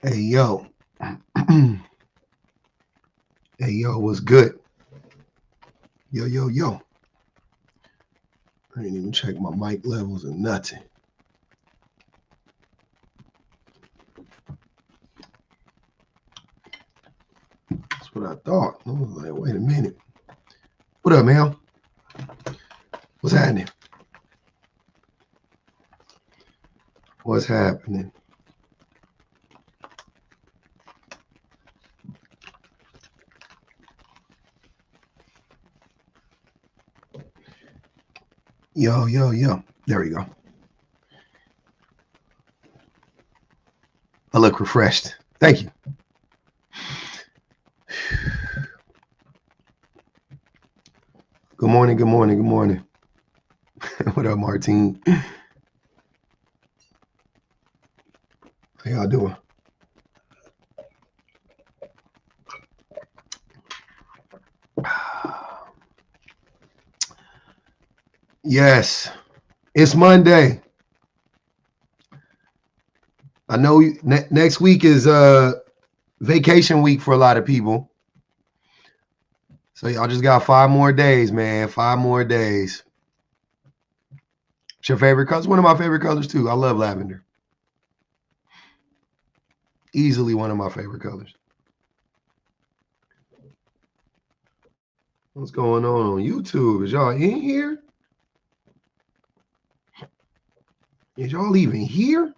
Hey, yo. Hey, yo, what's good? Yo, yo, yo. I didn't even check my mic levels or nothing. That's what I thought. I was like, wait a minute. What up, man? What's happening? What's happening? Yo, yo, yo. There we go. I look refreshed. Thank you. Good morning, good morning, good morning. What up, Martine? How y'all doing? Yes, it's Monday. I know next week is vacation week for a lot of people. So y'all just got 5 more days, man. 5 more days. What's your favorite color? It's one of my favorite colors too. I love lavender. Easily one of my favorite colors. What's going on YouTube? Is y'all in here? Is y'all even here?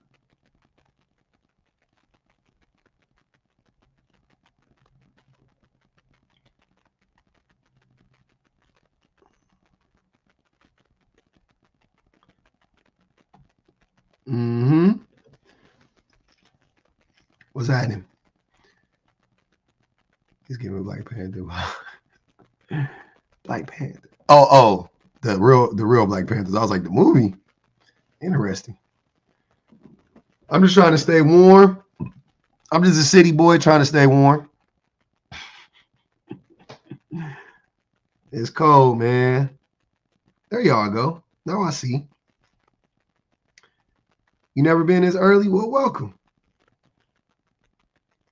Mm-hmm. What's happening? He's giving Black Panther. Black Panther. Oh, the real Black Panthers. I was like, the movie. Interesting. I'm just trying to stay warm. I'm just a city boy trying to stay warm. It's cold, man. There y'all go. Now I see. You never been this early? Well, welcome.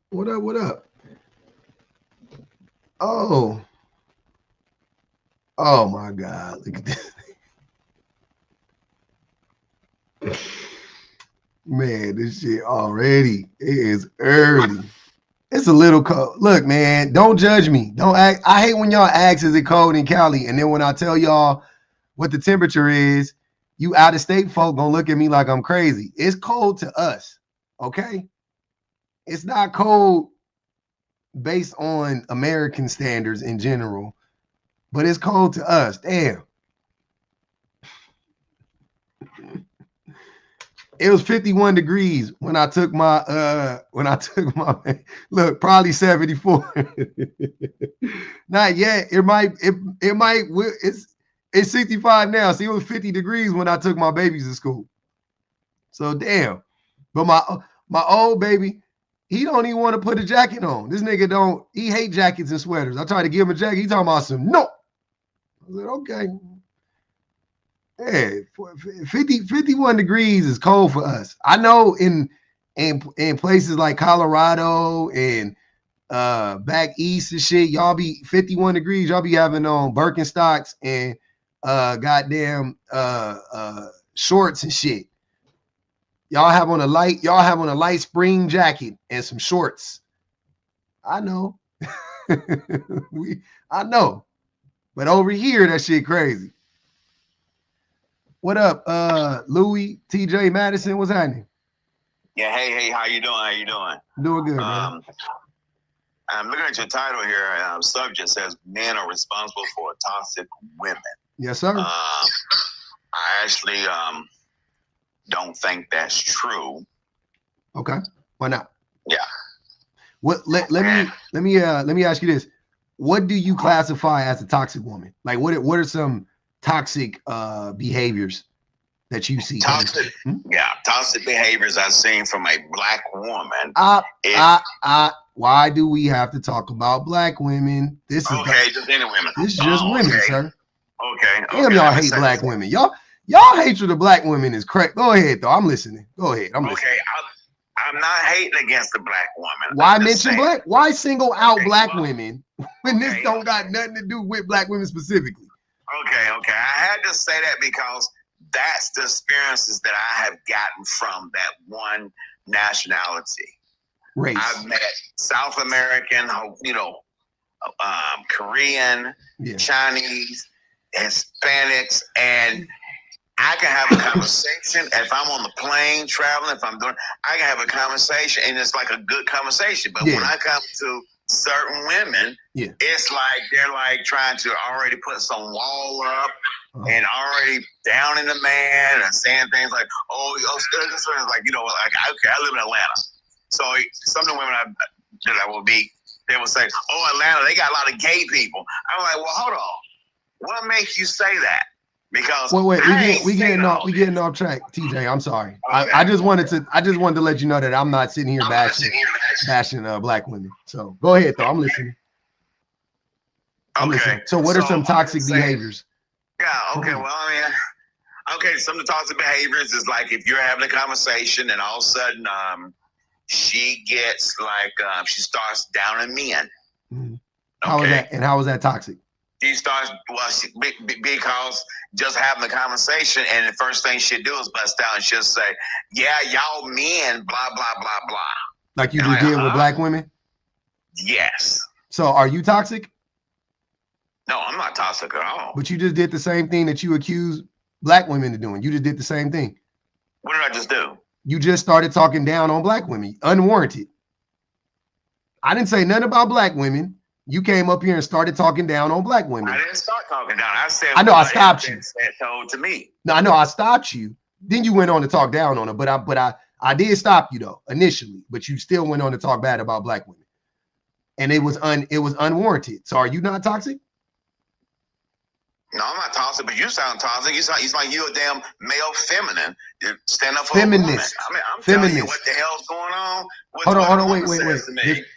What up, what up? Oh my God. Look at this. Man, this shit already. It is early. It's a little cold. Look, man, don't judge me. Don't act. I hate when y'all ask, is it cold in Cali? And then when I tell y'all what the temperature is, you out-of-state folk gonna look at me like I'm crazy. It's cold to us, okay? It's not cold based on American standards in general, but it's cold to us. Damn. It was 51 degrees when I took my look, probably 74. Not yet. It's 65 now. See, it was 50 degrees when I took my babies to school. So damn. But my old baby, he don't even want to put a jacket on. This nigga he hate jackets and sweaters. I tried to give him a jacket. He talking about some no. I said, okay. Yeah, 51 degrees is cold for us. I know in places like Colorado and back east and shit, y'all be 51 degrees. Y'all be having on Birkenstocks and goddamn shorts and shit. Y'all have on a light spring jacket and some shorts. I know. I know. But over here, that shit crazy. What up, Louis, TJ Madison? What's happening? Yeah, hey, how you doing? Doing good, man. I'm looking at your title here. Subject says men are responsible for toxic women. Yes, sir. I actually don't think that's true. Okay, why not? Yeah. What? Let me ask you this: what do you classify as a toxic woman? Like, what are some toxic behaviors that you see? Toxic behaviors I've seen from a black woman. Why do we have to talk about black women? Just any women. This is just women, okay. sir. Okay. Damn, y'all hate black women. Y'all hatred of black women is correct. Go ahead, though. I'm listening. Go ahead. I'm listening. Okay. I I'm not hating against the black woman. Why mention black? Why single out black women when this don't got nothing to do with black women specifically? Okay. I had to say that because that's the experiences that I have gotten from that one nationality. Race. I've met South American, Korean, Chinese, Hispanics, and I can have a conversation. If I'm on the plane traveling, if I'm doing, I can have a conversation, and it's like a good conversation. But when I come to certain women, it's like they're like trying to already put some wall up and already down in the man and saying things like, this is like, okay, I live in Atlanta. So some of the women that I will meet, they will say, Atlanta, they got a lot of gay people. I'm like, well, hold on. What makes you say that? Because we getting off track, TJ. I'm sorry. Okay. I just wanted to let you know that I'm not sitting here bashing black women. So go ahead, though. I'm listening. Okay. So what are some toxic behaviors? Yeah. Okay. Well, some of the toxic behaviors is like if you're having a conversation and all of a sudden she gets like she starts downing men. Mm-hmm. How is that? And how is that toxic? She starts because just having the conversation, and the first thing she'll do is bust out and she'll say, "Yeah, y'all men, blah blah blah blah." Like you just did with black women. Yes. So are you toxic? No, I'm not toxic at all. But you just did the same thing that you accused black women of doing. You just did the same thing. What did I just do? You just started talking down on black women, unwarranted. I didn't say nothing about black women. You came up here and started talking down on black women. I didn't start talking down. I said, I know I stopped you. Told to me. No, I know I stopped you. Then you went on to talk down on her. But I did stop you though initially. But you still went on to talk bad about black women, and it was unwarranted. So are you not toxic? No, I'm not toxic, but you sound toxic. You like you a damn male feminine. You stand up for feminist. A woman. I mean, I'm telling you what the hell's going on. Hold on, wait.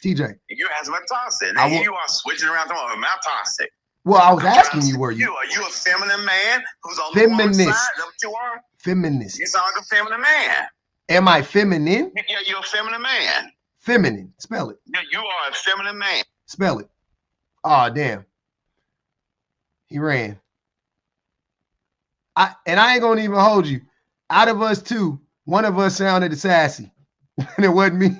TJ. You asked about toxic. Now you are switching around to I'm not toxic. Well, I was asking you, were you? Are you a feminine man who's on the woman's side? Is that what you are? Feminist. You sound like a feminine man. Am I feminine? Yeah, you're a feminine man. Feminine. Spell it. Yeah, you are a feminine man. Spell it. Oh, damn. He ran. I ain't gonna even hold you. Out of us two, one of us sounded sassy, and it wasn't me.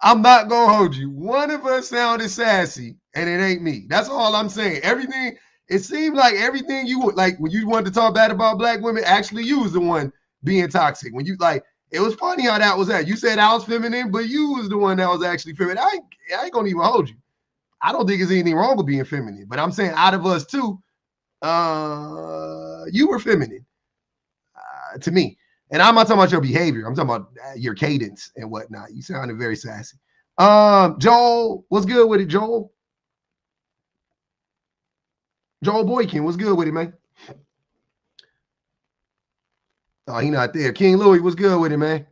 I'm not gonna hold you. One of us sounded sassy, and it ain't me. That's all I'm saying. Everything. It seemed like everything you would like when you wanted to talk bad about black women. Actually, you was the one being toxic. When you like, it was funny how that was at. You said I was feminine, but you was the one that was actually feminine. I ain't gonna even hold you. I don't think there's anything wrong with being feminine, but I'm saying out of us two, you were feminine to me. And I'm not talking about your behavior. I'm talking about your cadence and whatnot. You sounded very sassy. Joel, what's good with it, Joel? Joel Boykin, what's good with it, man? Oh, he not there. King Louis, what's good with it, man?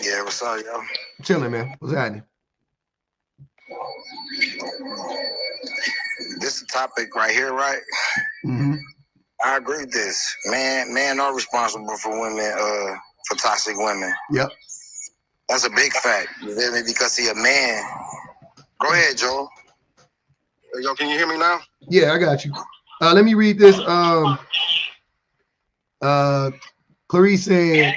Yeah, what's up, yo? Chilling, man. What's happening? This is the topic right here, right? Mm-hmm. I agree with this. Men are responsible for women, for toxic women. Yep. That's a big fact. You feel me? Because he a man. Go ahead, Joel. Hey, yo, can you hear me now? Yeah, I got you. Let me read this. Clarice said,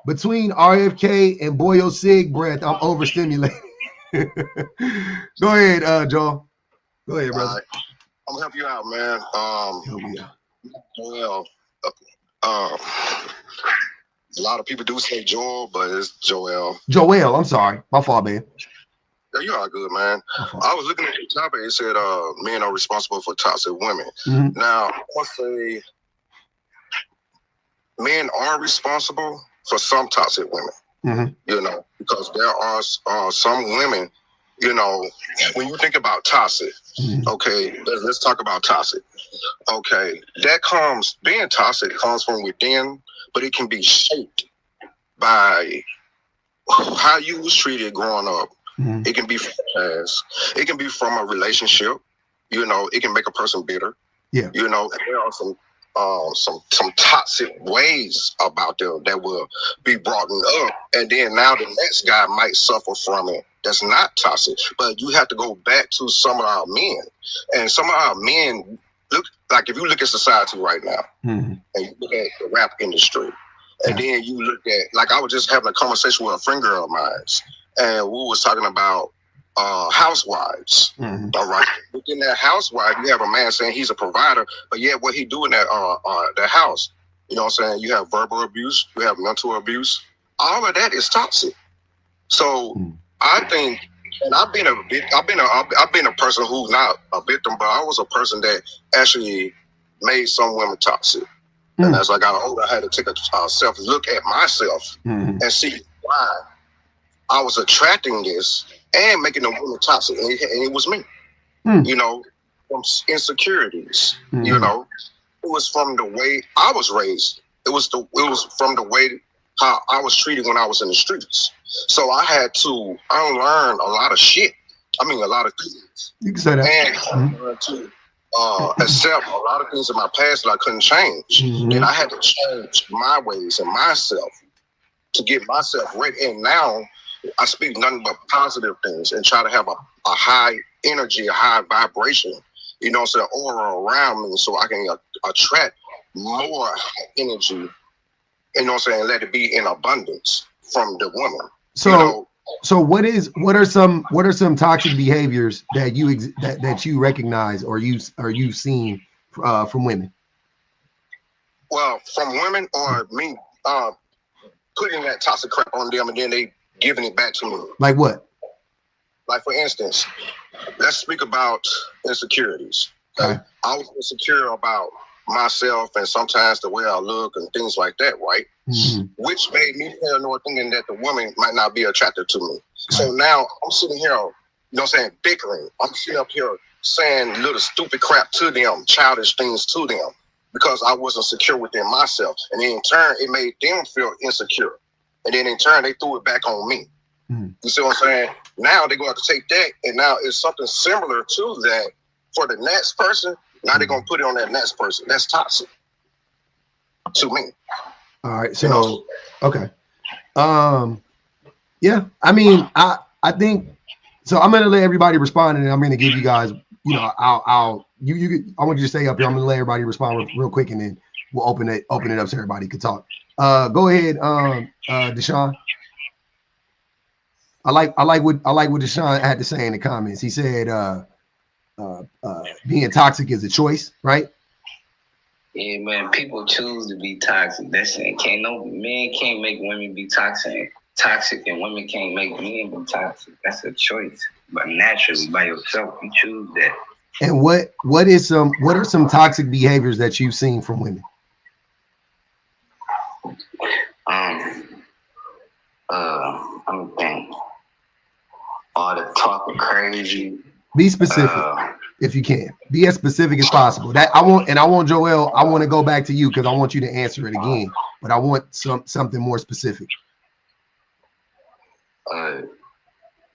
between RFK and Boyo Sig breath, I'm overstimulated. Go ahead, Joel. Go ahead, brother. I'm gonna help you out, man. Help me out. Well, a lot of people do say Joel, but it's Joel. Joel, I'm sorry. My fault, man. Yeah, you are good, man. I was looking at the topic. It said men are responsible for toxic women. Mm-hmm. Now, I'll say men are responsible for some toxic women. Mm-hmm. You know, because there are some women, you know, when you think about toxic, okay, let's talk about toxic. Okay, being toxic comes from within, but it can be shaped by how you was treated growing up. Mm-hmm. It can be from the past. It can be from a relationship. You know, it can make a person bitter. Yeah. You know, there are some some toxic ways about them that will be brought up, and then now the next guy might suffer from it. That's not toxic, but you have to go back to some of our men, and some of our men look like, if you look at society right now, and you look at the rap industry, and then you look at, like, I was just having a conversation with a friend girl of mine, and we was talking about housewives. All right, within that housewife, you have a man saying he's a provider, but yet what he do in that the house, you know what I'm saying? You have verbal abuse, you have mental abuse. All of that is toxic. So I think, and I've been a person who's not a victim, but I was a person that actually made some women toxic. And as I got older, I had to take a self look at myself and see why I was attracting this and making them women toxic, and it was me. You know, from insecurities. You know, it was from the way I was raised. It was from the way how I was treated when I was in the streets. So I had to unlearn a lot of shit. I mean, a lot of things. You can say that. And to accept a lot of things in my past that I couldn't change. And I had to change my ways and myself to get myself ready. And now I speak nothing but positive things and try to have a high energy, a high vibration, you know, so the aura around me, so I can attract more energy, you know what I'm saying, let it be in abundance from the woman. So, you know, so what are some toxic behaviors that you recognize or you've seen from women? Well, from women or me putting that toxic crap on them and then they giving it back to me. Like what? Like, for instance, let's speak about insecurities. Okay? I was insecure about myself and sometimes the way I look and things like that, right? Which made me paranoid, thinking that the woman might not be attracted to me. So now I'm sitting here, you know what I'm saying, bickering. I'm sitting up here saying little stupid crap to them, childish things to them, because I wasn't secure within myself. And then in turn, it made them feel insecure. And then in turn, they threw it back on me. You see what I'm saying? Now they're going to take that, and now it's something similar to that for the next person. Now they're going to put it on that next person. That's toxic to me. All right. So, you know? Okay. Yeah. I mean, I think so. I'm going to let everybody respond, and I'm going to give you guys, you know, I want you to stay up here. I'm going to let everybody respond real quick, and then we'll open it up so everybody can talk. Go ahead, Deshaun. I like what Deshaun had to say in the comments. He said being toxic is a choice, right? Yeah, man. People choose to be toxic. That's it. Men can't make women be toxic, and women can't make men be toxic. That's a choice. But naturally, by yourself, you choose that. And what are some toxic behaviors that you've seen from women? I'm thinking all the talking crazy. Be specific if you can. Be as specific as possible. That I want Joel. I want to go back to you because I want you to answer it again. But I want something more specific.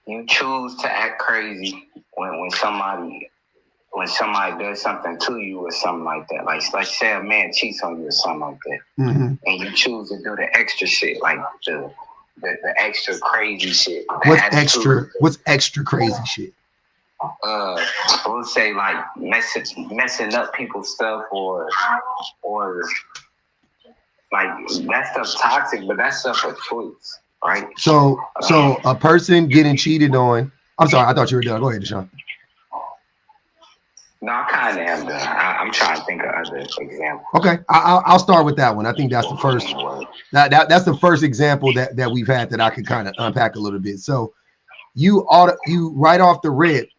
You choose to act crazy when somebody does something to you or something like that. Like say a man cheats on you or something like that, and you choose to do the extra shit, like the extra crazy shit. What's extra crazy shit? We'll say like messing up people's stuff or like that stuff's toxic, but that stuff a choice, right? So a person getting cheated on. I'm sorry, I thought you were done. Go ahead, Deshaun. No, I kind of am done. I'm trying to think of other examples. Okay, I'll start with that one. I think that's the first. That's the first example that we've had that I could kind of unpack a little bit. So you right off the rip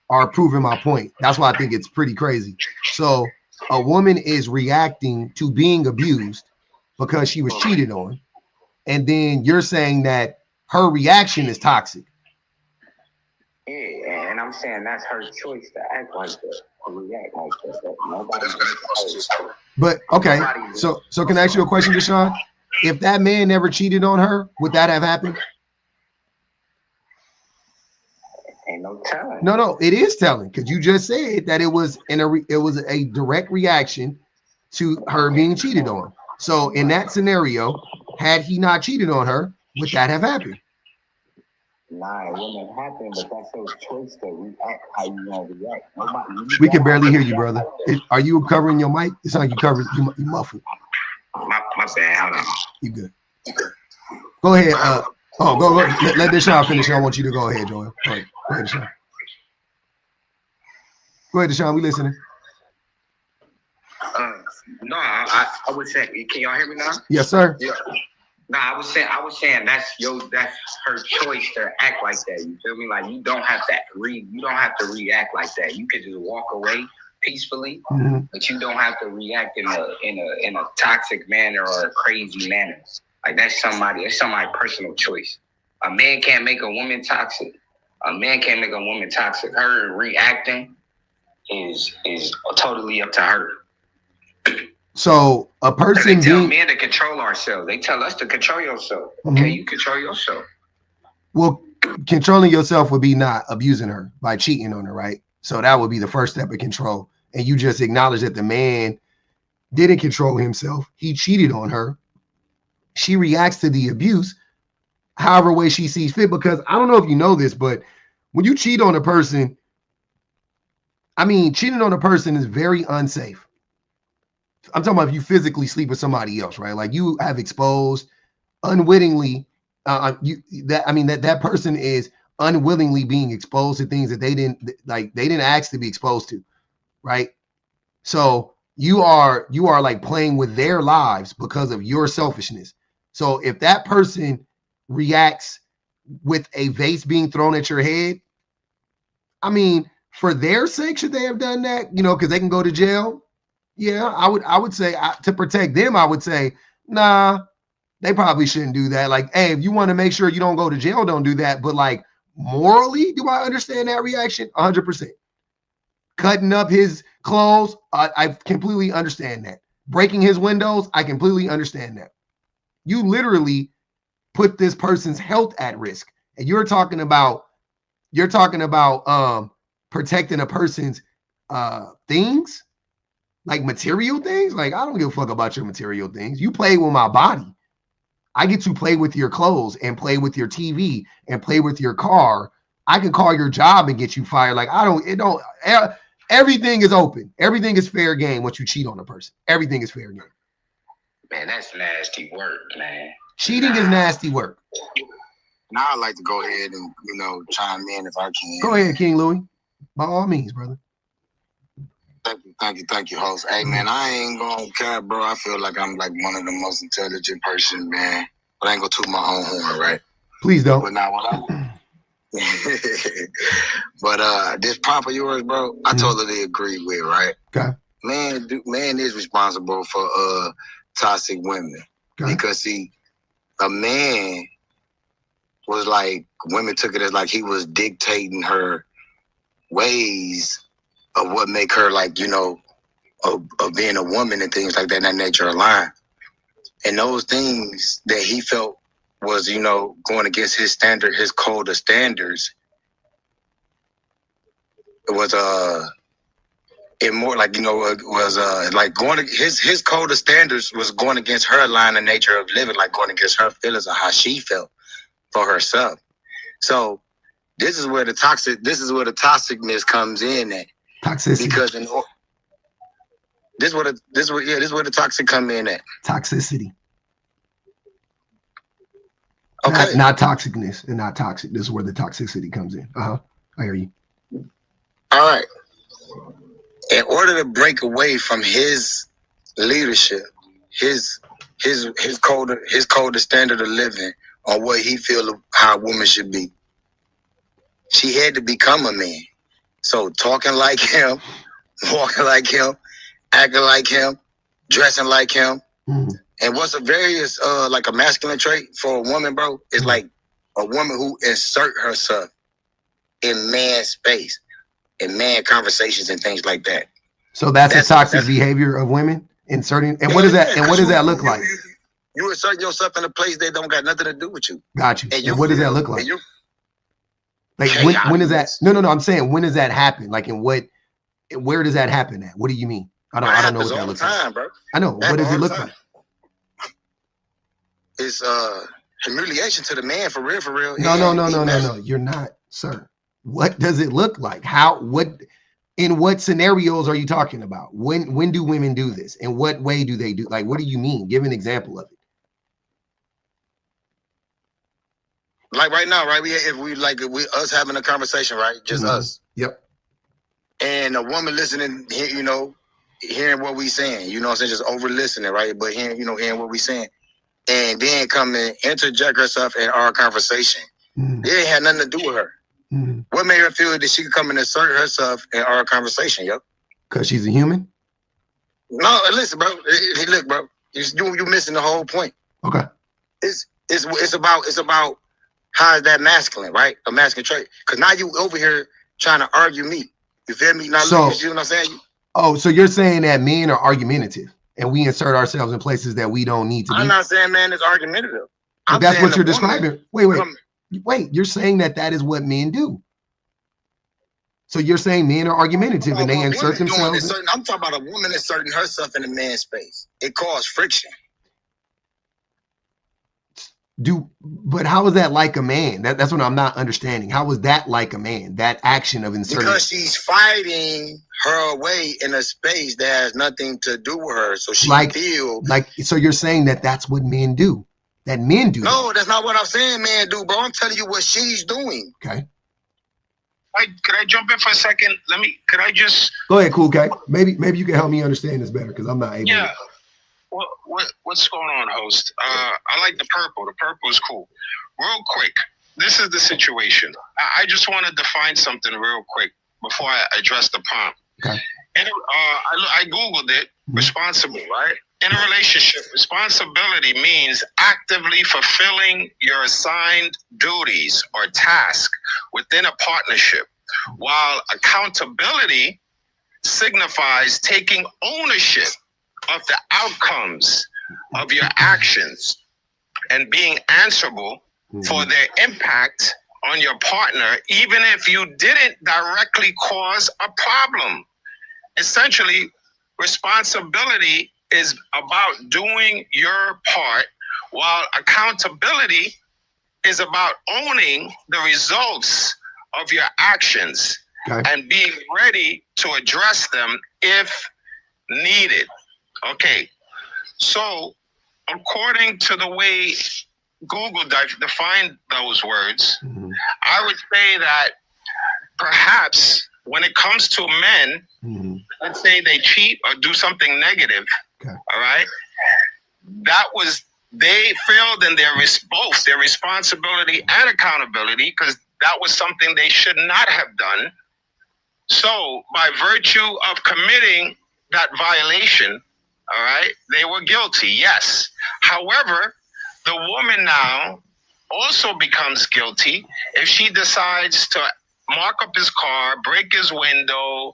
are proving my point. That's why I think it's pretty crazy. So a woman is reacting to being abused because she was cheated on, and then you're saying that her reaction is toxic. Yeah, and I'm saying that's her choice to act like that, to react like that. But okay, so can I ask you a question, Deshaun? If that man never cheated on her, would that have happened? Ain't no telling. No, it is telling because you just said that it was a direct reaction to her being cheated on. So in that scenario, had he not cheated on her, would that have happened? Nah, it wouldn't have happened, but that's your choice to react how you want to react. We can barely hear you, brother. Are you covering your mic? It's like you muffled. My bad. Hold on. You good? Go ahead. Go. Let Deshaun finish. I want you to go ahead, Joel. Go ahead, Deshaun. Go ahead, Deshaun. We listening. No, I would say. Can y'all hear me now? Yes, sir. Yeah. No, I was saying that's her choice to act like that. You feel me? Like you don't have to react like that. You could just walk away peacefully, but you don't have to react in a toxic manner or a crazy manner. Like that's somebody's personal choice. A man can't make a woman toxic. Her reacting is totally up to her. So a person they tell men to control ourselves. They tell us to control yourself. Okay, you control yourself. Well, controlling yourself would be not abusing her by cheating on her, right? So that would be the first step of control. And you just acknowledge that the man didn't control himself. He cheated on her. She reacts to the abuse however way she sees fit. Because I don't know if you know this, but when you cheat on a person, cheating on a person is very unsafe. I'm talking about if you physically sleep with somebody else, right? Like you have exposed unwittingly, that person is unwillingly being exposed to things that they didn't ask to be exposed to, right? So you are like playing with their lives because of your selfishness. So if that person reacts with a vase being thrown at your head, for their sake, should they have done that? Because they can go to jail. Yeah, I would say to protect them, I would say, nah, they probably shouldn't do that. Like, hey, if you want to make sure you don't go to jail, don't do that. But like morally, do I understand that reaction? 100%. Cutting up his clothes, I completely understand that. Breaking his windows, I completely understand that. You literally put this person's health at risk. And you're talking about protecting a person's things. Like material things, like I don't give a fuck about your material things. You play with my body. I get to play with your clothes and play with your TV and play with your car. I can call your job and get you fired. Like everything is open. Everything is fair game once you cheat on a person. Everything is fair game. Man, that's nasty work, man. Cheating is nasty work. Now I'd like to go ahead and, chime in if I can. Go ahead, King Louis. By all means, brother. Thank you, host. Hey, man, I ain't gonna care, bro. I feel like I'm like one of the most intelligent person, man. But I ain't gonna toot my own horn, right? Please don't. But now but this pop of yours, bro, I totally agree with, right? Okay. Man is responsible for toxic women. Okay. Because see, a man was like, women took it as like he was dictating her ways of what make her like, of being a woman and things like that, that nature align. And those things that he felt was, going against his standard, his code of standards, it was like going to his code of standards was going against her line of nature of living, like going against her feelings of how she felt for herself. So this is where the toxicness comes in at. Toxicity. Because this is where the toxic come in at. Toxicity. Okay. Not toxicness and not toxic. This is where the toxicity comes in. I hear you. All right. In order to break away from his leadership, his code of standard of living on what he feel how a woman should be, she had to become a man. So talking like him, walking like him, acting like him, dressing like him. And what's a various like a masculine trait for a woman, bro, is like a woman who insert herself in man space, in man conversations and things like that. So that's a toxic behavior of women inserting. And what does that? And what does that look like? You insert yourself in a place that don't got nothing to do with you. Got you. And what does that look like? Like when is that? No. I'm saying when does that happen? Like where does that happen at? What do you mean? I don't know what that looks like. Bro. I know. What does it look like? It's humiliation to the man, for real. No. You're not, sir. What does it look like? In what scenarios are you talking about? When do women do this? In what way do they do? Like, what do you mean? Give an example of it. Like right now, right? If we us having a conversation, right? Just us. Yep. And a woman listening, you know, hearing what we saying, you know what I'm saying? Just over listening, right? But hearing what we saying. And then come and interject herself in our conversation. It ain't had nothing to do with her. What made her feel that she could come and assert herself in our conversation, yo? Because she's a human? No, listen, bro. Look, bro. You missing the whole point. Okay. It's about how is that masculine, right? A masculine trait. Because now you over here trying to argue me. You feel me? Now, you see what I'm saying? Oh, so you're saying that men are argumentative and we insert ourselves in places that we don't need to be? I'm not saying man is argumentative. That's what you're describing. Wait, you're saying that is what men do. So you're saying men are argumentative and they insert themselves? I'm talking about a woman inserting herself in a man's space. It caused friction. But how is that like a man? That's what I'm not understanding. How is that like a man? That action of inserting? Because she's fighting her way in a space that has nothing to do with her. So she feels so you're saying that's what men do? That men do? No, that's not what I'm saying men do, bro. I'm telling you what she's doing. Okay. Could I jump in for a second? Could I just go ahead, Cool K? Maybe you can help me understand this better because I'm not able. Yeah. What's going on, host? I like the purple. The purple is cool. Real quick, this is the situation. I just want to define something real quick before I address the prompt. Okay. And I Googled it. Responsible, right? In a relationship, responsibility means actively fulfilling your assigned duties or tasks within a partnership, while accountability signifies taking ownership of the outcomes of your actions and being answerable for their impact on your partner, even if you didn't directly cause a problem. Essentially, responsibility is about doing your part, while accountability is about owning the results of your actions and being ready to address them if needed. Okay, so according to the way Google defined those words, I would say that perhaps when it comes to men, let's say they cheat or do something negative, all right, they failed in both their responsibility and accountability, because that was something they should not have done. So by virtue of committing that violation, all right, they were guilty, yes. However, the woman now also becomes guilty if she decides to mark up his car, break his window,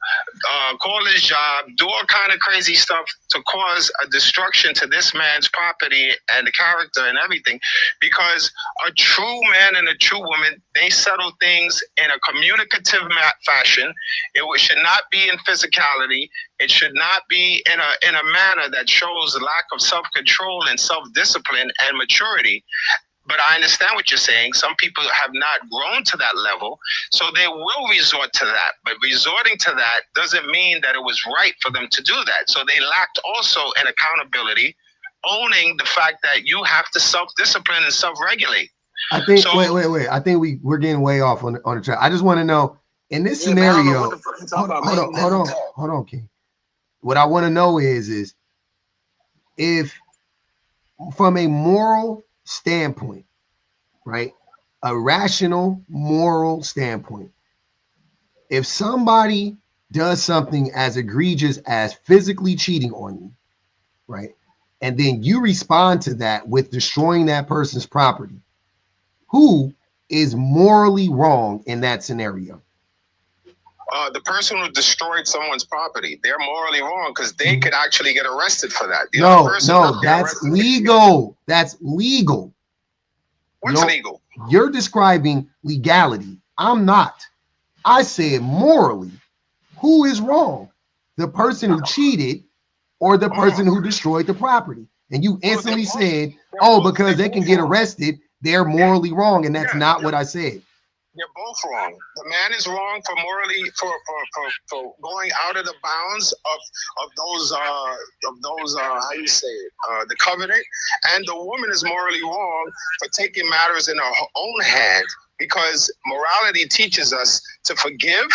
call his job, do all kind of crazy stuff to cause a destruction to this man's property and the character and everything. Because a true man and a true woman, they settle things in a communicative fashion. It should not be in physicality. It should not be in a manner that shows lack of self-control and self-discipline and maturity. But I understand what you're saying. Some people have not grown to that level, so they will resort to that. But resorting to that doesn't mean that it was right for them to do that. So they lacked also an accountability, owning the fact that you have to self-discipline and self-regulate. I think, wait. I think we're getting way off on the track. I just want to know, in this scenario, hold on, King. What I want to know is if from a moral standpoint, right? A rational, moral standpoint. If somebody does something as egregious as physically cheating on you, right? And then you respond to that with destroying that person's property, who is morally wrong in that scenario? The person who destroyed someone's property, they're morally wrong because they could actually get arrested for that. No, that's legal. That's legal. What's legal? You're describing legality. I'm not. I said morally. Who is wrong? The person who cheated or the person who destroyed the property. And you instantly said, oh, because they can get arrested, they're morally wrong. And that's not what I said. They're both wrong. The man is wrong for morally for going out of the bounds of those how you say it, the covenant, and the woman is morally wrong for taking matters in her own hand, because morality teaches us to forgive.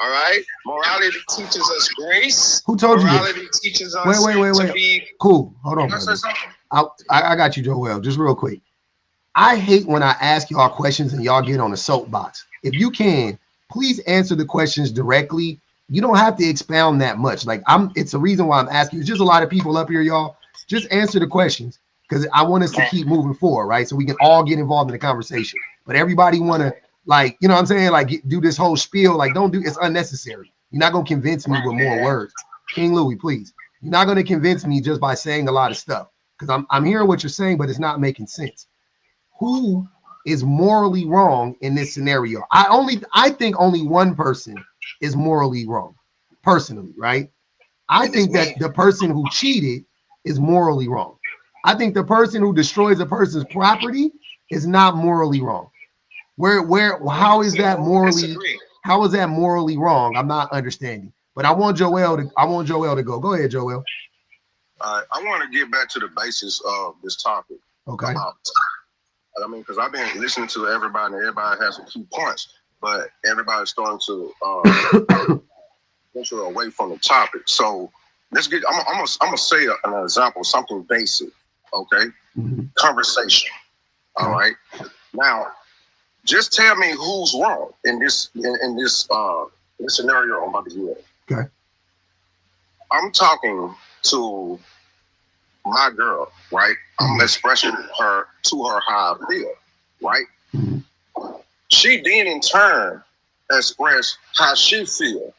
All right, morality teaches us grace. Who told morality you this? Teaches us wait. to be cool. Hold on. I got you, Joel. Just real quick. I hate when I ask y'all questions and y'all get on a soapbox. If you can, please answer the questions directly. You don't have to expound that much. Like it's a reason why I'm asking. There's just a lot of people up here, y'all. Just answer the questions because I want us to keep moving forward, right? So we can all get involved in the conversation. But everybody want to, like, you know what I'm saying? Like, do this whole spiel. Like, don't do, it's unnecessary. You're not going to convince me with more words. King Louis, please. You're not going to convince me just by saying a lot of stuff because I'm hearing what you're saying, but it's not making sense. Who is morally wrong in this scenario? I think only one person is morally wrong, personally, right? I think that the person who cheated is morally wrong. I think the person who destroys a person's property is not morally wrong. How is that morally wrong? I'm not understanding. But I want Joel to go. Go ahead, Joel. I want to get back to the basis of this topic. Okay. I mean, because I've been listening to everybody, and everybody has some key points, but everybody's starting to venture away from the topic. So let's get. I'm gonna say an example, something basic. Okay. Mm-hmm. Conversation. All right. Now, just tell me who's wrong in this scenario I'm about to give. Okay. I'm talking to my girl, right? I'm expressing her to her how I feel, right? Mm-hmm. She then in turn express how she feel,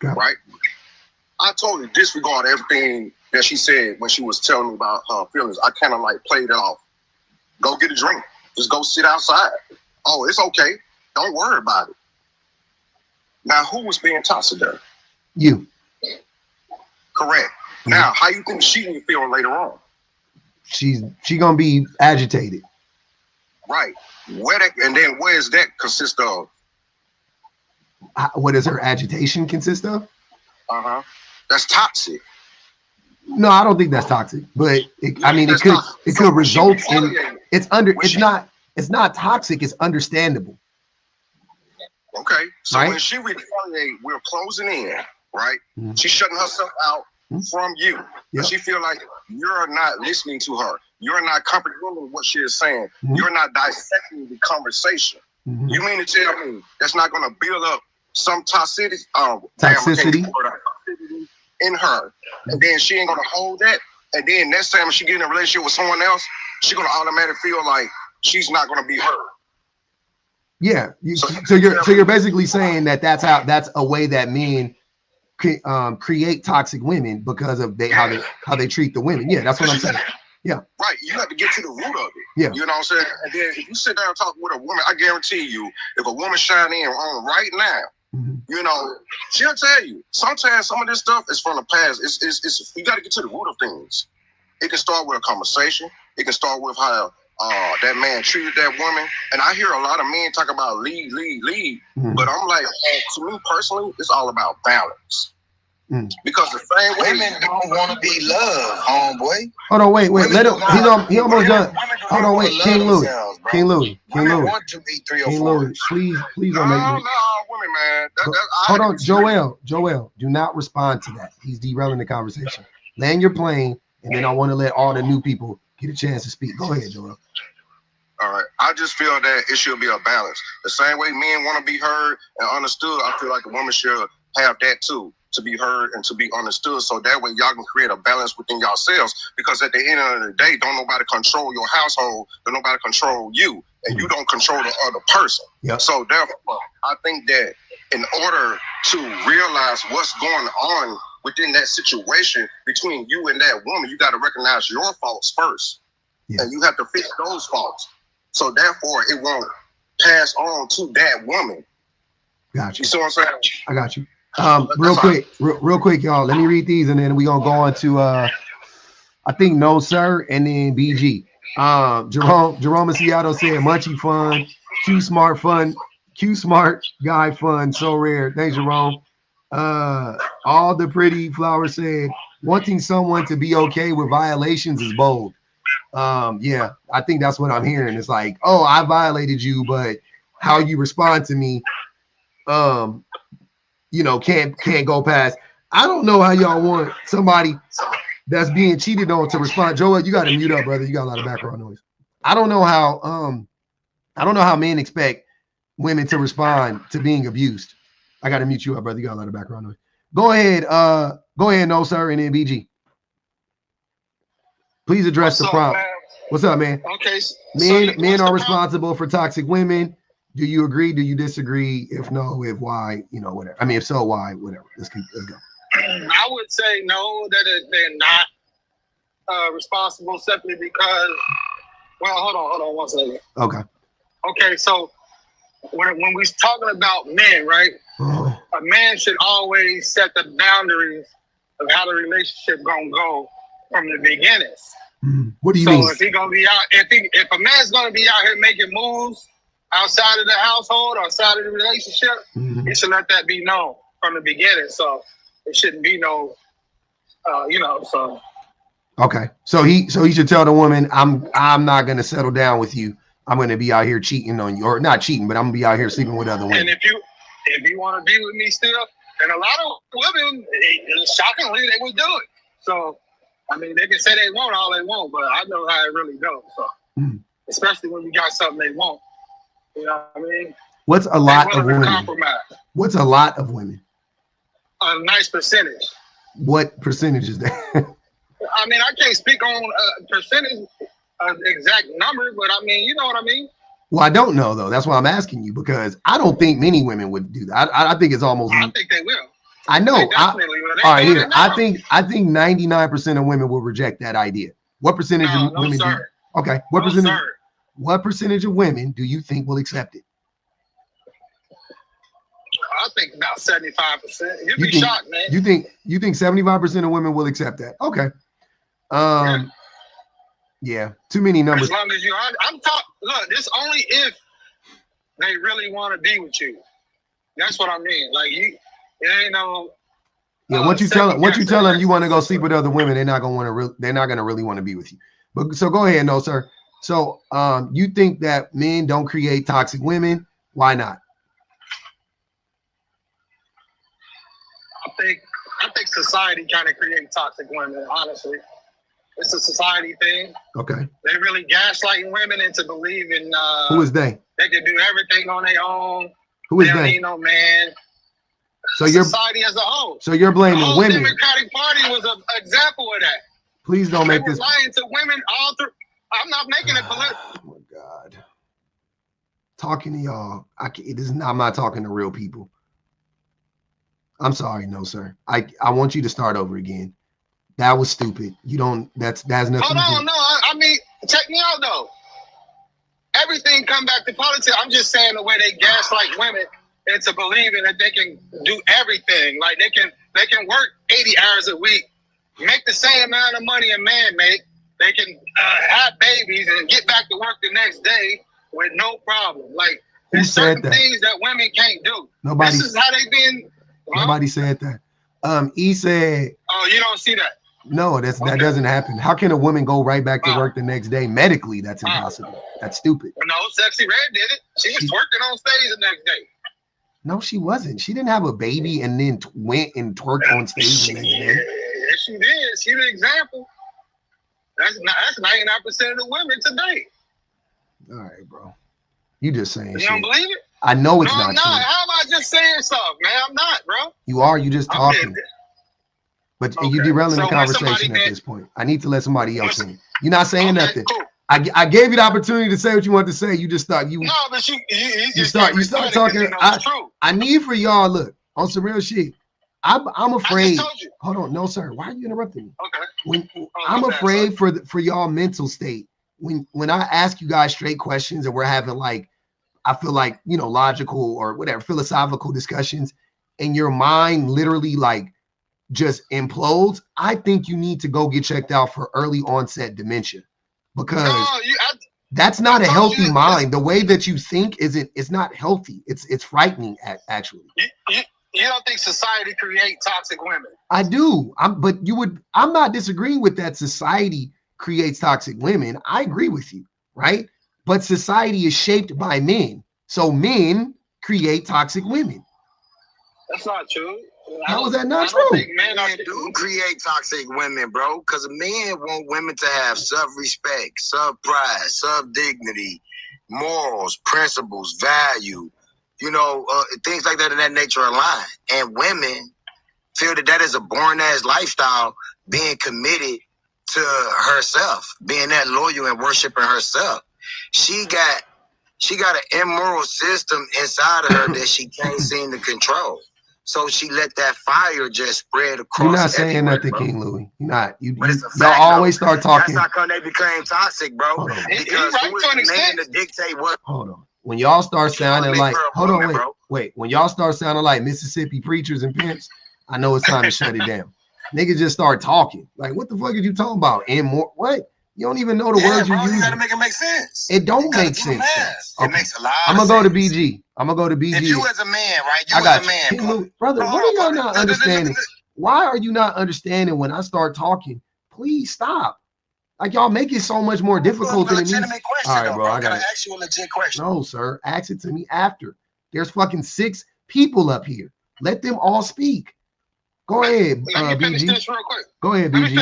right? I totally disregard everything that she said when she was telling me about her feelings. I kind of like played it off. Go get a drink. Just go sit outside. Oh, it's okay. Don't worry about it. Now, who was being toxic there? You. Correct. Mm-hmm. Now, how you think she will feel later on? She gonna be agitated. Right. And then where does that consist of? What does her agitation consist of? That's toxic. No, I don't think that's toxic. But it could result in it's not toxic. It's understandable. Okay. So right? when she retaliate, we're closing in. Right. Mm-hmm. She's shutting herself out from you. Yep. She feel like you're not listening to her. You're not comprehending what she is saying. Mm-hmm. You're not dissecting the conversation. Mm-hmm. You mean to tell me that's not going to build up some toxicity in her, and then she ain't going to hold that, and then next time she get in a relationship with someone else, she's going to automatically feel like she's not going to be heard. Yeah. So you're basically saying that's a way that men create toxic women because of how they treat the women. Yeah, that's what I'm saying. Yeah. Right. You have to get to the root of it. Yeah. You know what I'm saying? And then if you sit down and talk with a woman, I guarantee you, if a woman shine in on right now, mm-hmm. you know, she'll tell you. Sometimes some of this stuff is from the past. It's you got to get to the root of things. It can start with a conversation. It can start with how that man treated that woman. And I hear a lot of men talk about lead. Mm-hmm. But I'm like, to me personally, it's all about balance. Because the same way women don't want to be loved, homeboy. Hold on, wait. Let him. He almost done. Hold on, wait. King Louis. Women want to be 3 or 4. King Louis, please don't make me. No, women, man. Hold on, Joel. Do not respond to that. He's derailing the conversation. Land your plane, and then I want to let all the new people get a chance to speak. Go ahead, Joel. All right. I just feel that it should be a balance. The same way men want to be heard and understood, I feel like a woman should have that too. To be heard and to be understood, so that way y'all can create a balance within yourselves. Because at the end of the day, don't nobody control your household, don't nobody control you, and you don't control the other person. Yep. So therefore, I think that in order to realize what's going on within that situation between you and that woman, you got to recognize your faults first, and you have to fix those faults. So therefore, it won't pass on to that woman. Got you. You see what I'm saying? I got you. Real quick, y'all. Let me read these, and then we gonna go on to I think No Sir, and then BG. Jerome in Seattle said Munchie fun, Q smart fun, Q smart guy fun, so rare. Thanks, Jerome. All the pretty flowers said wanting someone to be okay with violations is bold. Yeah, I think that's what I'm hearing. It's like, oh, I violated you, but how you respond to me, you know, can't go past. I don't know how y'all want somebody that's being cheated on to respond. Joel, you got to mute up, brother. You got a lot of background noise. I don't know how men expect women to respond to being abused. I got to mute you up, brother. You got a lot of background noise. Go ahead, No Sir, and then BG. Please address the prompt. What's up, man? Okay. Men are responsible for toxic women. Do you agree? Do you disagree? If no, if why, you know, whatever. I mean, if so, why, whatever. Let's go. I would say no, that they're not responsible simply because, well, hold on 1 second. Okay, so when we're talking about men, right? A man should always set the boundaries of how the relationship gonna go from the beginning. What do you mean? So if he gonna be out, if a man's gonna be out here making moves outside of the household, outside of the relationship, he should let that be known from the beginning. So it shouldn't be no, you know. So okay, so he should tell the woman, I'm not gonna settle down with you. I'm gonna be out here cheating on you, or not cheating, but I'm gonna be out here sleeping with other women. And if you want to be with me still, and a lot of women, shockingly, they would do it. So I mean, they can say they want all they want, but I know how it really goes. So especially when you got something they want, you know what I mean? What's a lot of women? Compromise. What's a lot of women? A nice percentage. What percentage is that? I mean, I can't speak on a percentage, exact number, but I mean, you know what I mean? Well, I don't know, though. That's why I'm asking you, because I don't think many women would do that. I think it's almost... I think they will. I know. All right, here. I think 99% of women will reject that idea. What percentage of women do? Okay. What percentage of women do you think will accept it? I think about 75%. You'd be shocked, man. You think 75% of women will accept that? Okay. Yeah. Too many numbers. As long as I'm talking. Look, this only if they really want to be with you. That's what I mean. Like it ain't no. Yeah. Once you tell them you want to go sleep with other women, they're not gonna really want to be with you. But so go ahead, No Sir. So you think that men don't create toxic women? Why not? I think society kind of creates toxic women, honestly. It's a society thing. Okay. They really gaslighting women into believing who is they? They can do everything on their own. Who is they? Don't need no man. So society as a whole. So you're blaming the women. The Democratic Party was an example of that. Please don't make this. Lying to women all through. I'm not making it political. Oh my God. Talking to y'all. I'm not talking to real people. I'm sorry, No Sir. I want you to start over again. That was stupid. You don't. That's nothing. Hold on, no. I mean, check me out though. Everything come back to politics. I'm just saying the way they gaslight women into believing that they can do everything. Like they can work 80 hours a week, make the same amount of money a man make. They can have babies and get back to work the next day with no problem. Like there's certain things that women can't do. This is how they've been. Nobody said that. He said. Oh, you don't see that. No, that doesn't happen. How can a woman go right back to work the next day? Medically, that's impossible. That's stupid. No, Sexy Red did it. She was working on stage the next day. No, she wasn't. She didn't have a baby and then went and twerked on stage the next day. Yes, she did. She's the example. That's 99% of the women today. All right, bro. You just saying You don't believe it? I know it's not I'm true. How am I just saying something, man? I'm not, bro. You are. You just talking. But you derailing the conversation at this point. I need to let somebody else in. You're not saying nothing. Cool. I gave you the opportunity to say what you want to say. You just thought you. No, but you start talking. I need for y'all. Look on some real shit. I'm afraid. Hold on, No Sir. Why are you interrupting me? Okay. I'm afraid for y'all mental state. When I ask you guys straight questions and we're having like, I feel like logical or whatever philosophical discussions, and your mind literally like just implodes, I think you need to go get checked out for early onset dementia, because that's not a healthy mind. The way that you think it's not healthy. It's frightening actually. You don't think society creates toxic women? I do. I'm not disagreeing with that. Society creates toxic women. I agree with you, right? But society is shaped by men. So men create toxic women. That's not true. How is that not true? Men do create toxic women, bro, because men want women to have self-respect, self-pride, self-dignity, morals, principles, value, things like that in that nature align. And women feel that is a boring-ass lifestyle, being committed to herself, being that loyal and worshiping herself. She got an immoral system inside of her that she can't seem to control. So she let that fire just spread across. You're not saying nothing, bro. King Louis. You're not. Y'all always start talking. That's how come they became toxic, bro. Because who is the man to dictate what? Hold on. When y'all start sounding like, wait. When y'all start sounding like Mississippi preachers and pimps, I know it's time to shut it down. Niggas just start talking. Like, what the fuck are you talking about? And more, what? You don't even know the words you use. You gotta make it make sense. It don't make sense. Okay. It makes a lot of sense. I'm gonna go to BG. If you as a man, right? You as a man. King Louis, brother, what are y'all not understanding? Why are you not understanding when I start talking? Please stop. Like, y'all make it so much more difficult than it needs. All right, bro. I gotta ask you a legit question. No, sir. Ask it to me after. There's fucking 6 people up here. Let them all speak. Go ahead, BG. Go ahead, BG.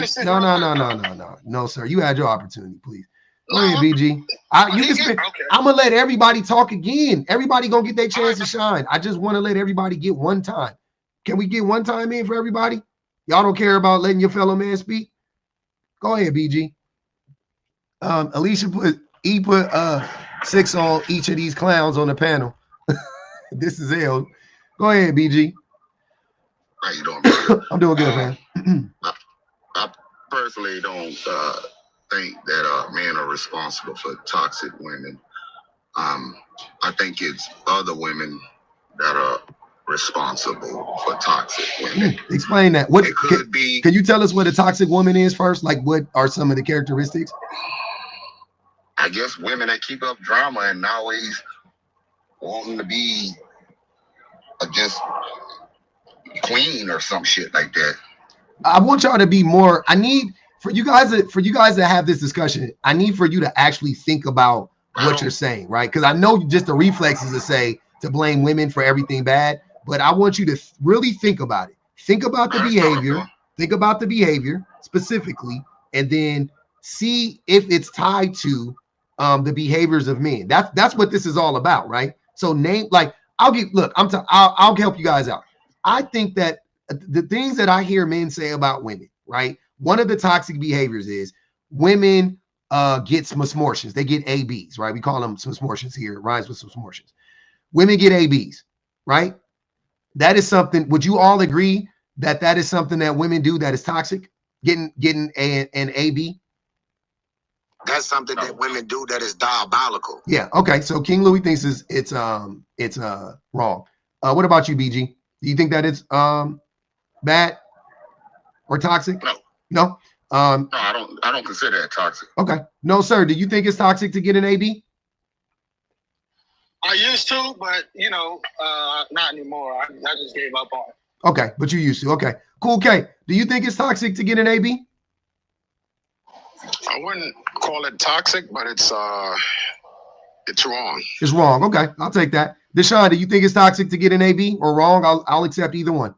No, sir. You had your opportunity, please. Go ahead, BG. I'm gonna let everybody talk again. Everybody gonna get their chance to shine. I just want to let everybody get one time. Can we get one time in for everybody? Y'all don't care about letting your fellow man speak? Go ahead, BG. Alicia put 6 on each of these clowns on the panel. This is L. Go ahead, BG. How you doing, brother? I'm doing good, man. I personally don't think that men are responsible for toxic women. I think it's other women that are responsible for toxic women. Explain that. What can you tell us what a toxic woman is first? Like, what are some of the characteristics? I guess women that keep up drama and always wanting to be just queen or some shit like that. I want y'all to be more. I need for you guys to have this discussion. I need for you to actually think about what you're saying, right? Because I know just the reflexes to blame women for everything bad, but I want you to really think about it. Think about the behavior. Think about the behavior specifically, and then see if it's tied to the behaviors of men. That's what this is all about, right? So I'll help you guys out. I think that the things that I hear men say about women, right? One of the toxic behaviors is women get smortions. They get ABs, right? We call them smortions here. It rhymes with smortions. Women get ABs, right? That is something. Would you all agree that is something that women do that is toxic? Getting an AB? That's something that women do that is diabolical. Yeah. Okay. So King Louis thinks it's wrong. What about you, BG? Do you think that it's bad or toxic? No. No, I don't consider it toxic. Okay. No, sir. Do you think it's toxic to get an AB? I used to, but not anymore. I just gave up on it. Okay, but you used to. Okay. Cool. K. Do you think it's toxic to get an AB? I wouldn't call it toxic, but it's wrong. It's wrong. Okay, I'll take that. Deshaun, do you think it's toxic to get an AB or wrong? I'll accept either one.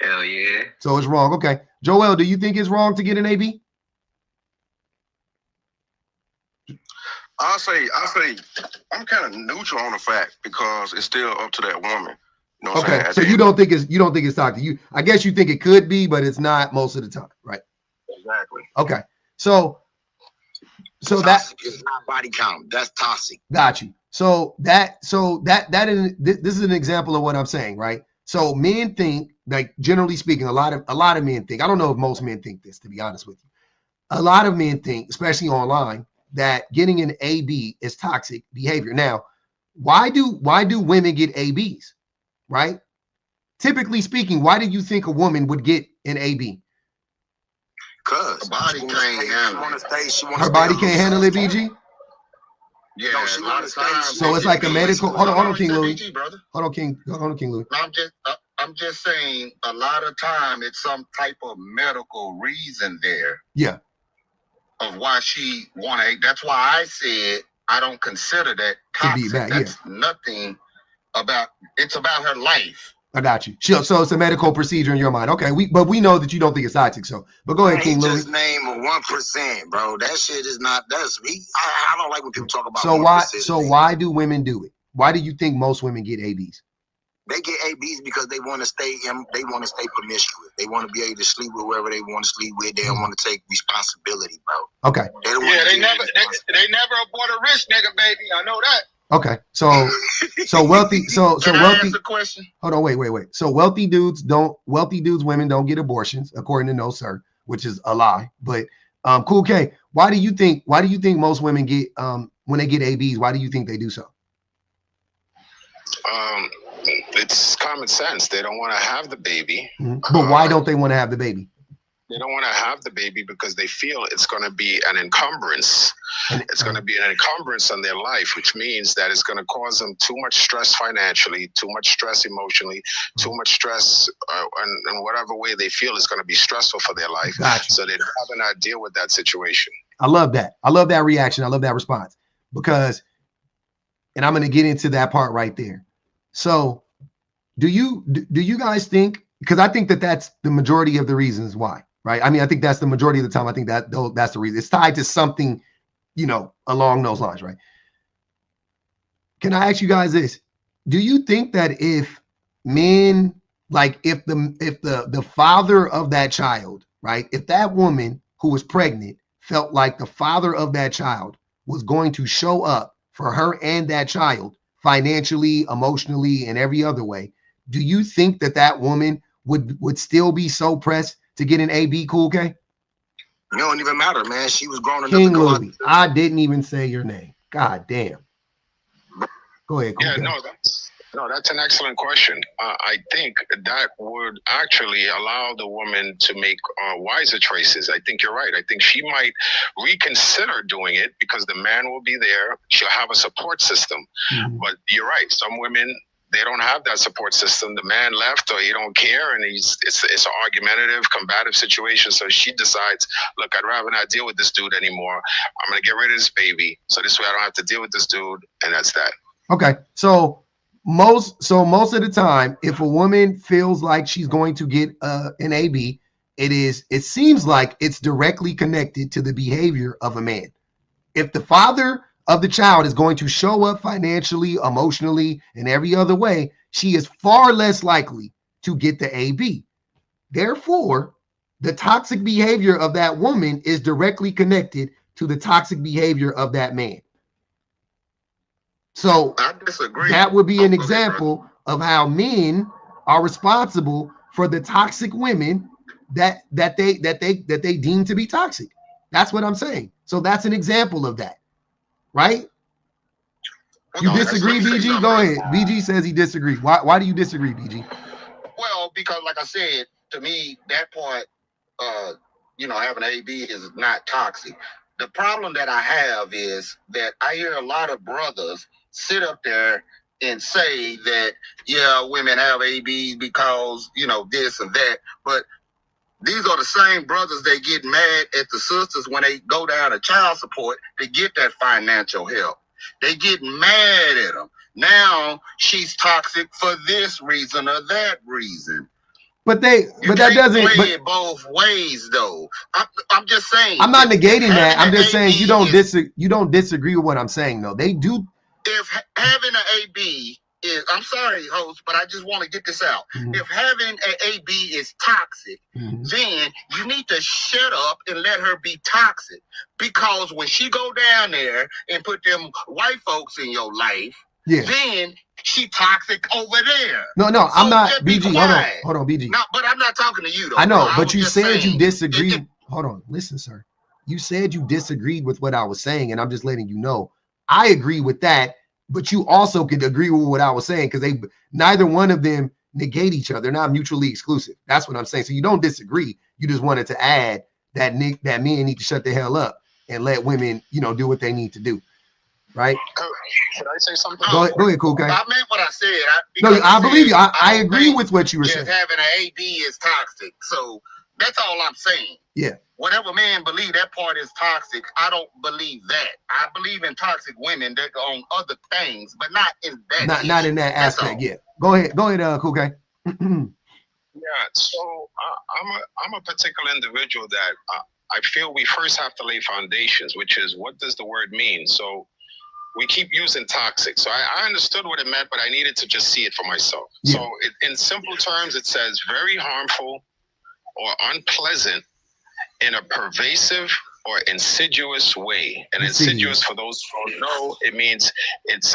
Hell yeah. So it's wrong. Okay. Joel, do you think it's wrong to get an AB? I'll say I'm kind of neutral on the fact because it's still up to that woman. You know what I'm saying? So you don't think it's toxic. I guess you think it could be, but it's not most of the time, right? Exactly. Okay. So toxic that is not body count. That's toxic. Got you. This is an example of what I'm saying, right? So men think, like, generally speaking, a lot of men think, I don't know if most men think this, to be honest with you. A lot of men think, especially online, that getting an AB is toxic behavior. Now, why do women get ABs, right? typically speaking, why do you think a woman would get an AB? Cause her body can't handle it. Her body can't handle it, BG? Yeah, no, a lot of times. So it's like a medical. Hold on, King Louis. Hold on, King Louis. I'm just saying, a lot of time it's some type of medical reason there. Yeah. Of why she wanna. That's why I said I don't consider that toxic. That's nothing about. It's about her life. I got you. So it's a medical procedure in your mind. Okay, but we know that you don't think it's toxic. So, but go ahead, King Louis. Just name 1%, bro. That shit is not. I don't like when people talk about. So 1%. Why do women do it? Why do you think most women get ABs? They get ABs because they want to stay. They want to stay promiscuous. They want to be able to sleep with whoever they want to sleep with. They don't want to take responsibility, bro. Okay. They never abort a rich nigga, baby. I know that. Okay, so wealthy, so wealthy. Ask a question. Hold on, wait. So wealthy dudes, women don't get abortions, according to No Sir, which is a lie. But Cool K, why do you think most women get when they get ABs? Why do you think they do so? It's common sense. They don't want to have the baby. But why don't they want to have the baby? They don't want to have the baby because they feel it's going to be an encumbrance. It's going to be an encumbrance on their life, which means that it's going to cause them too much stress financially, too much stress emotionally, too much stress in whatever way they feel is going to be stressful for their life. Gotcha. So they'd rather not deal with that situation. I love that. I love that reaction. I love that response because, and I'm going to get into that part right there. So do you guys think, because I think that that's the majority of the reasons why. Right. I mean, I think that's the majority of the time. I think that's the reason. It's tied to something, along those lines. Right. Can I ask you guys this? Do you think that if men, like if the father of that child, right, if that woman who was pregnant felt like the father of that child was going to show up for her and that child financially, emotionally, and every other way, do you think that woman would still be so pressed to get an AB, Cool K? It don't even matter, man. She was grown enough King to go Louis, I didn't even say your name. God damn. Go ahead, Cool K. That's an excellent question. I think that would actually allow the woman to make wiser choices. I think you're right. I think she might reconsider doing it because the man will be there. She'll have a support system. But you're right. Some women, they don't have that support system. The man left, or he don't care, and it's an argumentative, combative situation. So she decides, look, I'd rather not deal with this dude anymore. I'm gonna get rid of this baby, so this way I don't have to deal with this dude, and that's that. Okay, so most of the time, if a woman feels like she's going to get an AB, it seems like it's directly connected to the behavior of a man. If the father of the child is going to show up financially, emotionally, and every other way, she is far less likely to get the AB. Therefore, the toxic behavior of that woman is directly connected to the toxic behavior of that man. So I disagree. That would be an example of how men are responsible for the toxic women that they deem to be toxic. That's what I'm saying. So that's an example of that. Right? You disagree, BG? Go ahead. BG says he disagrees. Why do you disagree, BG? Well, because like I said, to me, that part, having an AB is not toxic. The problem that I have is that I hear a lot of brothers sit up there and say that, yeah, women have ABs because, this and that. But these are the same brothers that get mad at the sisters when they go down to child support to get that financial help. They get mad at them. Now she's toxic for this reason or that reason. But that doesn't play it both ways, though. I'm just saying. I'm not negating that. I'm just saying you don't disagree with what I'm saying, though. They do. If having an AB is, I'm sorry, host, but I just want to get this out. If having an AB is toxic, then you need to shut up and let her be toxic. Because when she go down there and put them white folks in your life, then she toxic over there. No, I'm not. BG, hold on, BG. No, but I'm not talking to you, though. I know, but you said you disagreed. Hold on, listen, sir. You said you disagreed with what I was saying, and I'm just letting you know. I agree with that, but you also could agree with what I was saying because neither one of them negate each other. They're not mutually exclusive. That's what I'm saying. So you don't disagree. You just wanted to add that men need to shut the hell up and let women, do what they need to do. Right? Should I say something? Go ahead, Cool K. I meant what I said. I believe you. I agree with what you were saying. Having an AB is toxic. So that's all I'm saying. Yeah. Whatever man believe that part is toxic, I don't believe that. I believe in toxic women that go on other things, but not in that. Not in that aspect. Yeah. Go ahead, Cool K. Yeah. So I'm a particular individual that I feel we first have to lay foundations, which is what does the word mean? So we keep using toxic. So I understood what it meant, but I needed to just see it for myself. Yeah. So in simple terms, it says very harmful or unpleasant in a pervasive or insidious way. And insidious, for those who don't know, it means it's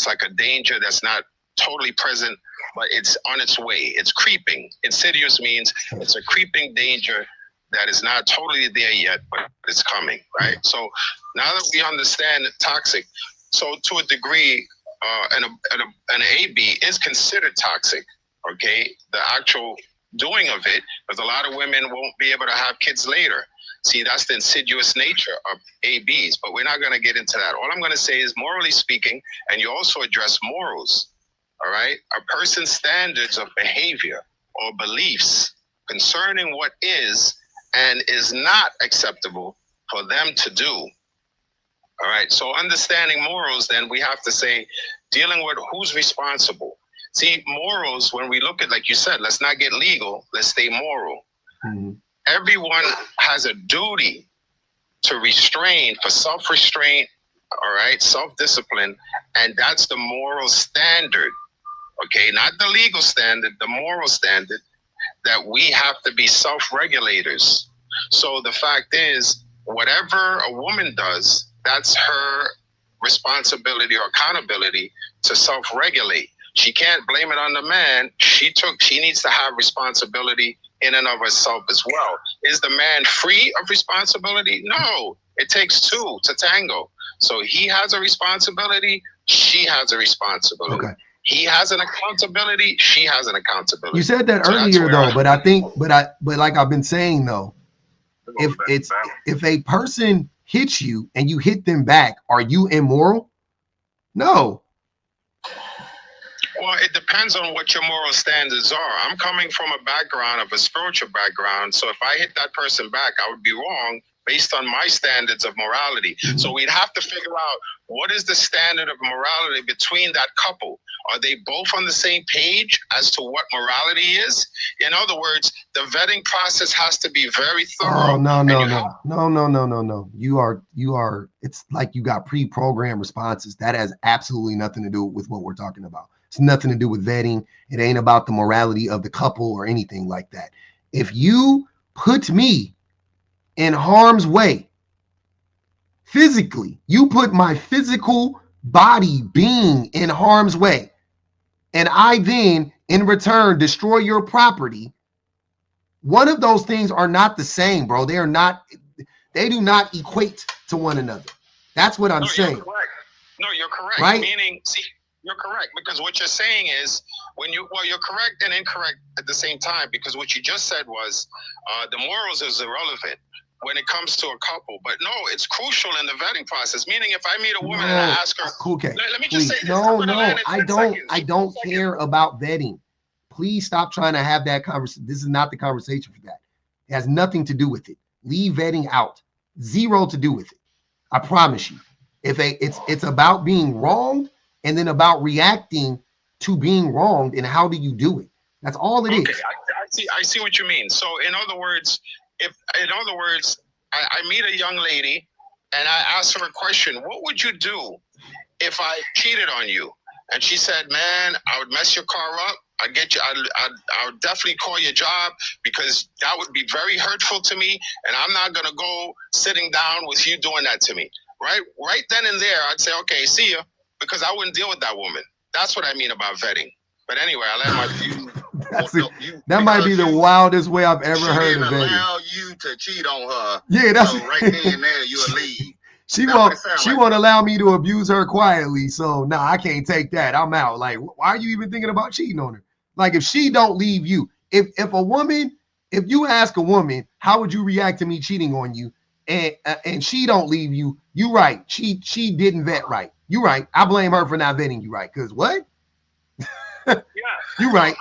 like a danger that's not totally present, but it's on its way. It's creeping. Insidious means it's a creeping danger that is not totally there yet, but it's coming, right? So now that we understand toxic, so to a degree, an AB is considered toxic, okay? The actual doing of it, because a lot of women won't be able to have kids later. See, that's the insidious nature of ABs, but we're not going to get into that. All I'm going to say is, morally speaking, and you also address morals, all right? A person's standards of behavior or beliefs concerning what is and is not acceptable for them to do. All right, so understanding morals, then we have to say, dealing with who's responsible. See, morals, when we look at, like you said, let's not get legal, let's stay moral. Mm-hmm. Everyone has a duty to restrain, for self-restraint, all right, self-discipline, and that's the moral standard, okay? Not the legal standard, the moral standard, that we have to be self-regulators. So the fact is, whatever a woman does, that's her responsibility or accountability to self-regulate. She can't blame it on the man. She needs to have responsibility in and of herself as well. Is the man free of responsibility? No, it takes two to tango. So he has a responsibility, she has a responsibility. Okay. He has an accountability, she has an accountability. You said that earlier though, but I think, but like I've been saying though, if a person hits you and you hit them back, are you immoral? No. Well, it depends on what your moral standards are. I'm coming from a background of a spiritual background. So if I hit that person back, I would be wrong based on my standards of morality. Mm-hmm. So we'd have to figure out, what is the standard of morality between that couple? Are they both on the same page as to what morality is? In other words, the vetting process has to be very thorough. Oh, no. You are, it's like you got pre-programmed responses. That has absolutely nothing to do with what we're talking about. It's nothing to do with vetting. It ain't about the morality of the couple or anything like that. If you put me in harm's way, physically, you put my physical body being in harm's way, and I then in return destroy your property, one of those things are not the same, bro. They do not equate to one another. That's what I'm saying. You're correct. Right? Meaning, see, you're correct, because what you're saying is, you're correct and incorrect at the same time, because what you just said was the morals is irrelevant when it comes to a couple. But no, it's crucial in the vetting process. Meaning, if I meet a woman and I ask her, okay, let me just say this. I don't care about vetting. Please stop trying to have that conversation. This is not the conversation for that. It has nothing to do with it. Leave vetting out. Zero to do with it. I promise you. It's about being wronged, and then about reacting to being wronged, and how do you do it? That's all it is. I see what you mean. So in other words, I meet a young lady and I ask her a question: what would you do if I cheated on you? And she said, man, I would mess your car up. I'd get you. I would definitely call your job, because that would be very hurtful to me, and I'm not gonna go sitting down with you doing that to me. Right then and there, I'd say, okay, see ya, because I wouldn't deal with that woman. That's what I mean about vetting. But anyway, I let my view. That might be the wildest way I've ever heard of vetting. Allow you to cheat on her. Yeah, that's right then and there. You'll leave. She won't allow me to abuse her quietly. So I can't take that. I'm out. Like, why are you even thinking about cheating on her? Like if she don't leave you, if a woman, if you ask a woman, how would you react to me cheating on you, and she don't leave you, you right. She didn't vet right. You right. I blame her for not vetting you right. Cause what? Yeah, you right.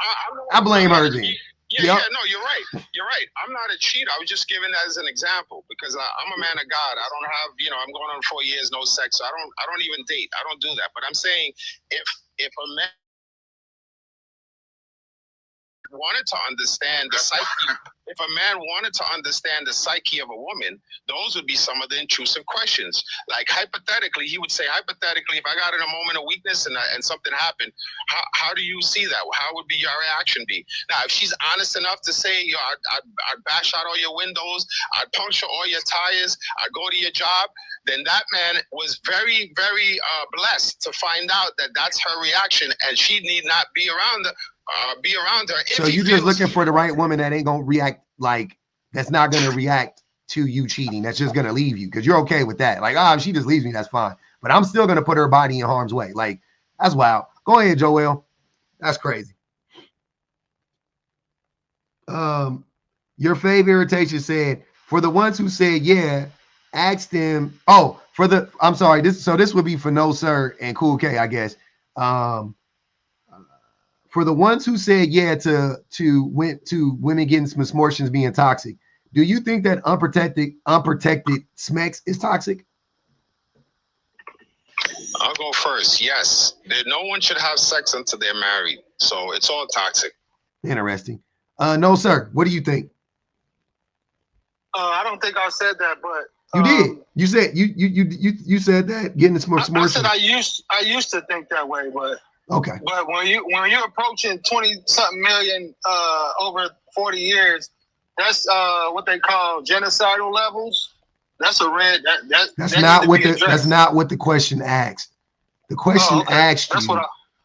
I blame her then. Yeah, no, you're right. You're right. I'm not a cheater. I was just giving that as an example because I'm a man of God. I don't have, I'm going on 4 years, no sex. So I don't even date. I don't do that. But I'm saying if a man wanted to understand the psyche, if a man wanted to understand the psyche of a woman, those would be some of the intrusive questions. Like hypothetically, he would say, hypothetically, if I got in a moment of weakness and something happened, how do you see that? How would be your reaction be? Now, if she's honest enough to say, I'd bash out all your windows, I'd puncture all your tires, I'd go to your job, then that man was very, very blessed to find out that that's her reaction, and she need not be around her. So you just looking for the right woman that ain't gonna react like that's not gonna react to you cheating. That's just gonna leave you because you're okay with that. Like, if she just leaves me, that's fine. But I'm still gonna put her body in harm's way. Like, that's wild. Go ahead, Joel. That's crazy. Your favorite irritation said, for the ones who said yeah, ask them. Oh, I'm sorry. This would be for No Sir and Cool K, I guess. For the ones who said yeah to women getting misfortunes being toxic, do you think that unprotected smex is toxic? I'll go first. Yes, no one should have sex until they're married, so it's all toxic. Interesting. No Sir, what do you think? I don't think I said that, but you did. You said you said that getting misfortunes. I said I used to think that way, but. Okay. But when you're approaching 20-something million over 40 years, that's what they call genocidal levels. That's a red. That's not what the question asked. The question asked you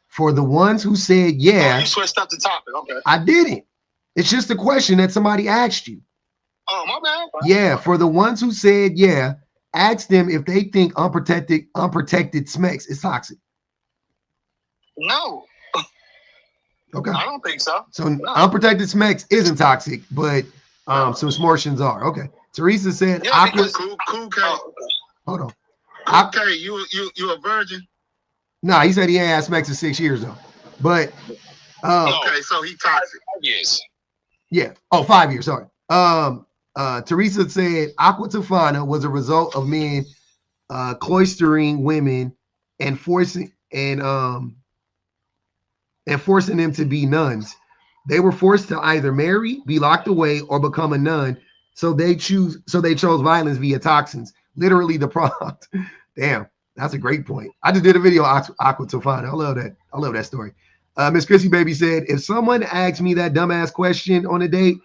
for the ones who said yeah. Oh, you switched up the topic. Okay. I didn't. It's just a question that somebody asked you. Oh, my bad. Yeah, for the ones who said yeah, ask them if they think unprotected smex is toxic. No. Okay. I don't think so. So unprotected smex isn't toxic, but some smortions are. Okay. Teresa said, Cool K. Hold on. Okay, you a virgin? Nah, he said he ain't had smex in 6 years though. But okay, so he toxic. Yes. Yeah. Oh, 5 years. Sorry. Teresa said Aqua Tofana was a result of men cloistering women and forcing them to be nuns. They were forced to either marry, be locked away, or become a nun. So they chose violence via toxins. Literally the product. Damn, that's a great point. I just did a video on Aqua Tofana. I love that. I love that story. Miss Chrissy Baby said, if someone asked me that dumbass question on a date,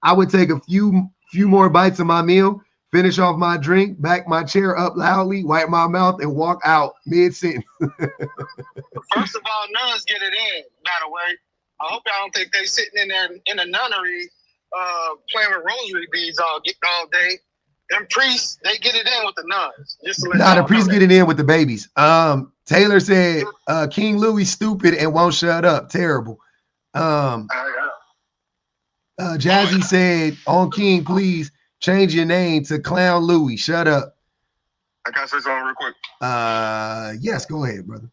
I would take a few more bites of my meal, finish off my drink, back my chair up loudly, wipe my mouth, and walk out mid-sentence. First of all, nuns get it in, by the way. I hope y'all don't think they sitting in there in a nunnery playing with rosary beads all day. Them priests, they get it in with the nuns. The priests get it in with the babies. Taylor said, King Louis stupid and won't shut up. Terrible. Jazzy said, on King, please change your name to Clown Louis. Shut up. I gotta say something real quick. Yes, go ahead, brother.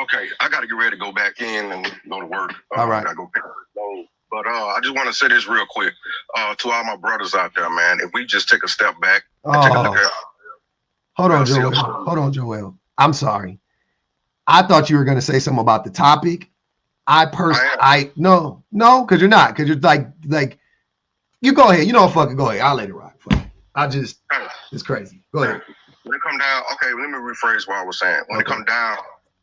Okay, I gotta get ready to go back in and go to work. All right. I gotta go pick up the load. But I just want to say this real quick to all my brothers out there, man. If we just take a step back and take a look at. Hold on, Joel. I'm sorry. I thought you were gonna say something about the topic. No, because you're not. Because you're like, you go ahead. You know, fucking go ahead. I'll let it rock. It's crazy. Go ahead. When it come down, okay, let me rephrase what I was saying. When it come down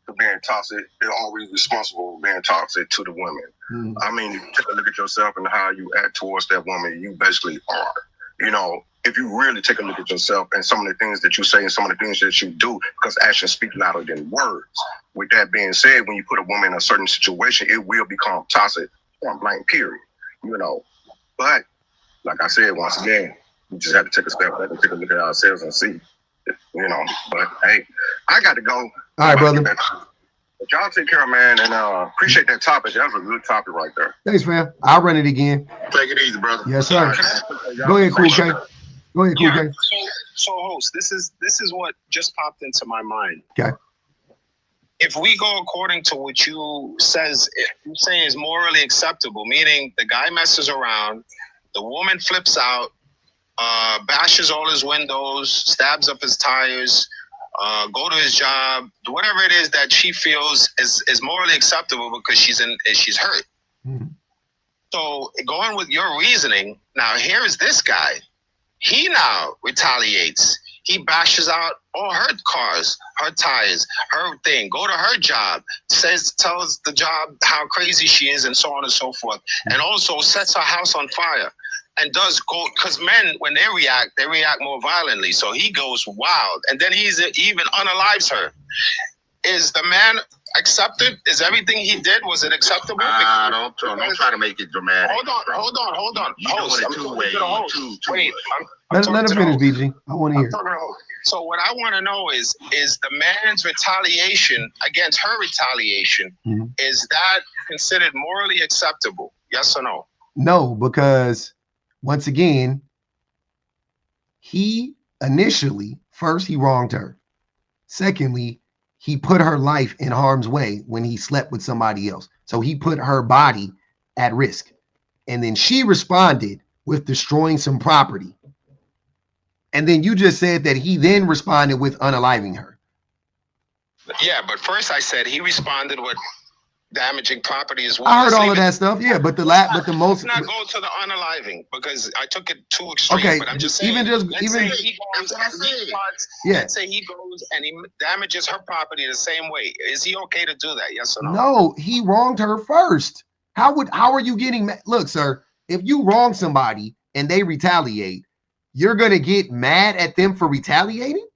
to being toxic, they're always responsible for being toxic to the women. Mm. I mean, you take a look at yourself and how you act towards that woman, you basically are. You know, if you really take a look at yourself and some of the things that you say and some of the things that you do, because actions speak louder than words. With that being said, when you put a woman in a certain situation, it will become toxic, point blank, period. You know, but like I said, once again, we just have to take a step back and take a look at ourselves and see, you know. But hey, I got to go. All right, brother. But y'all take care, man, and appreciate that topic. That was a good topic right there. Thanks, fam. I'll run it again. Take it easy, brother. Yes, sir. Go ahead, Cool K. Go ahead, Cool K. So, host, this is what just popped into my mind. Okay. If we go according to what you say is morally acceptable, meaning the guy messes around, the woman flips out, bashes all his windows, stabs up his tires, go to his job, whatever it is that she feels is morally acceptable because she's hurt. Mm-hmm. So going with your reasoning, now here is this guy. He now retaliates. He bashes out all her cars, her tires, her thing, go to her job, tells the job how crazy she is and so on and so forth. And also sets her house on fire and does go, because men, when they react more violently. So he goes wild. And then he's even unalives her. Is the man accepted? Is everything he did, was it acceptable? Don't try to make it dramatic. Hold on. Host, I'm talking to the host. Wait, let him finish, BG. I want to hear. So what I want to know is the man's retaliation against her retaliation, is that considered morally acceptable? Yes or no? No, because once again, he initially, first he wronged her. Secondly, he put her life in harm's way when he slept with somebody else. So he put her body at risk. And then she responded with destroying some property. And then you just said that he then responded with unaliving her. Yeah, but first I said he responded with damaging property as well. I heard all of that stuff. Yeah, but the most. Let's not go to the unaliving because I took it too extreme. Okay, but I'm just saying. Let's say he goes and he damages her property the same way. Is he okay to do that? Yes or no? No, he wronged her first. How are you getting mad? Look, sir, if you wrong somebody and they retaliate, you're gonna get mad at them for retaliating?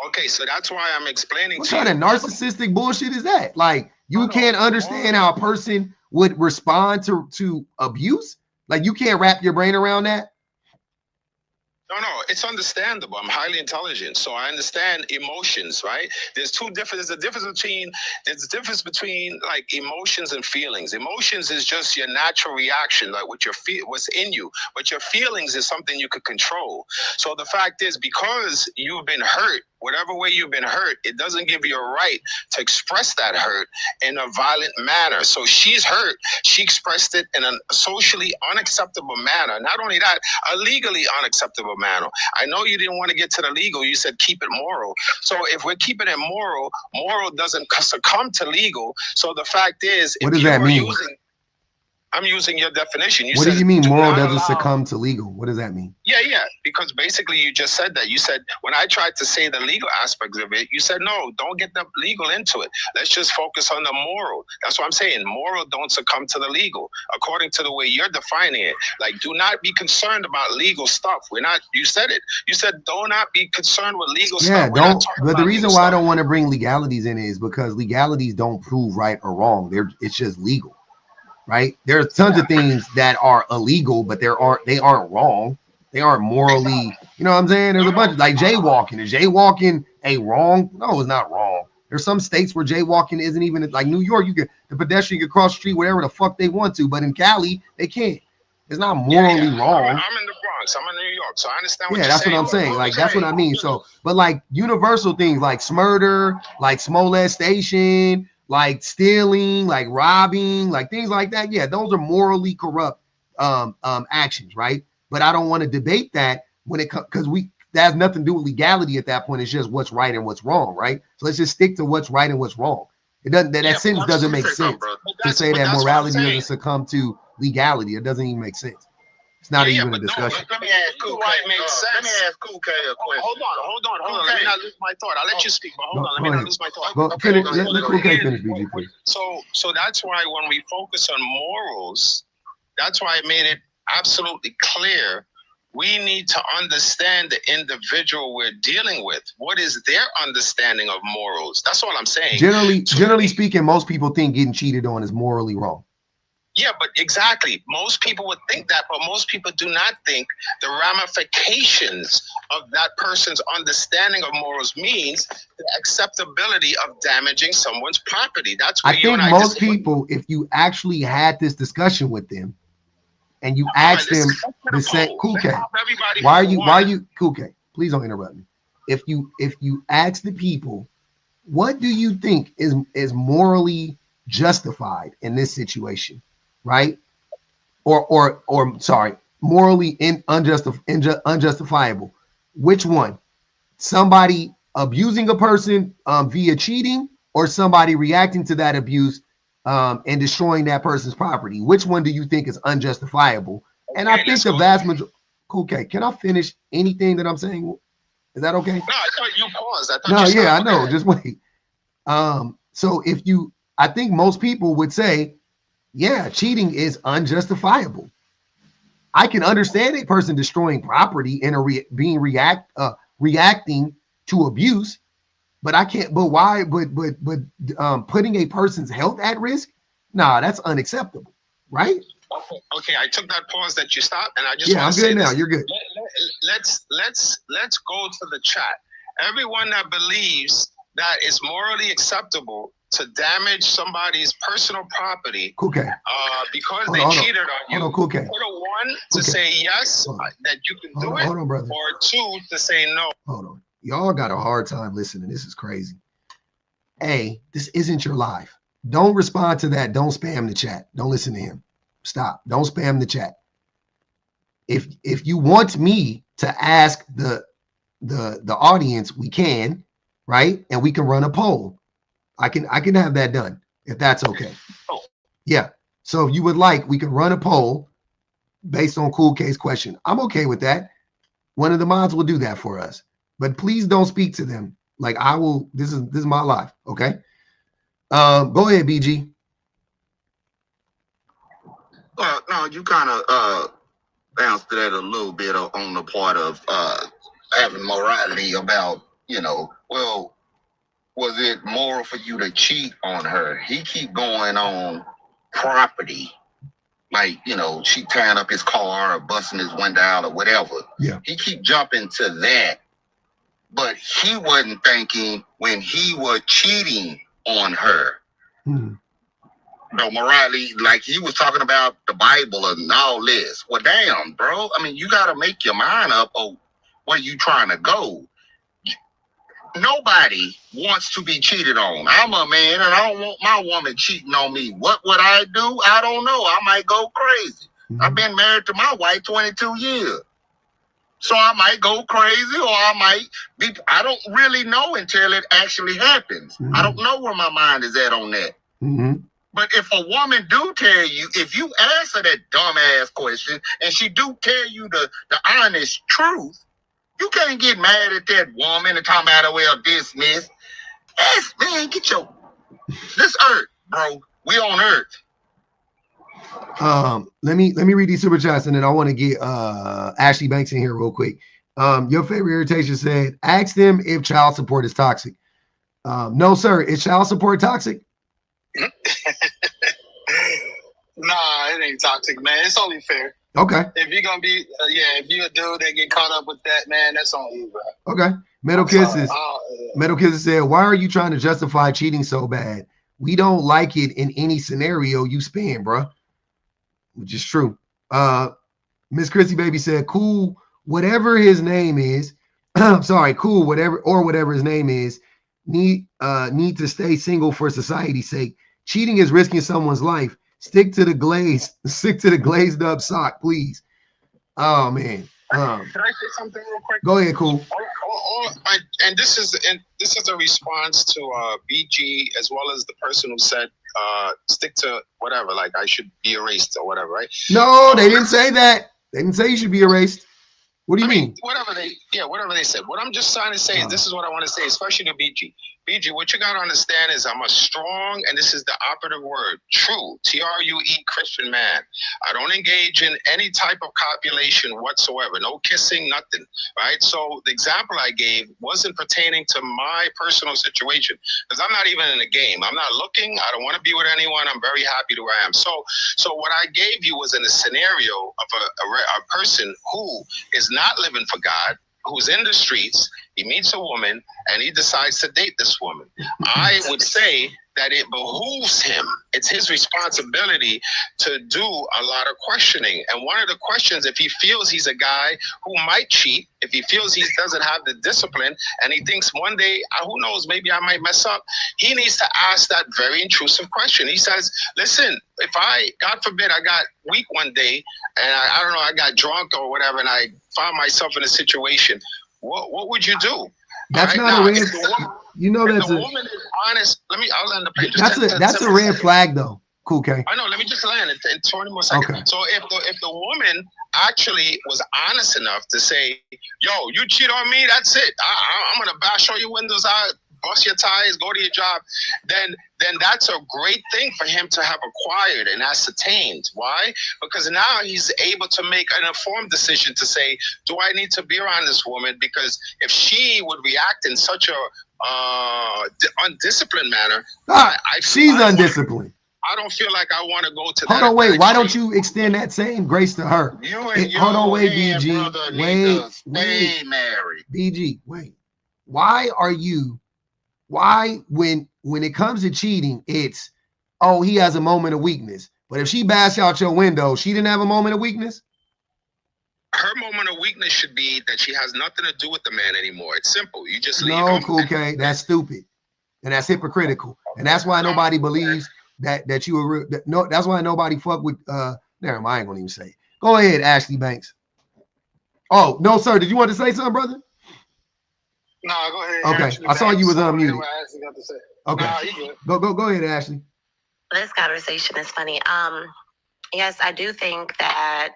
Okay, so that's why I'm explaining. What kind of narcissistic bullshit is that? Like, you can't understand how a person would respond to abuse? Like, you can't wrap your brain around that? No, it's understandable. I'm highly intelligent, so I understand emotions, right? There's a difference between like emotions and feelings. Emotions is just your natural reaction, like what's in you. But your feelings is something you could control. So the fact is, because you've been hurt, whatever way you've been hurt, it doesn't give you a right to express that hurt in a violent manner. So she's hurt. She expressed it in a socially unacceptable manner. Not only that, a legally unacceptable manner. I know you didn't want to get to the legal. You said keep it moral. So if we're keeping it moral doesn't succumb to legal. So the fact is, what does that mean? I'm using your definition. What do you mean moral doesn't succumb to legal? What does that mean? Yeah. Because basically you just said that. You said, when I tried to say the legal aspects of it, you said, no, don't get the legal into it. Let's just focus on the moral. That's what I'm saying. Moral don't succumb to the legal, according to the way you're defining it. Like, do not be concerned about legal stuff. You said it. You said, do not be concerned with legal stuff. But the reason why I don't want to bring legalities in is because legalities don't prove right or wrong. It's just legal. Right? There's tons of things that are illegal, but they aren't wrong. They aren't morally, you know what I'm saying? There's a bunch of, like, jaywalking. Is jaywalking a wrong? No, it's not wrong. There's some states where jaywalking isn't even, like New York, the pedestrian can cross the street whatever the fuck they want to, but in Cali, they can't. It's not morally wrong. I'm in the Bronx. I'm in New York, so I understand what you're saying. Yeah, that's what I'm saying. Like, that's what I mean. So, but like universal things like murder, like molestation, like stealing, like robbing, like things like that. Yeah, those are morally corrupt actions, right? But I don't want to debate that when it comes, because that has nothing to do with legality at that point. It's just what's right and what's wrong, right? So let's just stick to what's right and what's wrong. It doesn't. That sentence doesn't make sense to say that morality doesn't succumb to legality. It doesn't even make sense. It's not even a discussion. Let me ask Cool K a question. Hold on. Let me not lose my thought. I'll let you speak, but hold on. Let me not lose my thought. Let Cool K finish, BG, please. So that's why when we focus on morals, that's why I made it absolutely clear. We need to understand the individual we're dealing with. What is their understanding of morals? That's all I'm saying. Generally speaking, most people think getting cheated on is morally wrong. Yeah, but exactly. Most people would think that, but most people do not think the ramifications of that person's understanding of morals means the acceptability of damaging someone's property. That's where I think most people, if you actually had this discussion with them and you asked them the same, Cool K, why are you, Cool K, please don't interrupt me. If you ask the people, what do you think is morally justified in this situation, right? Or sorry, morally unjustifiable. Which one? Somebody abusing a person via cheating, or somebody reacting to that abuse and destroying that person's property? Which one do you think is unjustifiable? And I think the vast majority. Okay, can I finish anything that I'm saying? Is that okay? No, I thought you paused. I know. Just wait. So I think most people would say, yeah, cheating is unjustifiable. I can understand a person destroying property and reacting to abuse, but I can't. But why? But putting a person's health at risk? Nah, that's unacceptable, right? Okay, I took that pause that you stopped, and I just I'm good now. You're good. Let's go to the chat. Everyone that believes that it's morally acceptable to damage somebody's personal property, okay, because they cheated on you. Hold on, cool. Put a 1 to say yes, that you can do it, brother. Or 2 to say no. Hold on. Y'all got a hard time listening. This is crazy. A, this isn't your life. Don't respond to that. Don't spam the chat. Don't listen to him. Stop. Don't spam the chat. If you want me to ask the audience, we can, right? And we can run a poll. I can have that done if that's okay. Yeah. So if you would like, we can run a poll based on Cool K's question. I'm okay with that. One of the mods will do that for us. But please don't speak to them. Like I will. This is my life. Okay. Go ahead, BG. No, you kind of answered that a little bit on the part of having morality about, well, was it moral for you to cheat on her? He keep going on property, like, she tearing up his car or busting his window out or whatever. Yeah. He keep jumping to that, but he wasn't thinking when he was cheating on her. No, morality, like he was talking about the Bible and all this. Well, damn, bro. I mean, you got to make your mind up on where you trying to go. Nobody wants to be cheated on. I'm a man and I don't want my woman cheating on me. What would I do? I don't know. I might go crazy. I've been married to my wife 22 years. So I might go crazy, or I might be, I don't really know until it actually happens. I don't know where my mind is at on that. But if a woman do tell you, if you answer that dumbass question and she do tell you the honest truth, you can't get mad at that woman and talk about her, well, dismiss. Yes, man, get this earth, bro. We on earth. Let me read these super chats, and then I want to get Ashley Banks in here real quick. Your favorite irritation said, ask them if child support is toxic. No, sir. Is child support toxic? Nah, it ain't toxic, man. It's only fair. Okay. If you're gonna be, if you're a dude that get caught up with that, man, that's on you, bro. Okay. Metal Kisses said, why are you trying to justify cheating so bad? We don't like it in any scenario you spin, bro. Which is true. Miss Chrissy Baby said, cool, whatever his name is. Sorry, cool, whatever his name is, need to stay single for society's sake. Cheating is risking someone's life. Stick to the glazed up sock, please. Oh man. Can I say something real quick? Go ahead, cool. And this is a response to BG as well as the person who said stick to whatever, like I should be erased or whatever, right? No, they didn't say that. They didn't say you should be erased. What do you mean? Whatever Yeah, whatever they said. What I'm just trying to say is this is what I want to say, especially to BG. BG, what you got to understand is I'm a strong, and this is the operative word, true, T-R-U-E Christian man. I don't engage in any type of copulation whatsoever. No kissing, nothing, right? So the example I gave wasn't pertaining to my personal situation because I'm not even in the game. I'm not looking. I don't want to be with anyone. I'm very happy to where I am. So what I gave you was in a scenario of a person who is not living for God, who's in the streets. He meets a woman and he decides to date this woman. I would say that it behooves him. It's his responsibility to do a lot of questioning. And one of the questions, if he feels he's a guy who might cheat, if he feels he doesn't have the discipline and he thinks one day, who knows, maybe I might mess up, he needs to ask that very intrusive question. He says, listen, if I, God forbid, I got weak one day and I don't know, I got drunk or whatever and I found myself in a situation, what would you do? That's not a red. You know that's a woman is honest. I'll end the page. That's a red flag though. Cool, K. I know. Let me just land it in 20 more seconds. Okay. So if the woman actually was honest enough to say, "Yo, you cheat on me, that's it. I'm gonna bash all your windows out, bust your tires, go to your job," then that's a great thing for him to have acquired and ascertained. Why? Because now he's able to make an informed decision to say, do I need to be around this woman? Because if she would react in such a undisciplined manner, she's undisciplined. I don't feel like I want to go to that. Hold on, wait. Why don't you extend that same grace to her? Hold on, wait, BG. Wait, married. BG, wait. Why when it comes to cheating, it's, oh, he has a moment of weakness. But if she bashed out your window, she didn't have a moment of weakness? Her moment of weakness should be that she has nothing to do with the man anymore. It's simple. You just leave him. No, okay, that's stupid. And that's hypocritical. And that's why nobody believes that you were, no, that's why nobody fuck with, never mind, I ain't gonna even say it. Go ahead, Ashley Banks. Oh, no, sir, did you want to say something, brother? No, go ahead. Okay, Ashley I saw you was unmuted. Okay, nah, go ahead, Ashley. This conversation is funny. Yes, I do think that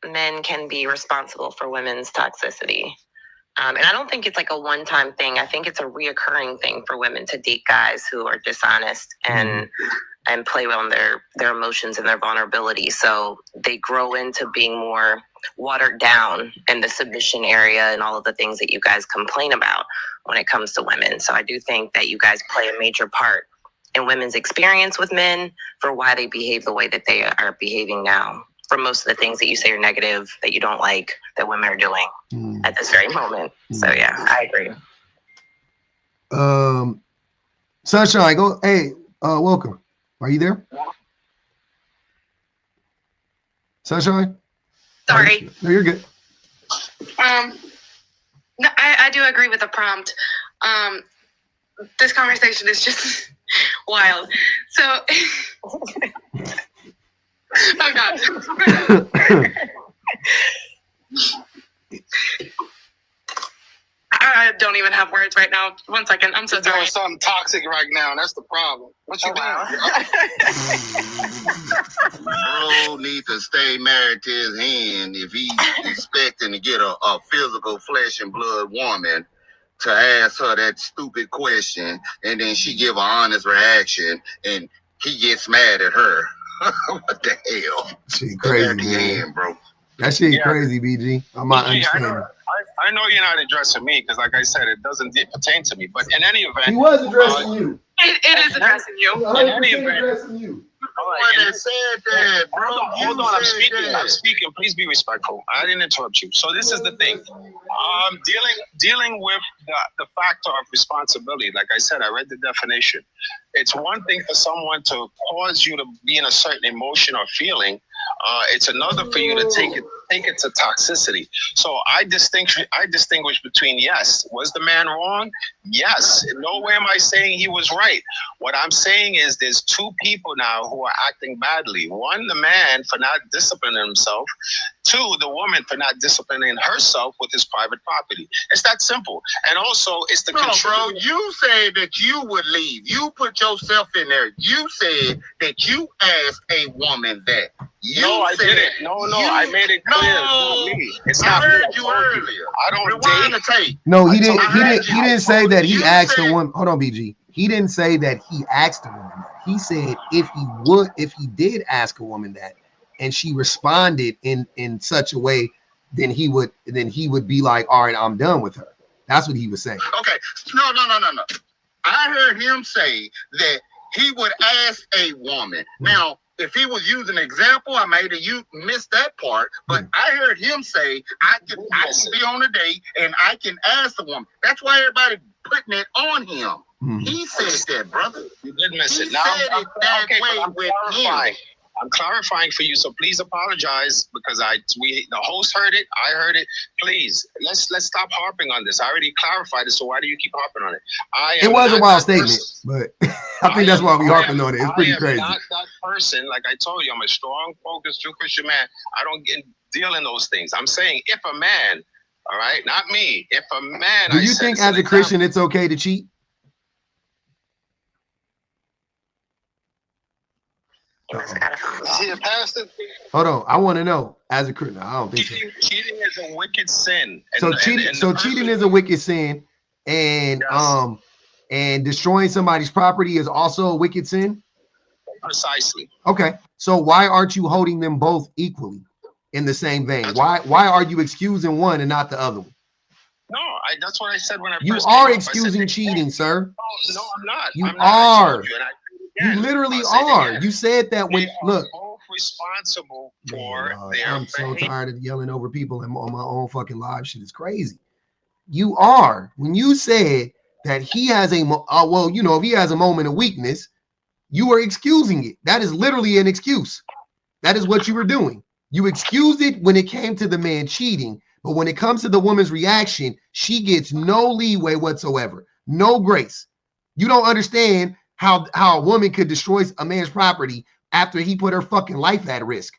men can be responsible for women's toxicity. And I don't think it's like a one-time thing. I think it's a reoccurring thing for women to date guys who are dishonest and play on their emotions and their vulnerability. So they grow into being more watered down in the submission area and all of the things that you guys complain about when it comes to women. So I do think that you guys play a major part in women's experience with men for why they behave the way that they are behaving now. For most of the things that you say are negative, that you don't like, that women are doing at this very moment. So yeah, I agree. Sunshine, go. Hey, welcome. Are you there? Sunshine? Sorry. No, you're good. No, I do agree with the prompt. This conversation is just wild. So I'm not. I don't even have words right now. 1 second. I'm so sorry. Doing something toxic right now. That's the problem. What you doing? Bro needs to stay married to his hand if he's expecting to get a physical flesh and blood woman to ask her that stupid question, and then she give an honest reaction, and he gets mad at her. What the hell? She crazy, man. Bro. That shit crazy, BG. I'm not understanding. I know you're not addressing me because, like I said, it doesn't pertain to me. But in any event, he was addressing you. It is addressing you. In any event, addressing you. That said that, bro. Hold on. I'm speaking. Please be respectful. I didn't interrupt you. So this is the thing. Dealing with the factor of responsibility. Like I said, I read the definition. It's one thing for someone to cause you to be in a certain emotion or feeling. It's another for you to take it to toxicity. So I distinguish between, yes, was the man wrong? Yes. In no way am I saying he was right. What I'm saying is there's two people now who are acting badly. One, the man for not disciplining himself. Two, the woman for not disciplining herself with his private property. It's that simple. And also, it's the control. Bro, you said that you would leave. You put yourself in there. You said that you asked a woman that. No, I didn't. No, I made it clear. No, it's I not heard me. you earlier. I don't Rewind date. the tape. No, he didn't. He didn't say that he You asked the said- woman. Hold on, BG. He didn't say that he asked the woman that. He said if he did ask a woman that, and she responded in such a way, then he would be like, all right, I'm done with her. That's what he was saying. Okay, no. I heard him say that he would ask a woman. Now, if he was using an example, I might have missed that part. But I heard him say, I can be on a date and I can ask the woman. That's why everybody putting it on him. He said that, brother. You did miss it. He Now, said it that way with him. I'm clarifying for you, so please apologize because the host heard it, I heard it. Please, let's stop harping on this. I already clarified it, so why do you keep harping on it? It was a wild statement, but I think that's why we harping on it. It's pretty crazy. I'm not that person. Like I told you, I'm a strong, focused, true Christian man. I don't deal in those things. I'm saying if a man, all right, not me, if a man. Do you think as a Christian it's okay to cheat? Is he a pastor? Hold on, I want to know as a Christian. I don't think so. Cheating is a wicked sin. Cheating is a wicked sin, and Yes. And destroying somebody's property is also a wicked sin. Precisely. Okay, so why aren't you holding them both equally in the same vein? Why are you excusing one and not the other one? No, that's what I said when I You first are came up. excusing cheating, sir. No, I'm not. You I'm not. are. You literally are. You said that when look. Both responsible for their. I'm so tired of yelling over people and on my own fucking live shit. It's crazy. You are. When you said that he has if he has a moment of weakness, you are excusing it. That is literally an excuse. That is what you were doing. You excused it when it came to the man cheating, but when it comes to the woman's reaction, she gets no leeway whatsoever, no grace. You don't understand how a woman could destroy a man's property after he put her fucking life at risk.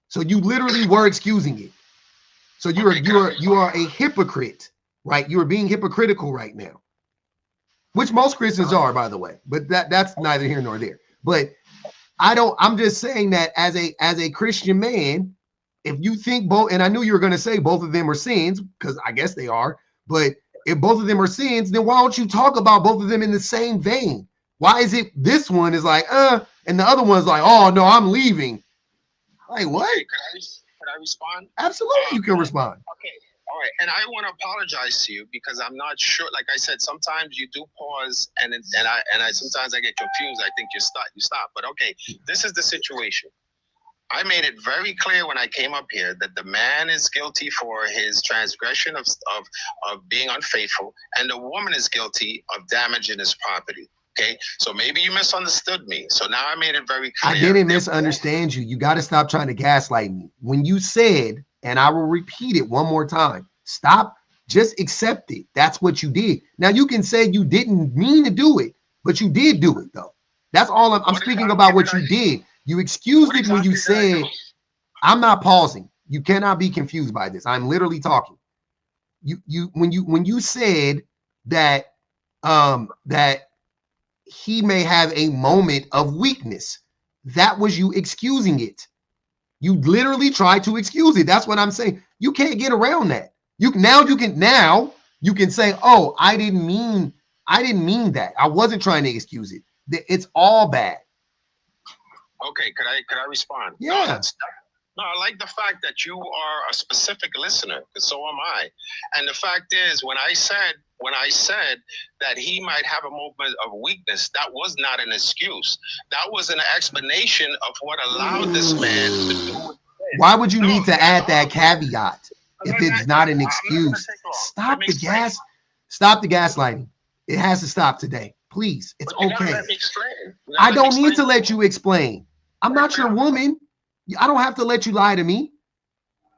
So you literally were excusing it. So you are a hypocrite, right? You are being hypocritical right now, which most Christians are, by the way. But that's neither here nor there. But I'm just saying that as a Christian man, if you think both, and I knew you were going to say both of them are sins, because I guess they are, but if both of them are sins, then why don't you talk about both of them in the same vein? Why is it this one is like, and the other one's like, oh no, I'm leaving. Like what? Could I respond? Absolutely, you can respond. Okay. All right, and I want to apologize to you because I'm not sure. Like I said, sometimes you do pause, and I sometimes I get confused. I think you stop. But okay, this is the situation. I made it very clear when I came up here that the man is guilty for his transgression of being unfaithful, and the woman is guilty of damaging his property. Okay, so maybe you misunderstood me. So now I made it very clear. I didn't misunderstand you. You got to stop trying to gaslight me. When you said, and I will repeat it one more time, stop, just accept it. That's what you did. Now you can say you didn't mean to do it, but you did do it though. That's all I'm speaking about what you did. You excused it when you said, I'm not pausing. You cannot be confused by this. I'm literally talking. When you said that that he may have a moment of weakness, that was you excusing it. You literally tried to excuse it. That's what I'm saying. You can't get around that. You can say, oh, I didn't mean that. I wasn't trying to excuse it. It's all bad. Okay, could I respond? Yeah. No, I like the fact that you are a specific listener, because so am I. And the fact is, when I said that he might have a moment of weakness, that was not an excuse. That was an explanation of what allowed this man to do it. Why would you need to add that caveat if it's not an excuse? Stop the gaslighting. It has to stop today. Please, it's okay. I don't need to let you explain. I'm not your woman. I don't have to let you lie to me.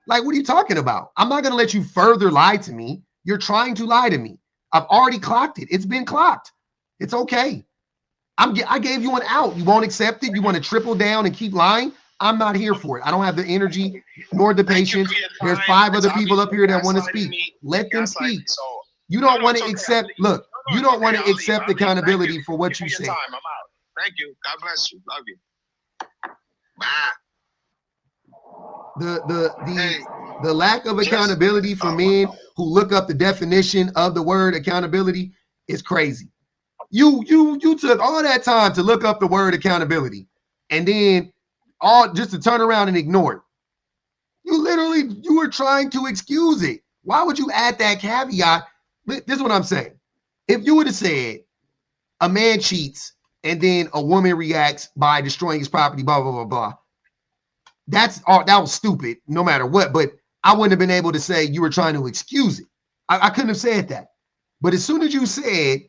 Like, what are you talking about? I'm not going to let you further lie to me. You're trying to lie to me. I've already clocked it. It's been clocked. It's okay. I gave you an out. You won't accept it. You want to triple down and keep lying. I'm not here for it. I don't have the energy nor the patience. There's 5 other people up here that want to speak. Let them speak. You don't want to accept. Look, you don't want to accept accountability for what you say. I'm out. Thank you. God bless you. Love you. The lack of accountability for men who look up the definition of the word accountability is crazy. You took all that time to look up the word accountability, and then all just to turn around and ignore it. You were trying to excuse it. Why would you add that caveat? This is what I'm saying. If you would have said a man cheats and then a woman reacts by destroying his property, blah, blah, blah, blah. That was stupid, no matter what. But I wouldn't have been able to say you were trying to excuse it. I couldn't have said that. But as soon as you said,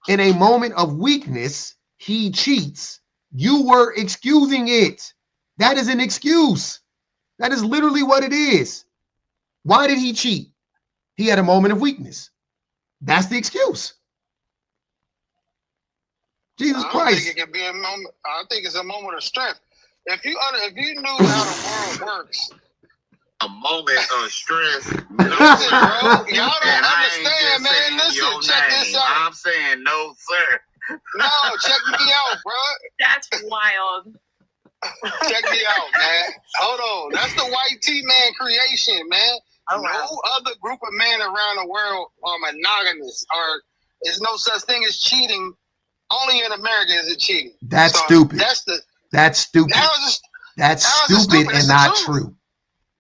in a moment of weakness, he cheats, you were excusing it. That is an excuse. That is literally what it is. Why did he cheat? He had a moment of weakness. That's the excuse. Jesus Christ. I think it can be a moment. I think it's a moment of strength. If you knew how the world works, a moment of strength. Listen, bro, y'all don't understand, man. Listen, check this out. I'm saying no, sir. No, check me out, bro. That's wild. Check me out, man. Hold on. That's the white T-man creation, man. Oh, wow. No other group of men around the world are monogamous, or there's no such thing as cheating. Only in America is it cheating. That's stupid. That's stupid. That's stupid and not true.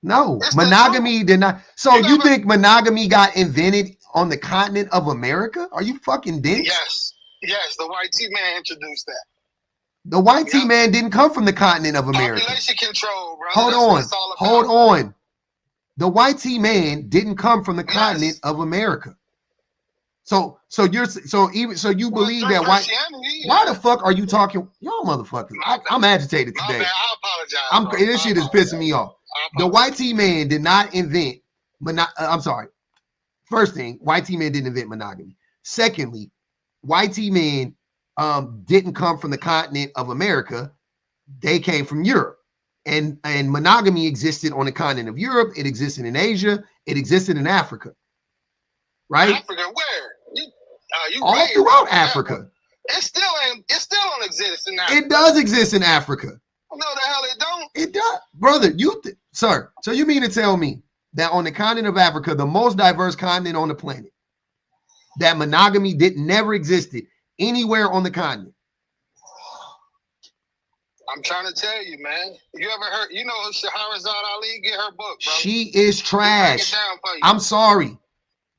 No, monogamy did not. So you think monogamy got invented on the continent of America? Are you fucking dense? Yes, the white T-man introduced that. The white T-man didn't come from the continent of America. Population control, bro. Hold on. The white T-man didn't come from the continent of America. So you believe that white? Why the fuck are you talking, y'all motherfuckers? I'm agitated today. My bad, I apologize. This shit is pissing me off. The white T-man did not invent I'm sorry. First thing, white T-man didn't invent monogamy. Secondly, white T-man didn't come from the continent of America. They came from Europe. And monogamy existed on the continent of Europe. It existed in Asia. It existed in Africa. Right? Africa, where? All throughout Africa. It still don't exist in Africa. It does exist in Africa. No, the hell it don't. It does, brother. Sir. So you mean to tell me that on the continent of Africa, the most diverse continent on the planet, that monogamy never existed anywhere on the continent? I'm trying to tell you, man. You ever heard? You know Shahrazad Ali? Get her book, bro. She is trash. I'm sorry.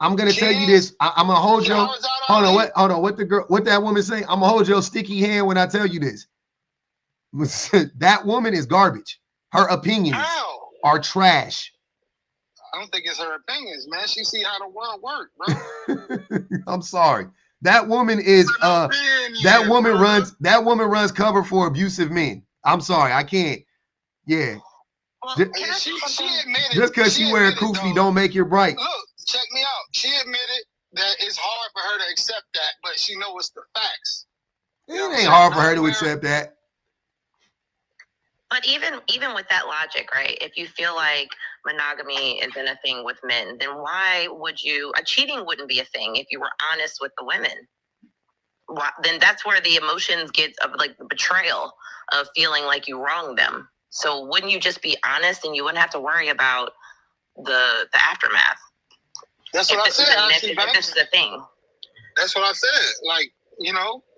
I'm gonna tell you this. I'm gonna hold your. Hold on. What that woman say? I'm gonna hold your sticky hand when I tell you this. That woman is garbage. Her opinions are trash. I don't think it's her opinions, man. She see how the world works, bro. I'm sorry. That woman is that woman runs cover for abusive men. I'm sorry, I can't. Yeah. Well, she admitted, just because she wear a kufi don't make you bright. Look, check me out. She admitted that it's hard for her to accept that, but she knows it's the facts. It ain't hard for her to accept that. But even with that logic, right? If you feel like monogamy isn't a thing with men, then why would cheating wouldn't be a thing if you were honest with the women. Then that's where the emotions get of like the betrayal of feeling like you wronged them. So wouldn't you just be honest and you wouldn't have to worry about the aftermath? That's what I said. If this is a thing. That's what I said. Like,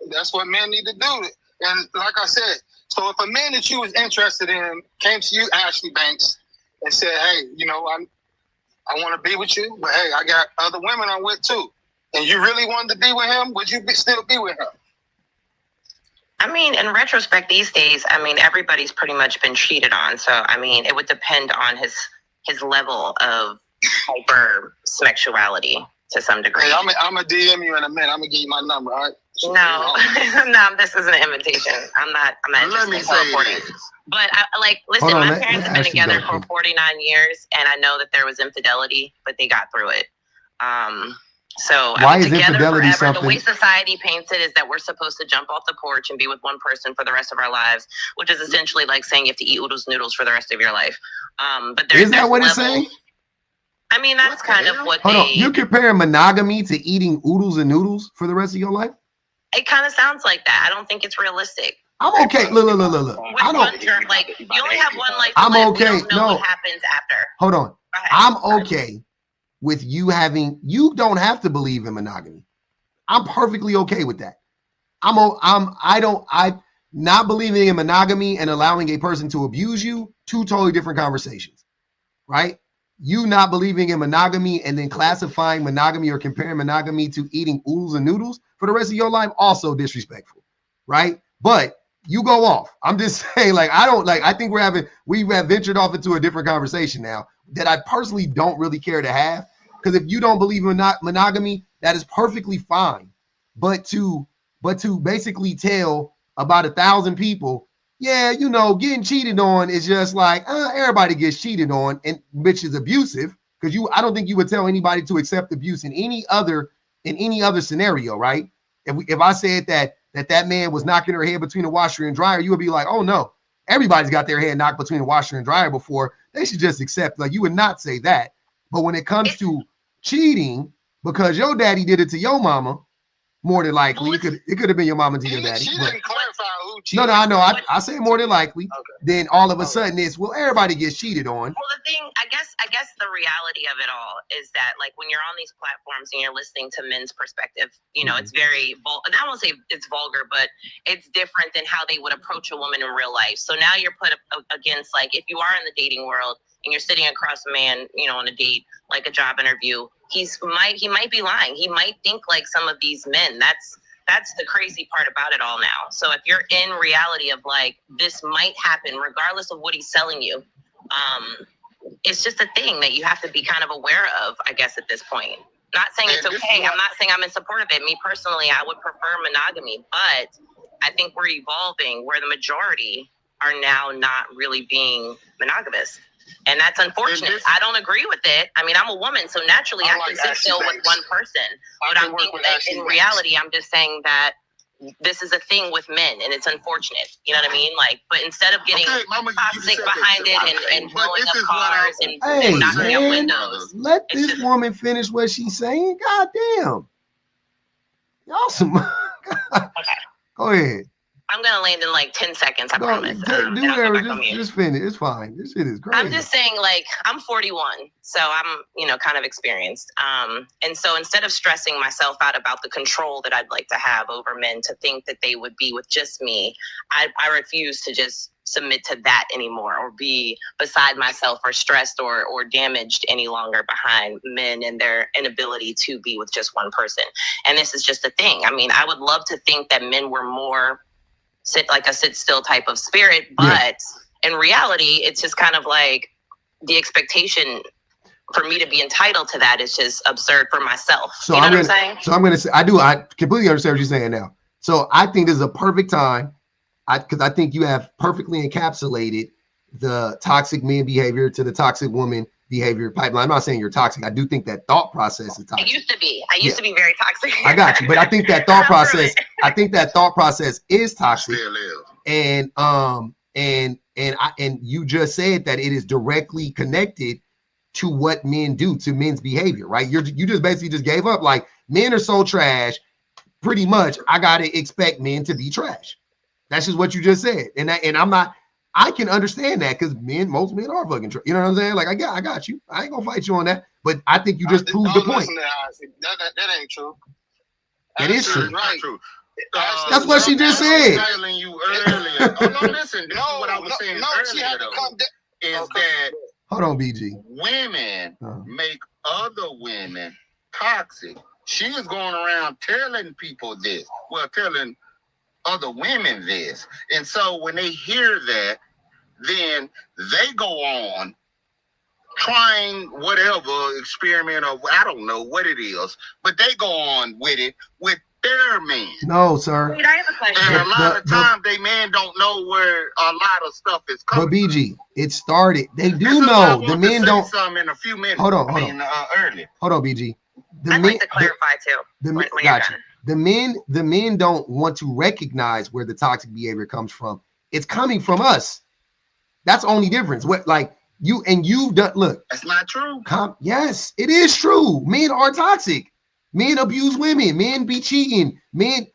that's what men need to do. And like I said, so if a man that you was interested in came to you, Ashley Banks, and said, hey, I want to be with you, but hey, I got other women I'm with too, and you really wanted to be with him, would you still be with him? I mean, in retrospect, these days, everybody's pretty much been cheated on. So, it would depend on his level of hyper sexuality to some degree. Hey, I'm going to DM you in a minute. I'm going to give you my number, all right? No, this isn't an invitation. I'm not interested in teleporting. But listen, my parents have been together for 49 years, and I know that there was infidelity, but they got through it. So why is together infidelity forever. something? The way society paints it is that we're supposed to jump off the porch and be with one person for the rest of our lives, which is essentially like saying you have to eat oodles noodles for the rest of your life. But there's that what it's saying? That's kind of what you compare monogamy to eating oodles and noodles for the rest of your life? It kind of sounds like that. I don't think it's realistic. I'm okay. Look. I don't like. You only have one life. I'm live. okay. We don't know no. what happens after. Hold on. I'm okay with you having. You don't have to believe in monogamy. I'm perfectly okay with that. I not believing in monogamy and allowing a person to abuse you, two totally different conversations, right? You not believing in monogamy and then classifying monogamy or comparing monogamy to eating oodles and noodles for the rest of your life, also disrespectful, right? But you go off. I'm just saying, like, I think we have ventured off into a different conversation now that I personally don't really care to have. Because if you don't believe in monogamy, that is perfectly fine. But to basically tell about 1,000 people, yeah, getting cheated on is just like everybody gets cheated on, and which is abusive. Because I don't think you would tell anybody to accept abuse in any other scenario, right? If I said that man was knocking her head between the washer and dryer, you would be like, oh no, everybody's got their head knocked between the washer and dryer before. They should just accept. Like, you would not say that. But when it comes to cheating, because your daddy did it to your mama, more than likely, it could have been your mama to your daddy. She didn't clarify who cheated. No, I know. I say more than likely. Okay. Then all of a sudden it's, well, everybody gets cheated on. Well, the thing, I guess the reality of it all is that, like, when you're on these platforms and you're listening to men's perspective, it's very, I won't say it's vulgar, but it's different than how they would approach a woman in real life. So now you're put up against, like, if you are in the dating world and you're sitting across a man, on a date, like a job interview, he might be lying. He might think like some of these men. That's the crazy part about it all now. So if you're in reality of, like, this might happen regardless of what he's selling you, it's just a thing that you have to be kind of aware of, I guess, at this point. Not saying it's okay. I'm not saying I'm in support of it. Me personally, I would prefer monogamy, but I think we're evolving where the majority are now not really being monogamous. And that's unfortunate. I don't agree with it. I mean, I'm a woman, so naturally I can sit still with one person. But I'm thinking that in reality, I'm just saying that this is a thing with men, and it's unfortunate. You know what I mean? Like, but instead of getting toxic behind it and blowing up cars and knocking out windows. Let this woman finish what she's saying. God damn. Y'all some. Okay. Go ahead. I'm going to land in like 10 seconds, I promise. Do whatever, just finish. It's fine. This shit is crazy. I'm just saying, like, I'm 41, so I'm, kind of experienced. And so instead of stressing myself out about the control that I'd like to have over men to think that they would be with just me, I refuse to just submit to that anymore or be beside myself or stressed or damaged any longer behind men and their inability to be with just one person. And this is just a thing. I mean, I would love to think that men were more sit still type of spirit, but in reality, it's just kind of like the expectation for me to be entitled to that is just absurd for myself. So what I'm saying? So I'm going to say, I completely understand what you're saying now. So I think this is a perfect time, because I think you have perfectly encapsulated the toxic man behavior to the toxic woman behavior pipeline. I'm not saying you're toxic. I do think that thought process is toxic. I used to be. I used to be very toxic. I got you, but I think that thought process. I think that thought process is toxic. And you just said that it is directly connected to what men do, to men's behavior, right? You just basically just gave up. Like, men are so trash. Pretty much, I gotta expect men to be trash. That's just what you just said, and I'm not. I can understand that, because most men are fucking trash. You know what I'm saying? Like, I got you. I ain't gonna fight you on that. But I think you just proved the point. That ain't true. That is true. Right. True. That's what she just said. Telling you earlier. Oh, no, listen. This is what I was saying earlier, though, is that hold on, BG. Women make other women toxic. She is going around telling people this. Well, telling other women this. And so when they hear that, then they go on trying whatever experiment, or I don't know what it is, but they go on with it with their men. No, sir. Wait, I have a question. And a lot of times they men don't know where a lot of stuff is coming. But BG, it started. They do know. The men don't. Some in a few minutes. Hold on. Early. Hold on, BG. I'd like to clarify too. When gotcha. The men don't want to recognize where the toxic behavior comes from. It's coming from us. That's the only difference. What, like, you've done, look. That's not true. Yes, it is true. Men are toxic. Men abuse women. Men be cheating. Men,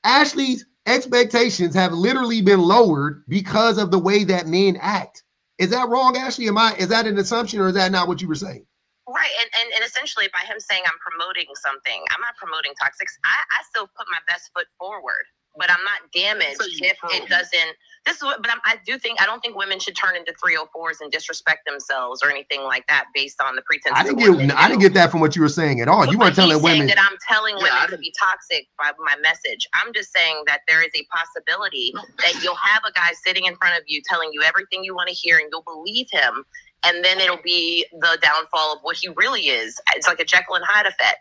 Ashley's expectations have literally been lowered because of the way that men act. Is that wrong, Ashley? Is that an assumption, or is that not what you were saying? Right, and essentially by him saying I'm promoting something, I'm not promoting toxic. I still put my best foot forward, but I'm not damaged if it doesn't. This is what, but I don't think women should turn into 304s and disrespect themselves or anything like that based on the pretense. I didn't get that from what you were saying at all. You weren't telling women that I'm telling women to be toxic by my message. I'm just saying that there is a possibility that you'll have a guy sitting in front of you telling you everything you want to hear, and you'll believe him. And then it'll be the downfall of what he really is. It's like a Jekyll and Hyde effect.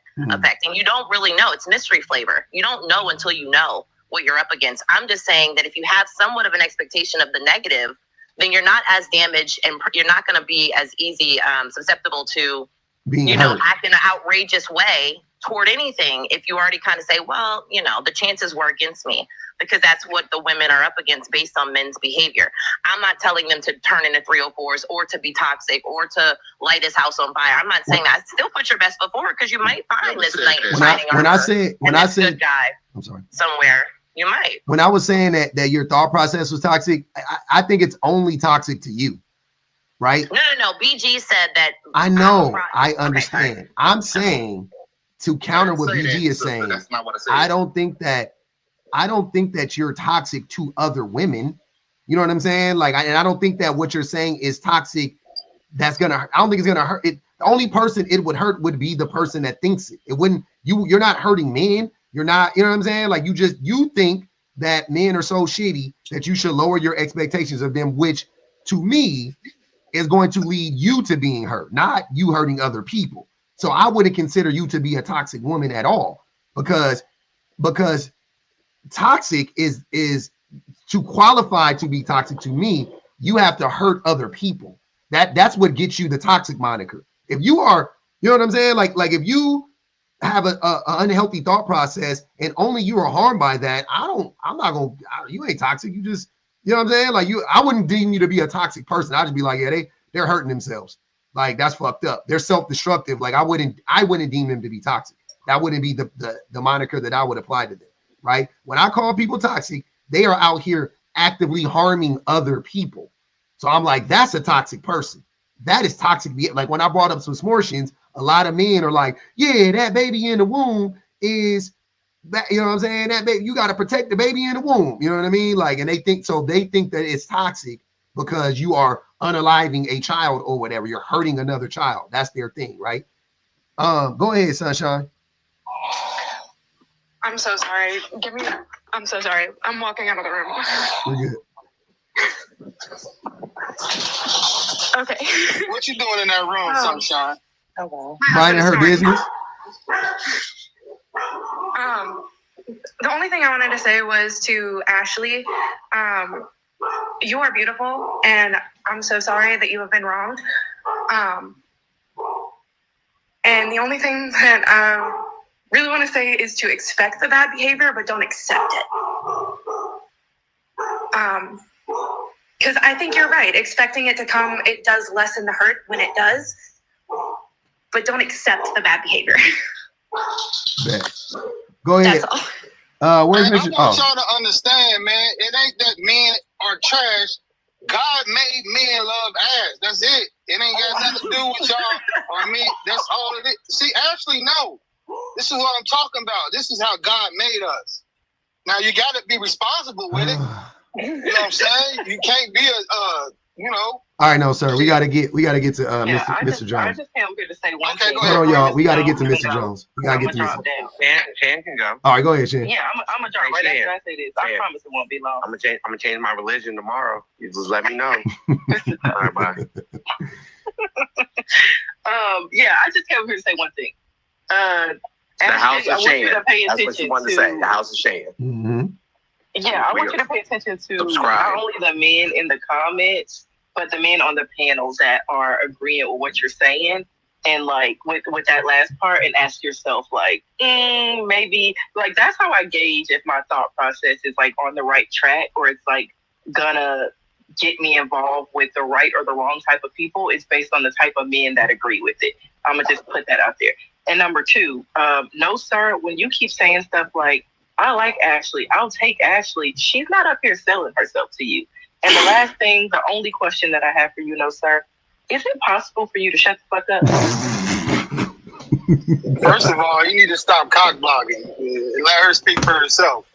And you don't really know. It's mystery flavor. You don't know until you know what you're up against. I'm just saying that if you have somewhat of an expectation of the negative, then you're not as damaged, and you're not going to be as easy susceptible to being act in an outrageous way toward anything if you already kind of say, well, the chances were against me, because that's what the women are up against based on men's behavior. I'm not telling them to turn into 304s or to be toxic or to light his house on fire. I'm not saying that. Still put your best foot forward, because you might find this night when I said good guy I'm sorry, somewhere. You might. When I was saying that your thought process was toxic, I think it's only toxic to you, right? No. BG said that. I know. I understand. Okay, I'm saying, to counter what BG is saying, that's not what I said. I don't think that you're toxic to other women. You know what I'm saying? And I don't think that what you're saying is toxic. I don't think it's gonna hurt it. The only person it would hurt would be the person that thinks it. It wouldn't. You're not hurting men. You're not. You know what I'm saying? You think that men are so shitty that you should lower your expectations of them, which to me is going to lead you to being hurt, not you hurting other people. So I wouldn't consider you to be a toxic woman at all, because toxic is to qualify to be toxic to me, you have to hurt other people. That's what gets you the toxic moniker. If you are, you know what I'm saying? Like if you have an unhealthy thought process and only you are harmed by that, you ain't toxic. You just, you know what I'm saying? I wouldn't deem you to be a toxic person. I'd just be like, yeah, they're hurting themselves. That's fucked up. They're self-destructive. I wouldn't deem them to be toxic. That wouldn't be the moniker that I would apply to them, right? When I call people toxic, they are out here actively harming other people. So I'm like, that's a toxic person. That is toxic. Like when I brought up some smortions, a lot of men are like, yeah, that baby in the womb is that, you know what I'm saying? That baby, you got to protect the baby in the womb. You know what I mean? And they think that it's toxic because you are unaliving a child or whatever. You're hurting another child. That's their thing, right? Go ahead, Sunshine. I'm so sorry. I'm so sorry. I'm walking out of the room. We're good. Okay. What you doing in that room, Sunshine? Okay. Minding her business. The only thing I wanted to say was to Ashley, you are beautiful, and I'm so sorry that you have been wronged. And the only thing that I really want to say is to expect the bad behavior, but don't accept it. Because I think you're right. Expecting it to come, it does lessen the hurt when it does, but don't accept the bad behavior. Go ahead. That's all. Where's I Mr. want y'all to understand, man. It ain't that men are trash. God made men love ass. That's it. It ain't got nothing to do with y'all or me. That's all it is. See, Ashley, no. This is what I'm talking about. This is how God made us. Now you got to be responsible with it. You know what I'm saying? You can't be All right, no, sir. We gotta get to Mr. Jones. I just came here to say one thing. Hold on, y'all. We gotta get to Mr. Jones. We gotta get to Mr. Shan can go. All right, go ahead, Shan. Yeah, I'm gonna drop right after I say this. I promise it won't be long. I'm gonna change my religion tomorrow. You just let me know. All right, bye. Yeah, I just came here to say one thing. The house of Shan. That's what you wanted to say. The house of Shan. Mm-hmm. Yeah, I want you to pay attention to not only the men in the comments, but the men on the panel that are agreeing with what you're saying. And with that last part, and ask yourself maybe that's how I gauge if my thought process is on the right track, or it's gonna get me involved with the right or the wrong type of people. It's based on the type of men that agree with it. I'm gonna just put that out there. And number two, no, sir, when you keep saying stuff like, I like Ashley. I'll take Ashley. She's not up here selling herself to you. And the last thing, the only question that I have for you, no sir, is it possible for you to shut the fuck up? First of all, you need to stop cock blocking and let her speak for herself.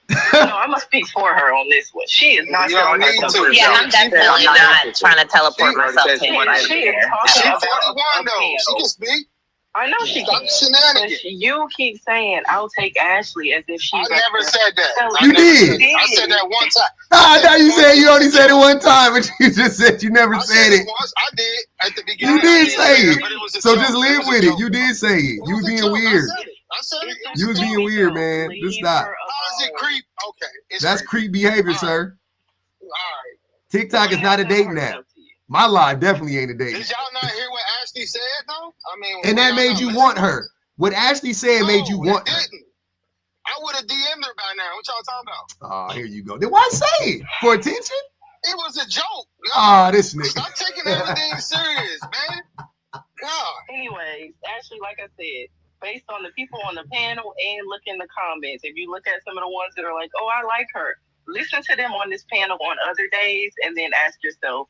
No, I'm gonna speak for her on this one. She is not selling herself to Yeah, I'm definitely not trying to teleport myself to anybody. She is talking about though. She can speak. I know she can. Shenanigans. You keep saying, I'll take Ashley as if she's... I never said that. You did. I said that one time. I thought you said you only said it one time, but you just said you never said it. Once. I did at the beginning. You did say it. But it was a So joke. just live with it. You did say it. You was being weird. I said it. You was being weird, man. Just stop. How is it creep? Okay. That's creep behavior, sir. All right. TikTok is not a dating app. My life definitely ain't a dating. Did y'all not hear what Ashley said, though? I mean, and that made you want her. What Ashley said made you want her. I would have DM'd her by now. What y'all talking about? Oh, here you go. Then why say it? For attention? It was a joke. Oh, this nigga. Stop taking everything serious, man. God. Anyways, Ashley, like I said, based on the people on the panel and look in the comments, if you look at some of the ones that are like, oh, I like her, listen to them on this panel on other days and then ask yourself,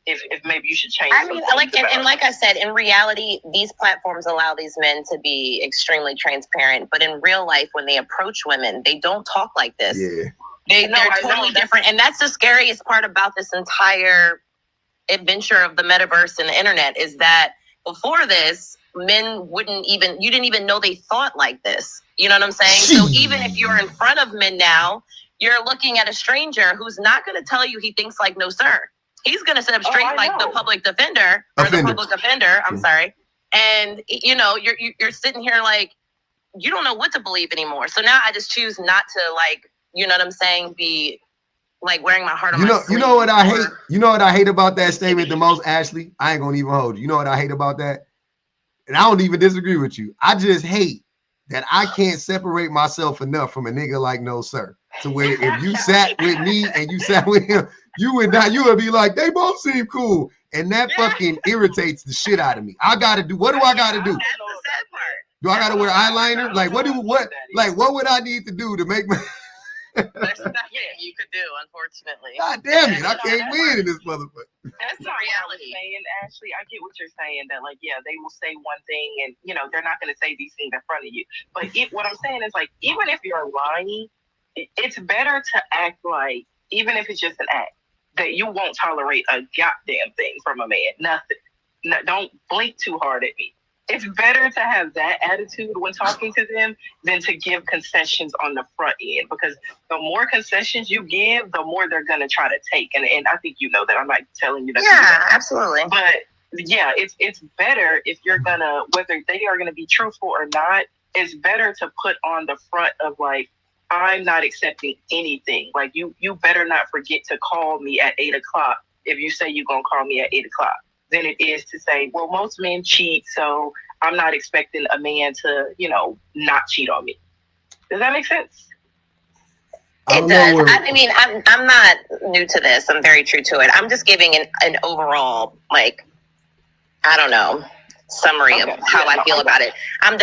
if maybe you should change. I mean, and like I said, in reality, these platforms allow these men to be extremely transparent. But in real life, when they approach women, they don't talk like this. Yeah. They're totally different. And that's the scariest part about this entire adventure of the metaverse and the internet is that before this, men you didn't even know they thought like this. You know what I'm saying? So even if you're in front of men now, you're looking at a stranger who's not going to tell you he thinks like no sir. He's going to sit up straight like the public defender or the public offender. I'm sorry. And, you know, you're sitting here like, you don't know what to believe anymore. So now I just choose not to, like, you know what I'm saying, be like wearing my heart on my sleeve. You know what I hate? You know what I hate about that statement the most, Ashley? I ain't going to even hold you. You know what I hate about that? And I don't even disagree with you. I just hate that I can't separate myself enough from a nigga like no sir. To where if you sat with me and you sat with him, you would be like, they both seem cool. And that fucking irritates the shit out of me. What do I gotta do? That's the sad part. Do I gotta wear eyeliner? Like what would I need to do to make my There's nothing you could do, unfortunately. God damn it, I can't win in this motherfucker. That's the reality. Saying, Ashley, I get what you're saying, that like, yeah, they will say one thing and you know, they're not gonna say these things in front of you. But what I'm saying is like, even if you're lying, it's better to act like, even if it's just an act, that you won't tolerate a goddamn thing from a man. Nothing. No, don't blink too hard at me. It's better to have that attitude when talking to them than to give concessions on the front end, because the more concessions you give, the more they're going to try to take. And I think you know that. I'm not telling you that. Yeah, absolutely. But yeah, it's better if you're going to, whether they are going to be truthful or not, it's better to put on the front of like, I'm not accepting anything. Like you better not forget to call me at 8 o'clock if you say you're going to call me at 8 o'clock. Than it is to say, well, most men cheat, so I'm not expecting a man to, you know, not cheat on me. Does that make sense? It does. I mean, I'm not new to this. I'm very true to it. I'm just giving an overall, like, I don't know, summary of how I feel about it. I'm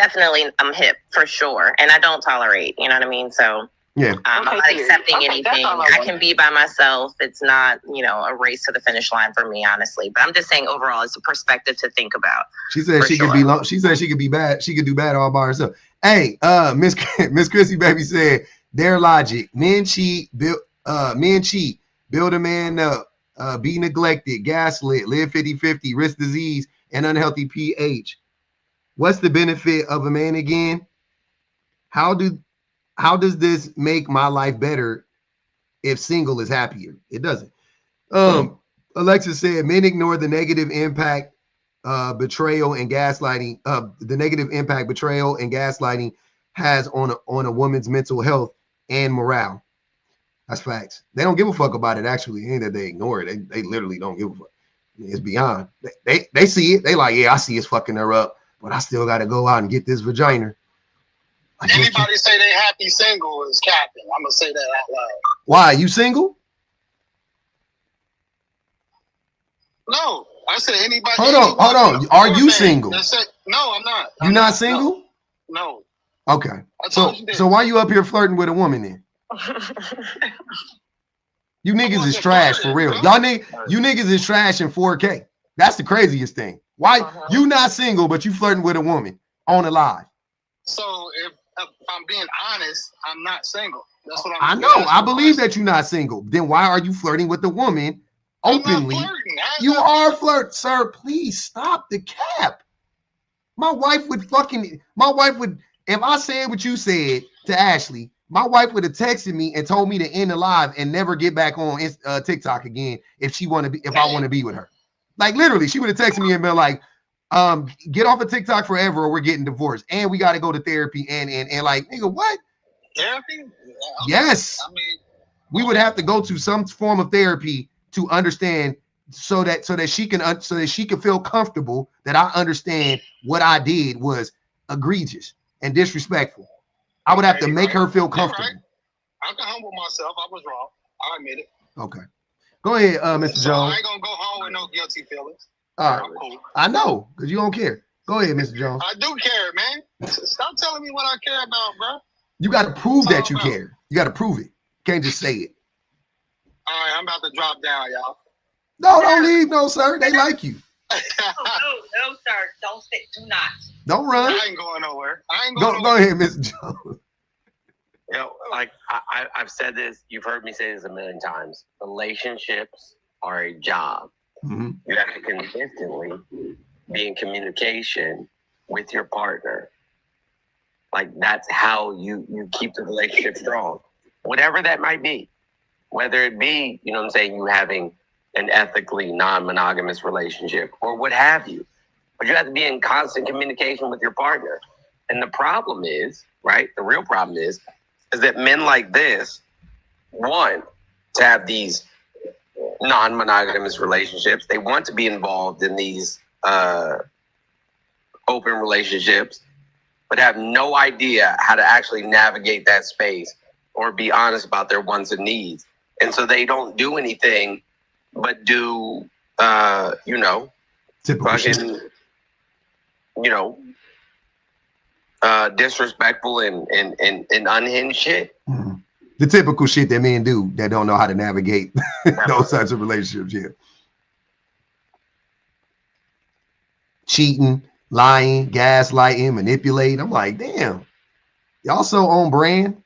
hip for sure, and I don't tolerate. You know what I mean? So. Yeah. I'm not accepting anything. I can be by myself. It's not, you know, a race to the finish line for me, honestly. But I'm just saying overall, it's a perspective to think about. She said she could be she said she could be bad. She could do bad all by herself. Hey, Miss Chrissy baby said their logic. Men cheat, build a man up, be neglected, gaslit, live 50-50, risk disease, and unhealthy pH. What's the benefit of a man again? How does this make my life better if single is happier? It doesn't. Alexa said men ignore the negative impact betrayal and gaslighting has on a woman's mental health and morale. That's facts. They don't give a fuck about it, actually. It ain't that they ignore it. They literally don't give a fuck. It's beyond. They see it. They like, yeah, I see it's fucking her up, but I still got to go out and get this vagina. Anybody say they happy single is capping. I'm gonna say that out loud. Why? You single? No, I said anybody. Hold on. Are you single? No, I'm not. You're not single? No. Okay. So why you up here flirting with a woman then? You niggas is trash for real. You niggas is trash in 4K. That's the craziest thing. Why you not single, but you flirting with a woman on a live? So if I'm being honest, I'm not single. That's what I know. I believe that you're not single. Then why are you flirting with the woman openly? You are flirt, sir. Please stop the cap. My wife would, if I said what you said to Ashley, my wife would have texted me and told me to end the live and never get back on TikTok again if I want to be with her. Like literally, she would have texted me and been like, get off of TikTok forever or we're getting divorced. And we got to go to therapy and like, nigga, what? Therapy? Yes. I mean, we would have to go to some form of therapy to understand so that she can feel comfortable that I understand what I did was egregious and disrespectful. I would have to make her feel comfortable. Right. I can humble myself. I was wrong. I admit it. Okay. Go ahead, Mr. Jones. I ain't gonna go home with no guilty feelings. All right. Cool. I know, because you don't care. Go ahead, Mr. Jones. I do care, man. Stop telling me what I care about, bro. You got to prove that you care. You got to prove it. You can't just say it. All right, I'm about to drop down, y'all. No, don't leave, no, sir. They like you. No, sir. Don't sit. Do not. Don't run. I ain't going nowhere. Go ahead, Mr. Jones. You know, like I've said this, you've heard me say this a million times. Relationships are a job. Mm-hmm. You have to consistently be in communication with your partner. Like that's how you keep the relationship strong. Whatever that might be. Whether it be, you know what I'm saying, you having an ethically non-monogamous relationship or what have you. But you have to be in constant communication with your partner. And the problem is, right, the real problem is that men like this want to have these non-monogamous relationships. They want to be involved in these open relationships, but have no idea how to actually navigate that space or be honest about their wants and needs. And so they don't do anything but do, fucking, disrespectful and unhinged shit. Mm-hmm. The typical shit that men do that don't know how to navigate those types of relationships. Yeah. Cheating, lying, gaslighting, manipulating. I'm like, damn, y'all so on brand.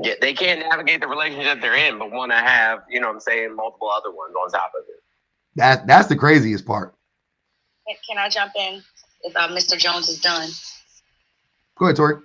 Yeah, they can't navigate the relationship they're in, but want to have, you know what I'm saying, multiple other ones on top of it. That's the craziest part. Can I jump in if Mr. Jones is done? Go ahead, Tori.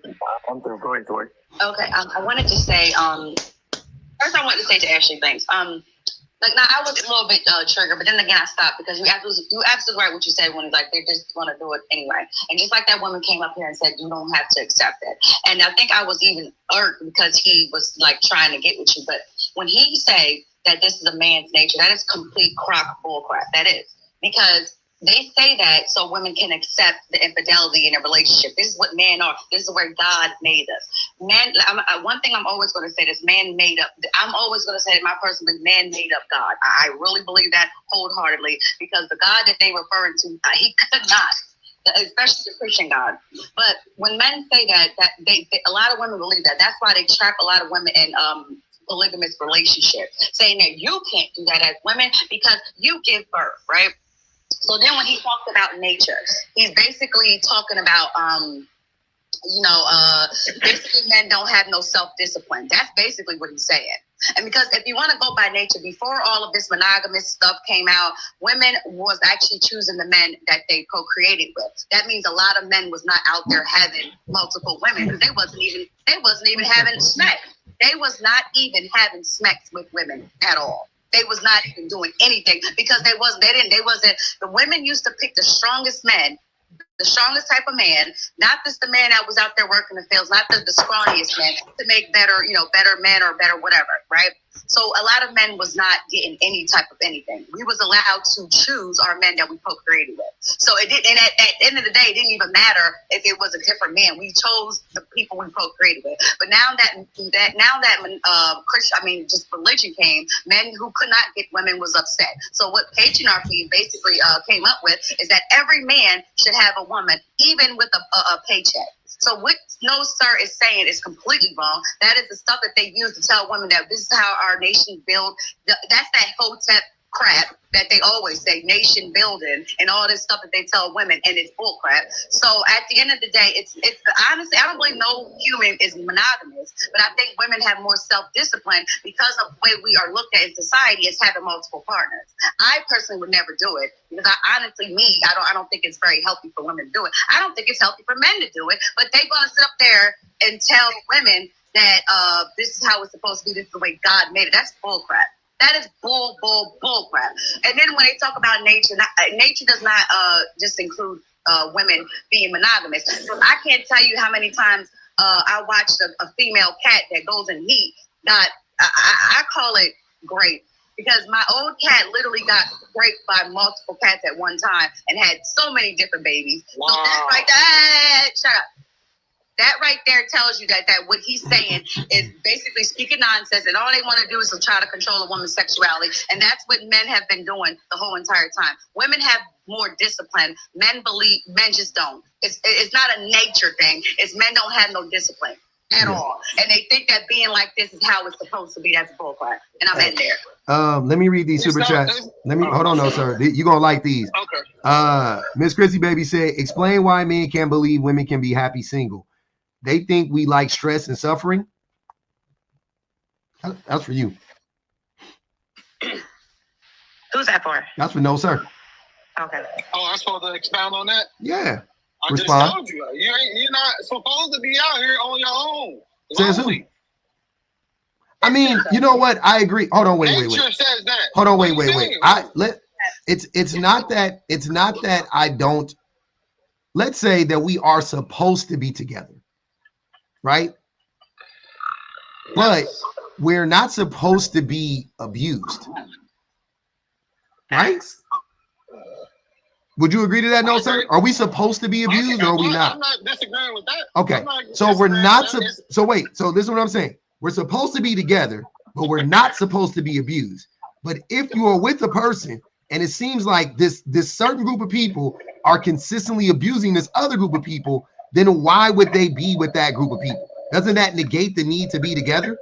I'm through. Go ahead, Tori. Okay, I wanted to say, first I wanted to say to Ashley, thanks. Now I was a little bit triggered, but then again I stopped because you absolutely right what you said when like they just want to do it anyway. And just like that woman came up here and said, you don't have to accept that. And I think I was even irked because he was like trying to get with you. But when he say that this is a man's nature, that is complete bull crap. That is because they say that so women can accept the infidelity in a relationship. This is what men are. This is where God made us. Man, one thing I'm always going to say is man made up. I'm always going to say my person is man made up God. I really believe that wholeheartedly because the God that they referring to, he could not, especially the Christian God. But when men say that they a lot of women believe that. That's why they trap a lot of women in polygamous relationships, saying that you can't do that as women because you give birth, right? So then when he talked about nature, he's basically talking about, basically men don't have no self-discipline. That's basically what he's saying. And because if you want to go by nature, before all of this monogamous stuff came out, women was actually choosing the men that they procreated with. That means a lot of men was not out there having multiple women because they wasn't even having sex. They was not even having sex with women at all. They was not even doing anything because the women used to pick the strongest men, the strongest type of man, not just the man that was out there working the fields, not the scrawniest man to make better men or better whatever, right? So a lot of men was not getting any type of anything. We was allowed to choose our men that we procreated with. So it didn't, and at the end of the day, it didn't even matter if it was a different man. We chose the people we procreated with. But now that just religion came, men who could not get women was upset. So what patriarchy basically came up with is that every man should have a woman, even with a paycheck. So what No Sir is saying is completely wrong. That is the stuff that they use to tell women that this is how our nation build. That's that Hotep crap that they always say, nation building and all this stuff that they tell women, and it's bull crap. So at the end of the day, it's honestly, I don't believe no human is monogamous, but I think women have more self-discipline because of the way we are looked at in society as having multiple partners. I personally would never do it because I don't think it's very healthy for women to do it. I don't think it's healthy for men to do it, but they're going to sit up there and tell women that this is how it's supposed to be, this is the way God made it. That's bull crap. That is bull crap. And then when they talk about nature, nature does not just include women being monogamous. So I can't tell you how many times I watched a female cat that goes in heat. I call it great because my old cat literally got raped by multiple cats at one time and had so many different babies. Wow. So that's right there. Shut up. That right there tells you that what he's saying is basically speaking nonsense, and all they want to do is to try to control a woman's sexuality. And that's what men have been doing the whole entire time. Women have more discipline. Men just don't. It's not a nature thing. It's men don't have no discipline at all. And they think that being like this is how it's supposed to be. That's bullcrap. And I'm in there. Let me read these super chats. Hold on, no, sir. You're gonna like these. Okay. Miss Chrissy Baby said, explain why men can't believe women can be happy single. They think we like stress and suffering. That's for you. Who's that for? That's for No Sir. Okay. Oh, I'm supposed to expound on that? Yeah. I just told you. You're not supposed to be out here on your own. Says who? I mean, you know what? I agree. Hold on, wait. Says that. Hold on, wait. It's not that I don't. Let's say that we are supposed to be together. Right? But we're not supposed to be abused. Right? Would you agree to that, No Sir? Are we supposed to be abused or are we not? I'm not disagreeing with that. Okay. So we're not so wait. So this is what I'm saying. We're supposed to be together, but we're not supposed to be abused. But if you are with a person and it seems like this certain group of people are consistently abusing this other group of people, then why would they be with that group of people? Doesn't that negate the need to be together?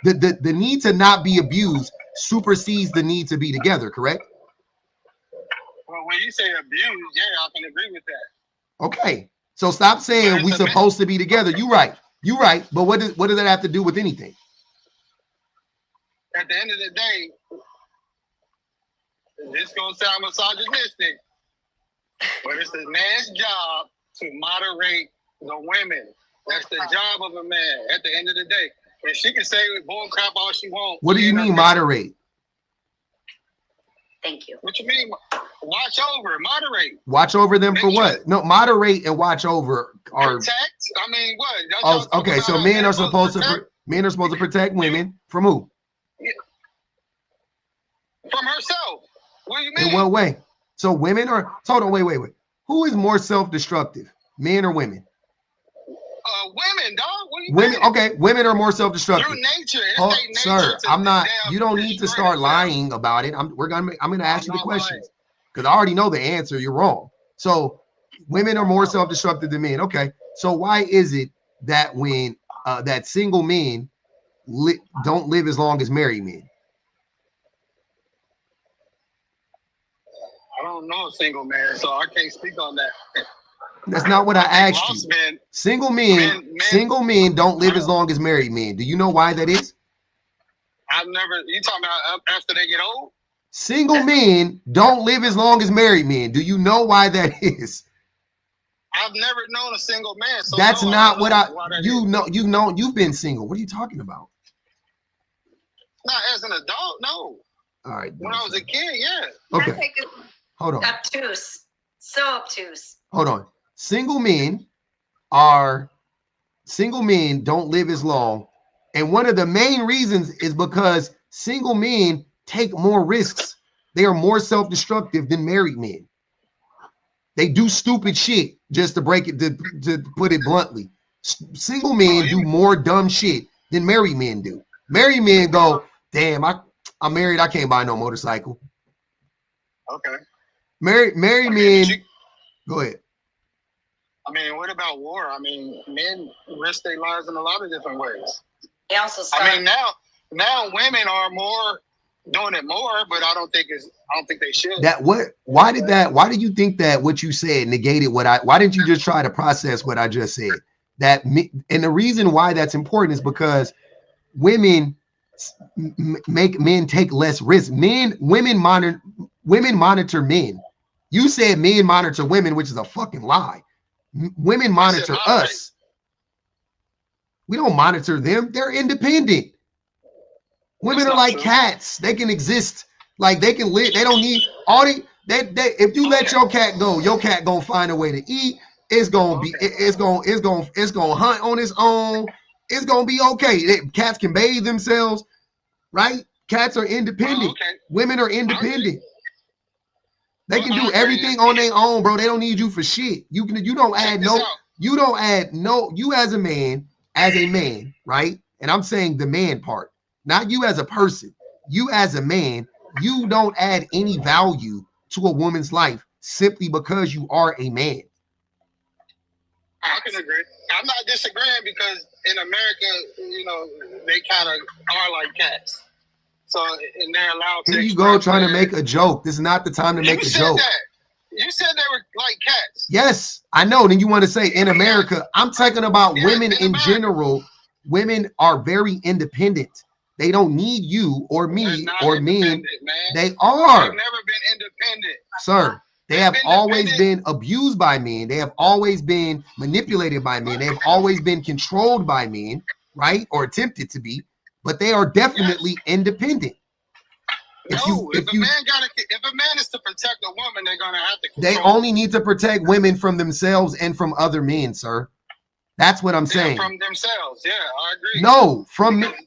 The need to not be abused supersedes the need to be together, correct? Well, when you say abuse, yeah, I can agree with that. Okay. So stop saying we're supposed to be together. You're right. But what does that have to do with anything? At the end of the day, this is going to sound misogynistic, but it's the man's job to moderate the women. That's the job of a man at the end of the day. And she can say bull crap all she wants. What do you mean moderate? Thank you. What you mean? Watch over, moderate. Watch over them for what? No, moderate and watch over are protect. I mean, what? Oh, okay. So men are supposed to protect women from who? Yeah. From herself. What do you mean? In what way? So women are. Hold on. Wait. Who is more self-destructive, men or women? Women, dog. What you women. mean? Okay, women are more self-destructive. Through nature. Sir, I'm not. You don't need to start lying about it. I'm gonna ask you the questions because I already know the answer. You're wrong. So women are more self-destructive than men. Okay. So why is it that when that single men don't live as long as married men? I don't know a single man, so I can't speak on that. That's not what I asked you. Single men don't live as long as married men. Do you know why that is? You talking about after they get old? Single men don't live as long as married men. Do you know why that is? I've never known a single man. So that's not what you've been single. What are you talking about? Not as an adult, no. All right. When I was a kid, yeah. Okay. Hold on. Obtuse. So obtuse. Hold on. Single men don't live as long. And one of the main reasons is because single men take more risks. They are more self-destructive than married men. They do stupid shit, just to break it, to put it bluntly. Single men do more dumb shit than married men do. Married men go, damn, I'm married, I can't buy no motorcycle. Okay. Married men, go ahead. I mean, what about war? I mean, men risk their lives in a lot of different ways. They also I mean, now women are more doing it more, but I don't think they should. Why did you think that what you said negated why didn't you just try to process what I just said? And the reason why that's important is because women make men take less risk. Women monitor men. You said men monitor women, which is a fucking lie. Women monitor us. We don't monitor them. They're independent. Women are like cats. They can exist. Like they can live. They don't need all the if you let your cat gonna find a way to eat. It's gonna hunt on its own. It's gonna be okay. Cats can bathe themselves, right? Cats are independent. Women are independent. They can do everything on their own, bro. They don't need you for shit. You don't add no, you as a man, right? And I'm saying the man part, not you as a person. You as a man, you don't add any value to a woman's life simply because you are a man. I can agree. I'm not disagreeing because in America, they kind of are like cats. So, and they're allowed to. Here you go trying to make a joke. This is not the time to make a joke. You said they were like cats. Yes, I know. Then you want to say in America. I'm talking about women in general. Women are very independent. They don't need you or me or men. They are. They've never been independent. Sir, they have always been abused by men. They have always been manipulated by men. They have always been controlled by men, right? Or attempted to be. But they are definitely independent. If a man is to protect a woman, they're gonna have to. They only need to protect women from themselves and from other men, sir. That's what I'm saying. From themselves, yeah, I agree. No,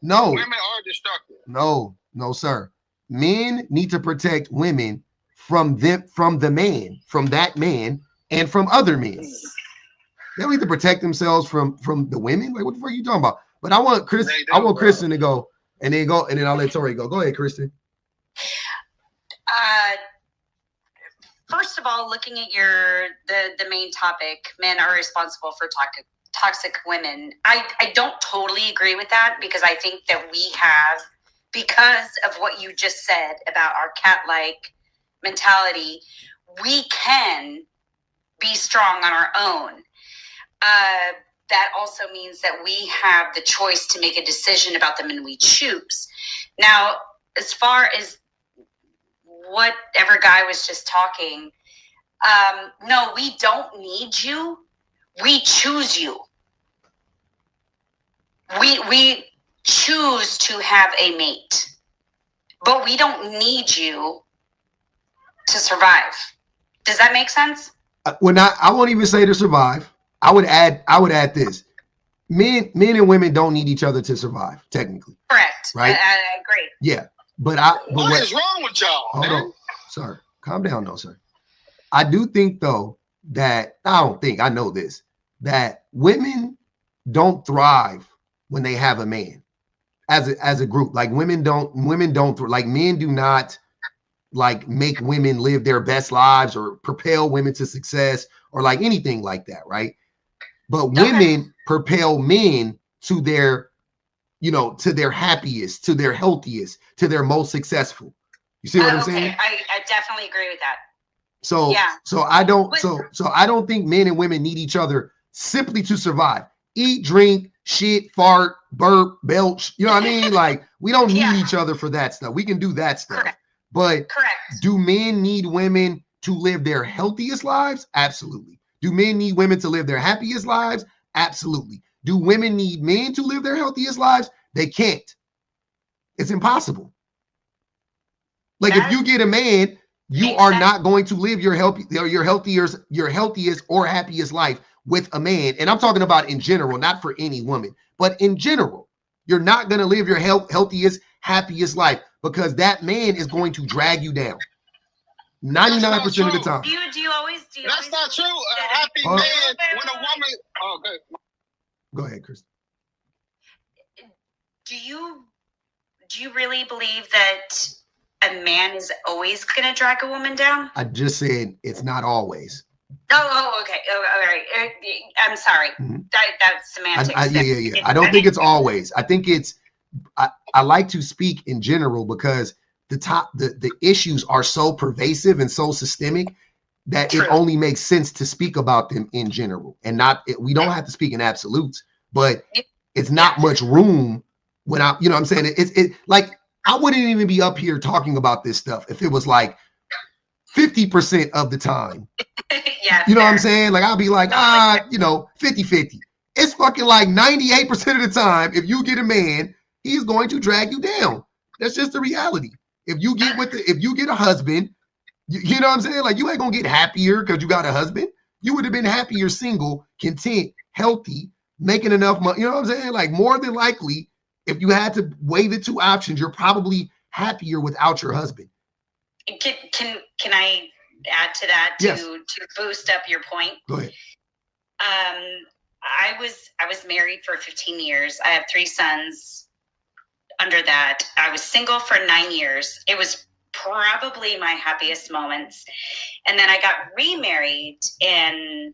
no. Women are destructive. No, sir. Men need to protect women from that man, and from other men. They don't need to protect themselves from the women. Like, what the fuck are you talking about? But I want Kristen to go, and then I'll let Tori go. Go ahead, Kristen. First of all, looking at the main topic, men are responsible for toxic women. I don't totally agree with that because I think that we have, because of what you just said about our cat-like mentality, we can be strong on our own. That also means that we have the choice to make a decision about the men we choose. Now, as far as whatever guy was just talking, no, we don't need you. We choose you. We choose to have a mate, but we don't need you to survive. Does that make sense? I won't even say to survive. I would add this. Men and women don't need each other to survive, technically. Correct. Right? I agree. Yeah. But what is wrong with y'all? Hold on. Sir, calm down though, sir. I do think though that I know this, that women don't thrive when they have a man as a group. Like women don't like men do not like make women live their best lives or propel women to success or like anything like that, right? But women propel men to their, to their happiest, to their healthiest, to their most successful. You see what I'm saying? I definitely agree with that. So yeah. So I don't think men and women need each other simply to survive. Eat, drink, shit, fart, burp, belch. You know what I mean? Like we don't need each other for that stuff. We can do that stuff. Correct. But do men need women to live their healthiest lives? Absolutely. Do men need women to live their happiest lives? Absolutely. Do women need men to live their healthiest lives? They can't. It's impossible. Like if you get a man, you are not going to live your healthiest or happiest life with a man. And I'm talking about in general, not for any woman, but in general, you're not going to live your healthiest, happiest life, because that man is going to drag you down 99% of the time. Do you always That's not true. A happy man when a woman. Oh, good. Go ahead, Chris. Do you really believe that a man is always going to drag a woman down? I just said it's not always. Oh, okay. Oh, all right. I'm sorry. That's semantics. Yeah. I don't think it's always. I think it's. I like to speak in general because the issues are so pervasive and so systemic that True. It only makes sense to speak about them in general and not. We don't have to speak in absolutes, but it's not much room when you know what I'm saying. It like I wouldn't even be up here talking about this stuff if it was like 50% of the time. Yeah, you know what I'm saying? Like I'll be like, 50-50. It's fucking like 98% of the time. If you get a man, he's going to drag you down. That's just the reality. If you get a husband, you know what I'm saying? Like you ain't gonna get happier because you got a husband. You would have been happier single, content, healthy, making enough money. You know what I'm saying? Like more than likely, if you had to weigh the two options, you're probably happier without your husband. Can I add to that to boost up your point? Go ahead. I was married for 15 years. I have 3 sons. Under that, I was single for 9 years. It was probably my happiest moments. And then I got remarried, and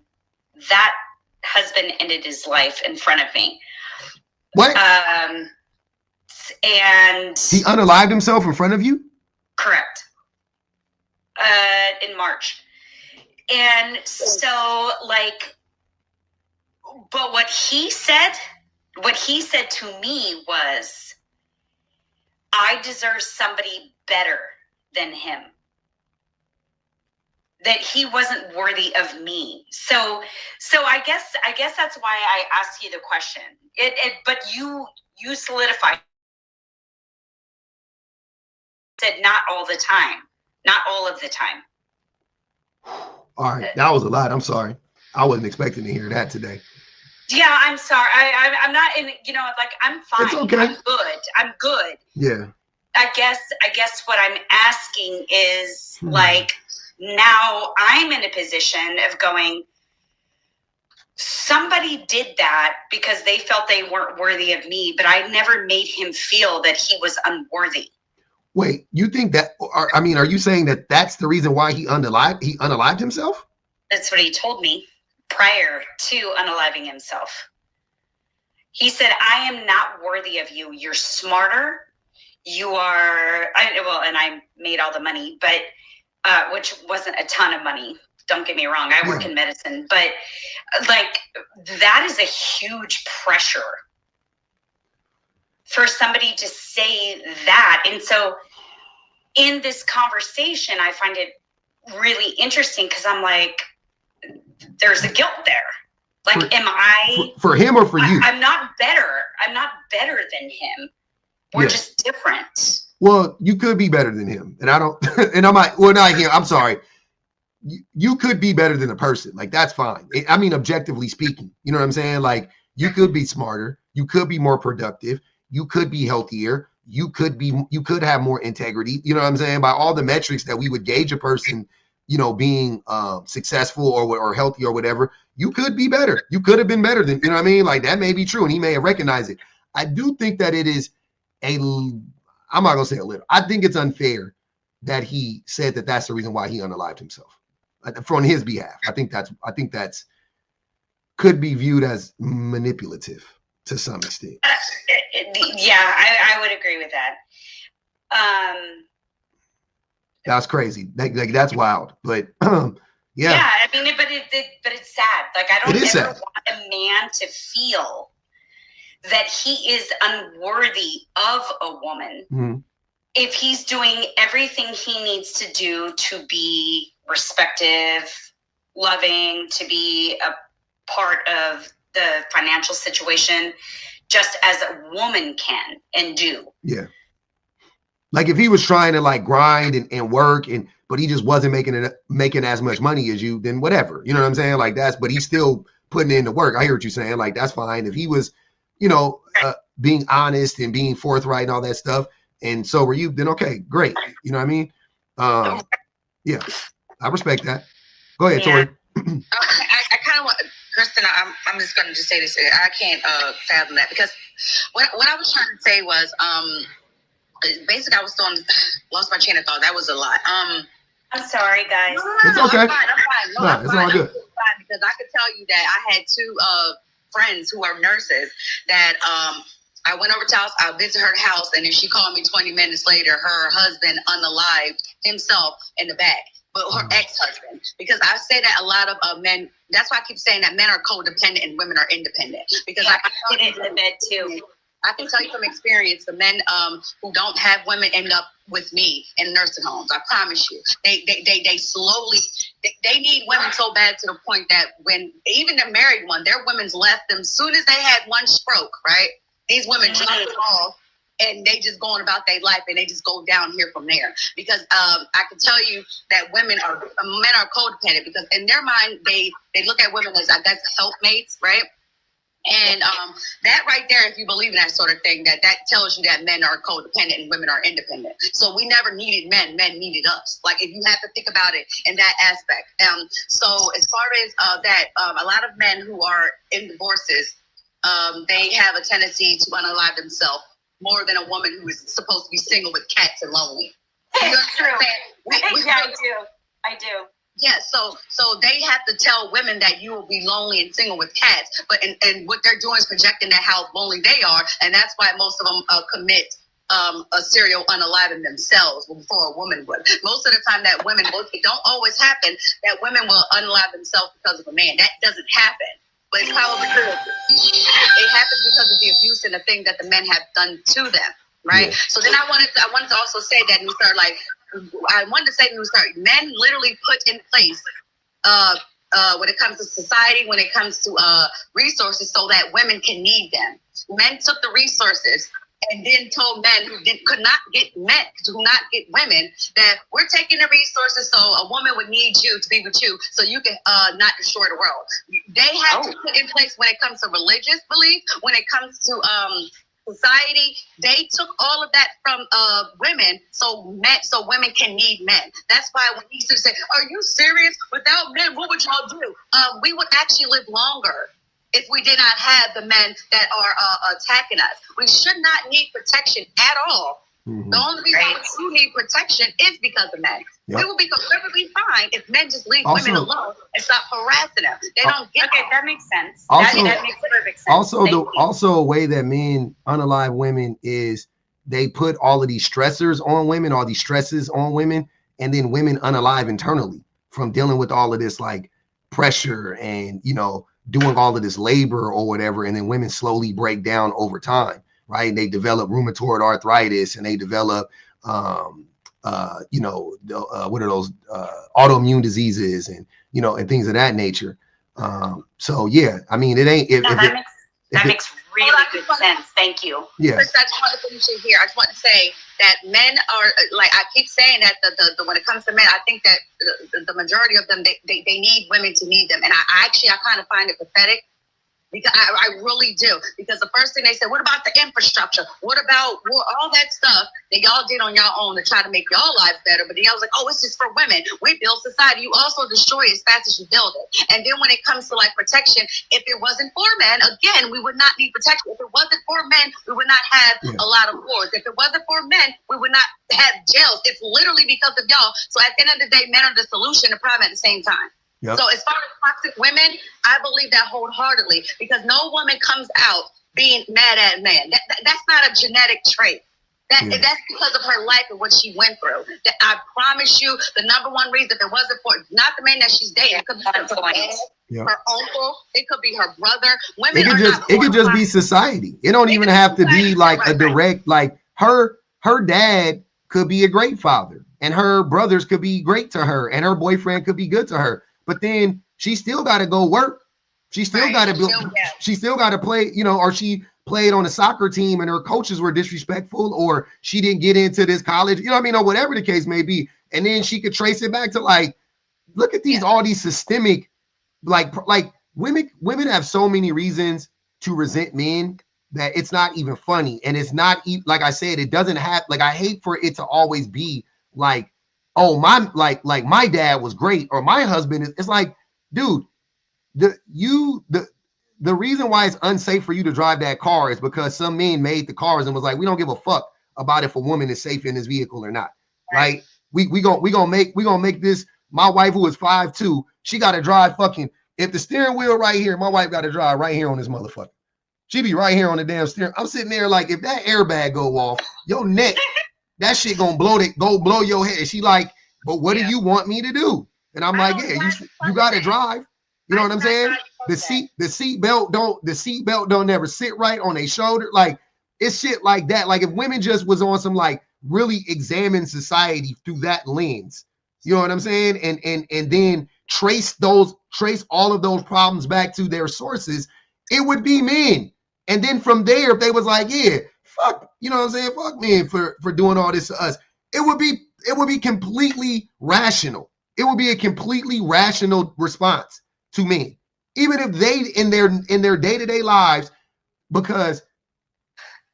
that husband ended his life in front of me. What? And he unalived himself in front of you? Correct. In March. And so but what he said to me was, I deserve somebody better than him. That he wasn't worthy of me. So I guess that's why I asked you the question. But you solidified. Said not all the time. Not all of the time. All right, that was a lot. I'm sorry. I wasn't expecting to hear that today. Yeah, I'm sorry. I'm not in. I'm fine. It's okay. I'm good. Yeah. I guess what I'm asking is now I'm in a position of going. Somebody did that because they felt they weren't worthy of me, but I never made him feel that he was unworthy. Wait, you think that? Are you saying that that's the reason why he unalived himself? That's what he told me prior to unaliving himself. He said, I am not worthy of you. You're smarter. You are, and I made all the money, but, which wasn't a ton of money. Don't get me wrong. I work in medicine, but that is a huge pressure for somebody to say that. And so in this conversation, I find it really interesting because I'm like, there's a guilt there. Am I for him or for you? I'm not better. I'm not better than him. We're just different. Well, you could be better than him. And I don't, and I'm like, well, not him. I'm sorry. You could be better than a person. That's fine. I mean, objectively speaking, you know what I'm saying? You could be smarter. You could be more productive. You could be healthier. You could have more integrity. You know what I'm saying? By all the metrics that we would gauge a person, being successful or healthy or whatever, you could be better. You could have been better than, you know what I mean? That may be true. And he may have recognized it. I do think that it is I'm not going to say a little. I think it's unfair that he said that that's the reason why he unalived himself on his behalf. I think that's could be viewed as manipulative to some extent. Yeah, I would agree with that. That's crazy. That's wild. But yeah. Yeah, I mean, but it's sad. I don't ever want a man to feel that he is unworthy of a woman if he's doing everything he needs to do to be respective, loving, to be a part of the financial situation, just as a woman can and do. Yeah. If he was trying to grind and work but he just wasn't making as much money as you, then whatever. You know what I'm saying? But he's still putting in the work. I hear what you're saying. That's fine. If he was, being honest and being forthright and all that stuff, and so were you, then okay, great. You know what I mean? Yeah, I respect that. Go ahead, Tori. I kind of want, Kristen, I'm just going to just say this. I can't fathom that, because what I was trying to say was, basically I was lost my train of thought. That was a lot. I'm sorry, guys. It's okay. I'm fine. No, it's all good. Fine, because I could tell you that I had two friends who are nurses that I went over to house, I visited her house, and then she called me 20 minutes later, her husband unalived himself in the back, but her ex-husband. Because I say that a lot of men, that's why I keep saying that men are codependent and women are independent. Because I get into the bed too. I can tell you from experience, the men who don't have women end up with me in nursing homes. I promise you. They slowly, they need women so bad to the point that when, even the married one, their women's left them soon as they had one stroke, right? These women drop it off and they just going about their life and they just go down here from there. Because I can tell you that men are codependent, because in their mind, they look at women as, I guess, helpmates, right? And that right there, if you believe in that sort of thing, that tells you that men are codependent and women are independent. So we never needed men needed us. Like, if you have to think about it in that aspect. So as far as that, a lot of men who are in divorces, they have a tendency to unalive themselves more than a woman who is supposed to be single with cats and lonely. It's true. I do. Yeah, so they have to tell women that you will be lonely and single with cats, but and what they're doing is projecting that how lonely they are, and that's why most of them commit a serial unaliving themselves before a woman would. Most of the time that women will, it don't always happen that women will unalive themselves because of a man. That doesn't happen. But it's probably because it happens because of the abuse and the thing that the men have done to them, right? Yeah. So then I wanted to also say that we start men literally put in place when it comes to society, when it comes to resources, so that women can need them. Men took the resources and then told men who could not get women that we're taking the resources so a woman would need you to be with you so you can not destroy the world. They had to put in place when it comes to religious belief, when it comes to society, they took all of that from women so women can need men. That's why when he used to say, are you serious? Without men, what would y'all do? We would actually live longer if we did not have the men that are attacking us. We should not need protection at all. Mm-hmm. The only reason we do need protection is because of men. Yep. We would be perfectly fine if men just leave women alone and stop harassing them. They don't get it. That makes sense. Also, that makes perfect sense. Also a way that men unalive women is they put all of these stressors on women, all these stresses on women, and then women unalive internally from dealing with all of this like pressure and, you know, doing all of this labor or whatever, and then women slowly break down over time, right? They develop rheumatoid arthritis, and they develop, what are those autoimmune diseases, and and things of that nature. So yeah, I mean, it ain't. That makes really good sense. Thank you. Yeah. First, I just want to finish it here. I just want to say that men are, like I keep saying that the when it comes to men, I think that the majority of them they need women to need them, and I kind of find it pathetic. Because I really do. Because the first thing they said, what about the infrastructure? What about all that stuff that y'all did on y'all own to try to make y'all lives better? But then I was like, oh, it's just for women. We build society. You also destroy it as fast as you build it. And then when it comes to like protection, if it wasn't for men, again, we would not need protection. If it wasn't for men, we would not have a lot of wars. If it wasn't for men, we would not have jails. It's literally because of y'all. So at the end of the day, men are the solution, the problem at the same time. Yep. So as far as toxic women, I believe that wholeheartedly, because no woman comes out being mad at man. That's not a genetic trait. That's because of her life and what she went through. That I promise you, the number one reason, if it wasn't for not the man that she's dating, it could be her dad, her uncle, it could be her brother. Women it could just be society. It don't even have to be like a direct like her dad could be a great father, and her brothers could be great to her, and her boyfriend could be good to her. But then she still got to go work. She still got to she still got to play, or she played on a soccer team and her coaches were disrespectful, or she didn't get into this college, or whatever the case may be. And then she could trace it back to like, look at all these systemic, like women have so many reasons to resent men that it's not even funny. And it's not like I said, it doesn't have, like, I hate for it to always be like, oh, my, like my dad was great or my husband is, it's like, dude, the reason why it's unsafe for you to drive that car is because some men made the cars and was like, we don't give a fuck about if a woman is safe in this vehicle or not. Right? We gonna make this. My wife, who is 5'2", she got to drive fucking, if the steering wheel right here, my wife got to drive right here on this motherfucker. She be right here on the damn steering. I'm sitting there like, if that airbag go off, your neck, that shit gonna blow your head. And she like, but what do you want me to do? And I'm like, yeah, you got to drive. You know what I'm saying? The seat belt don't never sit right on their shoulder. Like, it's shit like that. Like, if women just was on some, like, really examine society through that lens, you know what I'm saying? And then trace all of those problems back to their sources, it would be men. And then from there, if they was like, yeah, fuck, you know what I'm saying? Fuck men for doing all this to us. It would be completely rational. It would be a completely rational response to men. Even if they in their day-to-day lives, because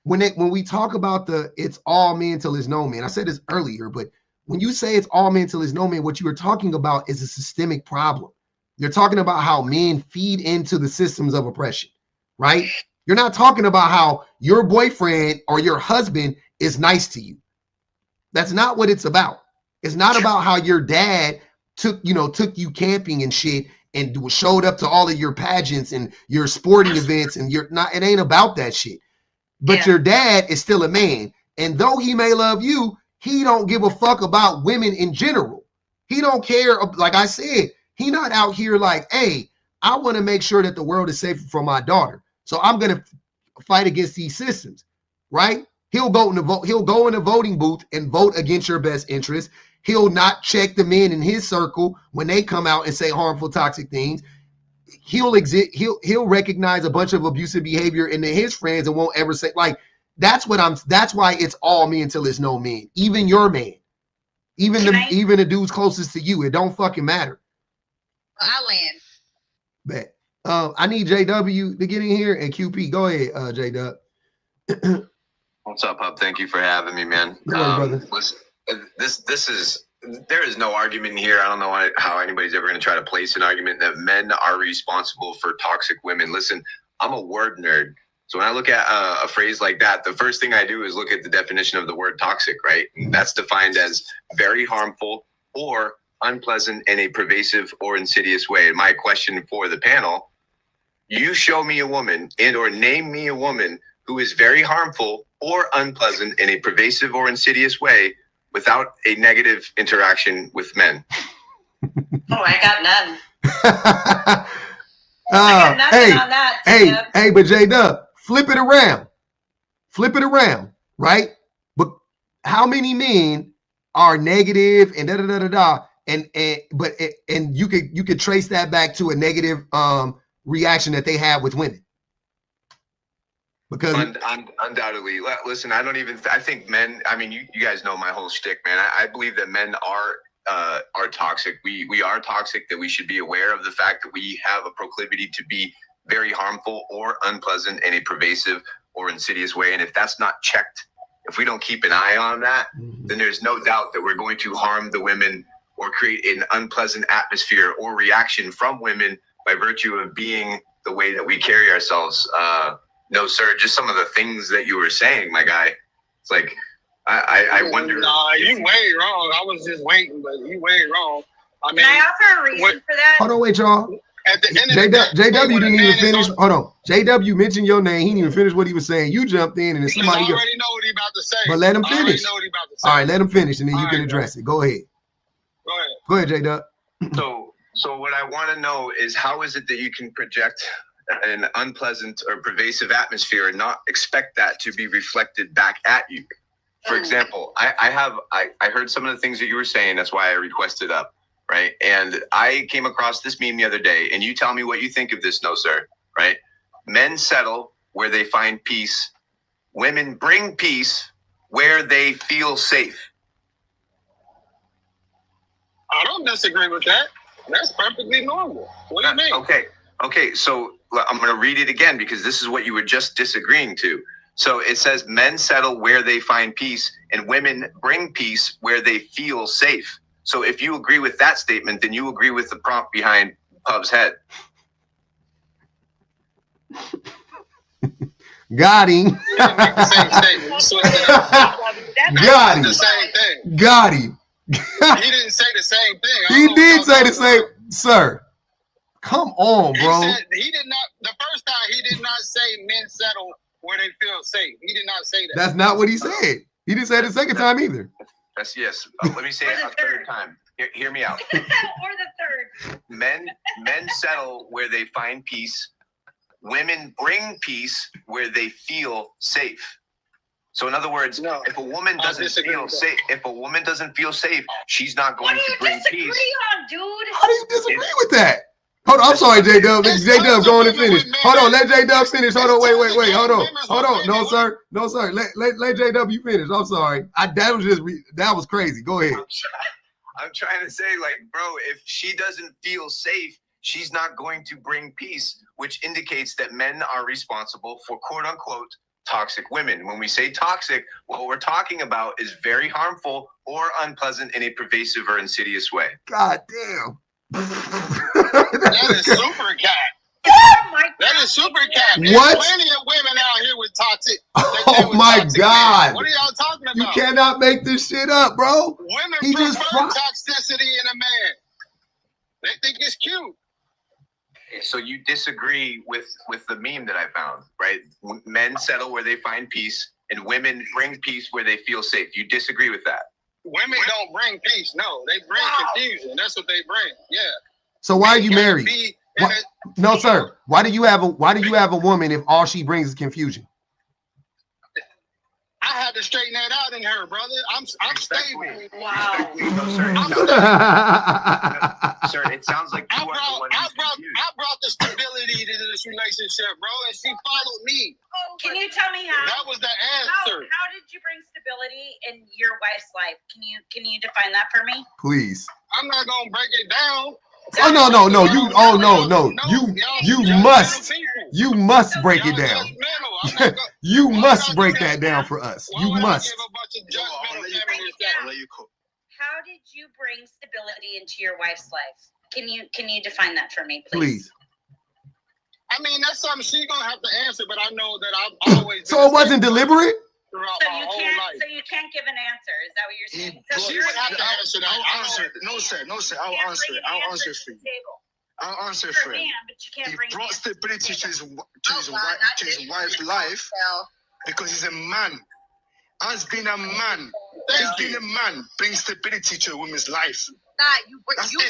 when we talk about it's all men till it's no men, I said this earlier, but when you say it's all men till it's no men, what you are talking about is a systemic problem. You're talking about how men feed into the systems of oppression, right? You're not talking about how your boyfriend or your husband is nice to you. That's not what it's about. It's not about how your dad took you camping and shit and showed up to all of your pageants and your sporting events, and it ain't about that shit. But your dad is still a man. And though he may love you, he don't give a fuck about women in general. He don't care. Like I said, he not out here like, hey, I want to make sure that the world is safer for my daughter. So I'm going to fight against these systems, right? He'll go in the voting booth and vote against your best interest. He'll not check the men in his circle when they come out and say harmful, toxic things. He'll recognize a bunch of abusive behavior in his friends and won't ever say, like, that's why it's all men till it's no men. Even your man, even the dudes closest to you, it don't fucking matter. I'll land. Bet. I need JW to get in here and QP. Go ahead, JW. What's up, Hub? Thank you for having me, man. Brother. Listen, there is no argument here. I don't know how anybody's ever going to try to place an argument that men are responsible for toxic women. Listen, I'm a word nerd. So when I look at a phrase like that, the first thing I do is look at the definition of the word toxic, right? And that's defined as very harmful or unpleasant in a pervasive or insidious way. And my question for the panel, you show me a woman or name me a woman who is very harmful or unpleasant in a pervasive or insidious way without a negative interaction with men. Oh, I got none. I got nothing on that. Hey, but J-Dub, flip it around, right? But how many men are negative and and you could trace that back to a negative reaction that they have with women? Because undoubtedly, listen, I think men, I mean, you guys know my whole shtick, man. I believe that men are toxic. We are toxic, that we should be aware of the fact that we have a proclivity to be very harmful or unpleasant in a pervasive or insidious way. And if that's not checked, if we don't keep an eye on that, then there's no doubt that we're going to harm the women or create an unpleasant atmosphere or reaction from women by virtue of being the way that we carry ourselves. No, sir, just some of the things that you were saying, my guy. It's like, I wonder. Nah, you way wrong. I was just waiting, but you way wrong. I mean, can I offer a reason for that? Hold on, wait, y'all. At the end of the day, JW didn't even finish. Hold on. JW mentioned your name. He didn't even finish what he was saying. You jumped in and then somebody else. I already know what he about to say. But let him finish. I already know what he about to say. All right, let him finish and then you can address it. Go ahead. Go ahead, JW. So what I want to know is, how is it that you can project an unpleasant or pervasive atmosphere and not expect that to be reflected back at you? For example, I heard some of the things that you were saying. That's why I requested up, right? And I came across this meme the other day, and you tell me what you think of this, no sir, right? Men settle where they find peace. Women bring peace where they feel safe. I don't disagree with that. That's perfectly normal. What do you mean? Okay. Okay, so I'm going to read it again because this is what you were just disagreeing to. So it says men settle where they find peace and women bring peace where they feel safe. So if you agree with that statement, then you agree with the prompt behind Pub's head. Got him. Got him. The same thing. Got him. He didn't say the same thing. He did say the same, sir. Come on, bro. He did not. The first time he did not say men settle where they feel safe. He did not say that. That's not what he said. He didn't say it the second time either. That's yes. Let me say it a third time. Hear me out. Or the third. Men settle where they find peace. Women bring peace where they feel safe. So in other words, if a woman doesn't feel safe, she's not going to bring peace. On, dude? How do you disagree with that? Hold on, I'm sorry, J-Dub. Let J-Dub go on and finish. Hold on, let J-Dub finish. Hold on, wait. Hold on. No, sir. Let J-W finish. I'm sorry. That was crazy. Go ahead. I'm trying to say, like, bro, if she doesn't feel safe, she's not going to bring peace, which indicates that men are responsible for quote unquote toxic women. When we say toxic, what we're talking about is very harmful or unpleasant in a pervasive or insidious way. God damn. That is super cat. That is super cat. There's What? plenty of women out here with toxic. Oh my God. Men. What are y'all talking about? You cannot make this shit up, bro. Women prefer toxicity in a man. They think it's cute. So you disagree with the meme that I found, right? Men settle where they find peace and women bring peace where they feel safe. You disagree with that? Women don't bring peace. No, they bring confusion. That's what they bring. Yeah. So why are you married? No, sir. Why do you have a woman if all she brings is confusion? I had to straighten that out in her, brother. I'm stable. Wow. Sir, it sounds like you are the one who's confused. I brought the stability to this relationship, bro, and she followed me. Can you tell me how? That was the answer. How did you bring stability in your wife's life? Can you define that for me? Please. I'm not gonna break it down. Oh no. You must break it down. You must break that down for us. You must. How did you bring stability into your wife's life? Can you define that for me, please? I mean, that's something she's gonna have to answer, but I know that I've always. So it wasn't deliberate? So you can't give an answer. Is that what you're saying? So she would have to answer that. I'll answer. No, sir. I'll answer it. I'll answer for you. I'll answer for him. He brought stability to his wife's life because he's a man. As being a man, brings stability to a woman's life. You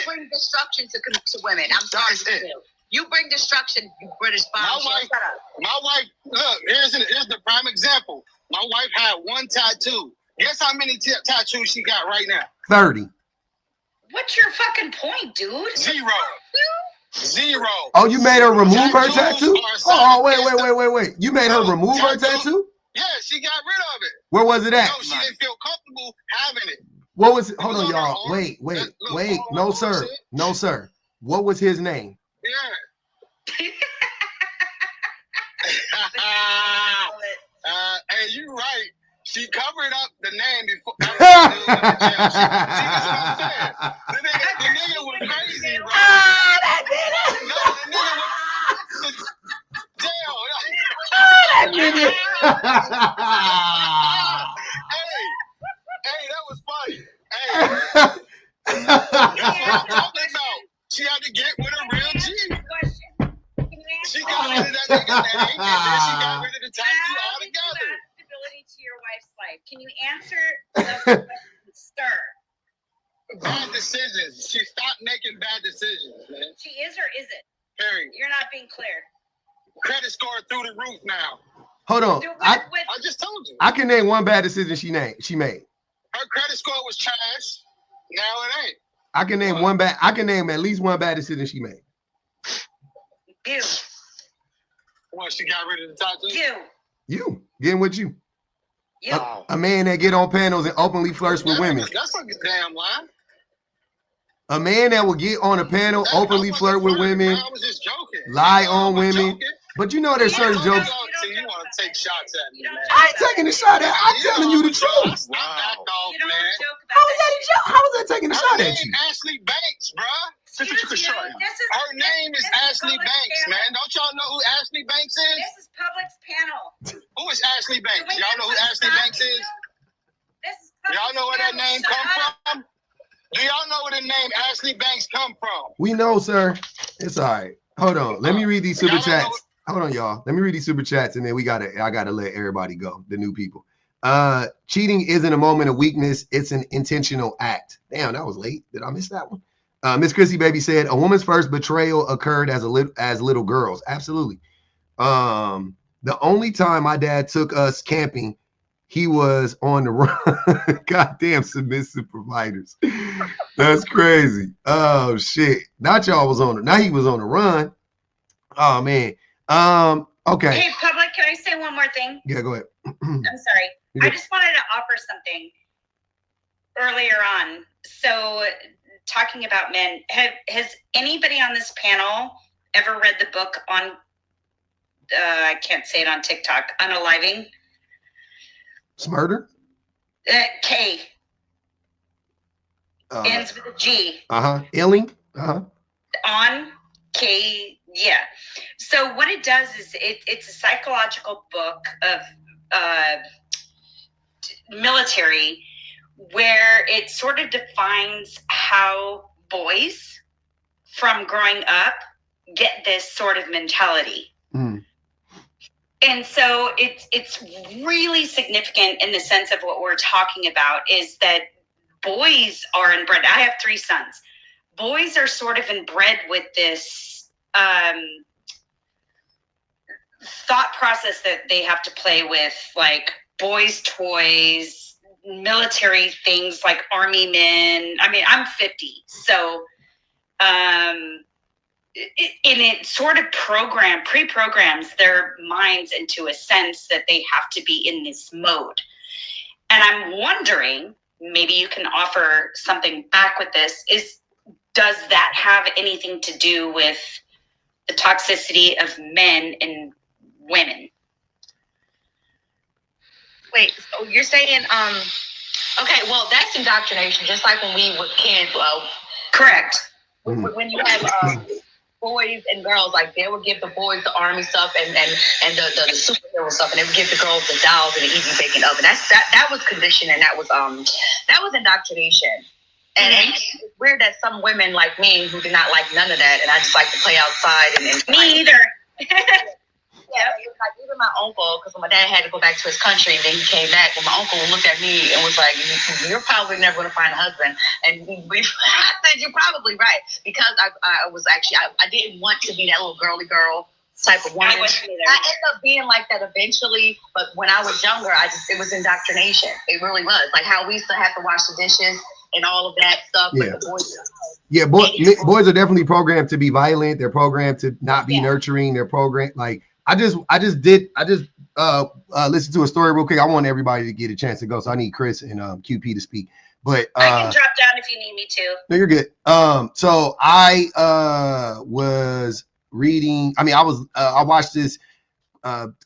bring destruction to women. I'm sorry. That's it. You bring destruction, you British bomb. My wife, look, here's the prime example. My wife had one tattoo. Guess how many tattoos she got right now? 30. What's your fucking point, dude? Zero. Oh, you made her remove her tattoo? Oh, wait. You made her remove her tattoo? Yeah, she got rid of it. Where was it at? No, she didn't feel comfortable having it. What was it? Hold on, y'all. Wait. No, sir. No, sir. What was his name? Yeah. Hey, you right. She covered up the name before. The nigga was crazy, bro. That did it. That nigga. Hey, that was funny. Hey. That's what I'm talking about. She had to get with a real G. She got rid of that nigga name, and then she got rid of the tattoo altogether. Stability to your wife's life. Can you answer the question, sir? Bad decisions. She stopped making bad decisions, man. She is or isn't? Period. You're not being clear. Credit score through the roof now. Hold on. I just told you. I can name one bad decision she made. Her credit score was trash. Now it ain't. I can name at least one bad decision she made. You. Well, she got rid of the tattoo. You. Getting with you. A man that get on panels and openly flirts with women. That's a damn lie. A man that will get on a panel, openly flirt with women. I was just joking. lie on women. But you know there's certain jokes. You want to take shots at me, man. I ain't taking a shot at. I'm telling you the truth. Wow. How was that a joke? How was that taking a shot at you? Ashley Banks, bro. Her name is Ashley Banks, man. Don't y'all know who Ashley Banks is? This is Public's panel. Who is Ashley Banks? Y'all know who Ashley Banks is? Y'all know where that name come from? Do y'all know where the name Ashley Banks come from? We know, sir. It's all right. Hold on. Let me read these super chats. Hold on, y'all. Let me read these super chats, and then I gotta let everybody go. The new people. Cheating isn't a moment of weakness. It's an intentional act. Damn, that was late. Did I miss that one? Miss Chrissy Baby said a woman's first betrayal occurred as little girls. Absolutely. The only time my dad took us camping, he was on the run. Goddamn submissive providers. That's crazy. Oh shit. Not y'all was on it. Now he was on the run. Oh man. Okay. Hey, Public, can I say one more thing? Yeah, go ahead. I'm sorry. I just wanted to offer something earlier on. So talking about men, has anybody on this panel ever read the book on I can't say it on TikTok, Unaliving? Murder? K. Ends with a G. Illing? On K. Yeah. So what it does is it's a psychological book of military where it sort of defines how boys from growing up get this sort of mentality. And so it's really significant in the sense of what we're talking about is that boys are inbred. I have 3 sons. Boys are sort of inbred with this thought process that they have to play with, like boys' toys, military things like army men. I mean, I'm 50, so it sort of pre-programs their minds into a sense that they have to be in this mode. And I'm wondering, maybe you can offer something back with this, does that have anything to do with the toxicity of men and women? Wait, so you're saying, okay, well, that's indoctrination, just like when we were kids. Correct. When you have boys and girls, like they would give the boys the army stuff and the superhero stuff, and they would give the girls the dolls and the easy baking oven. That was conditioning, and that was indoctrination. And it's weird that some women like me who did not like none of that, and I just like to play outside and me either. Yeah, it was like even my uncle, because my dad had to go back to his country, and then he came back. But my uncle looked at me and was like, "You're probably never going to find a husband." And I said, "You're probably right," because I was actually I didn't want to be that little girly girl type of woman. I ended up being like that eventually, but when I was younger, it was indoctrination. It really was like how we used to have to wash the dishes and all of that stuff. Yeah. But the boys, boys are definitely programmed to be violent. They're programmed to not be nurturing. They're programmed like. I just listened to a story real quick. I want everybody to get a chance to go, so I need Chris and QP to speak. But I can drop down if you need me to. No, you're good. So I was reading. I mean, I watched this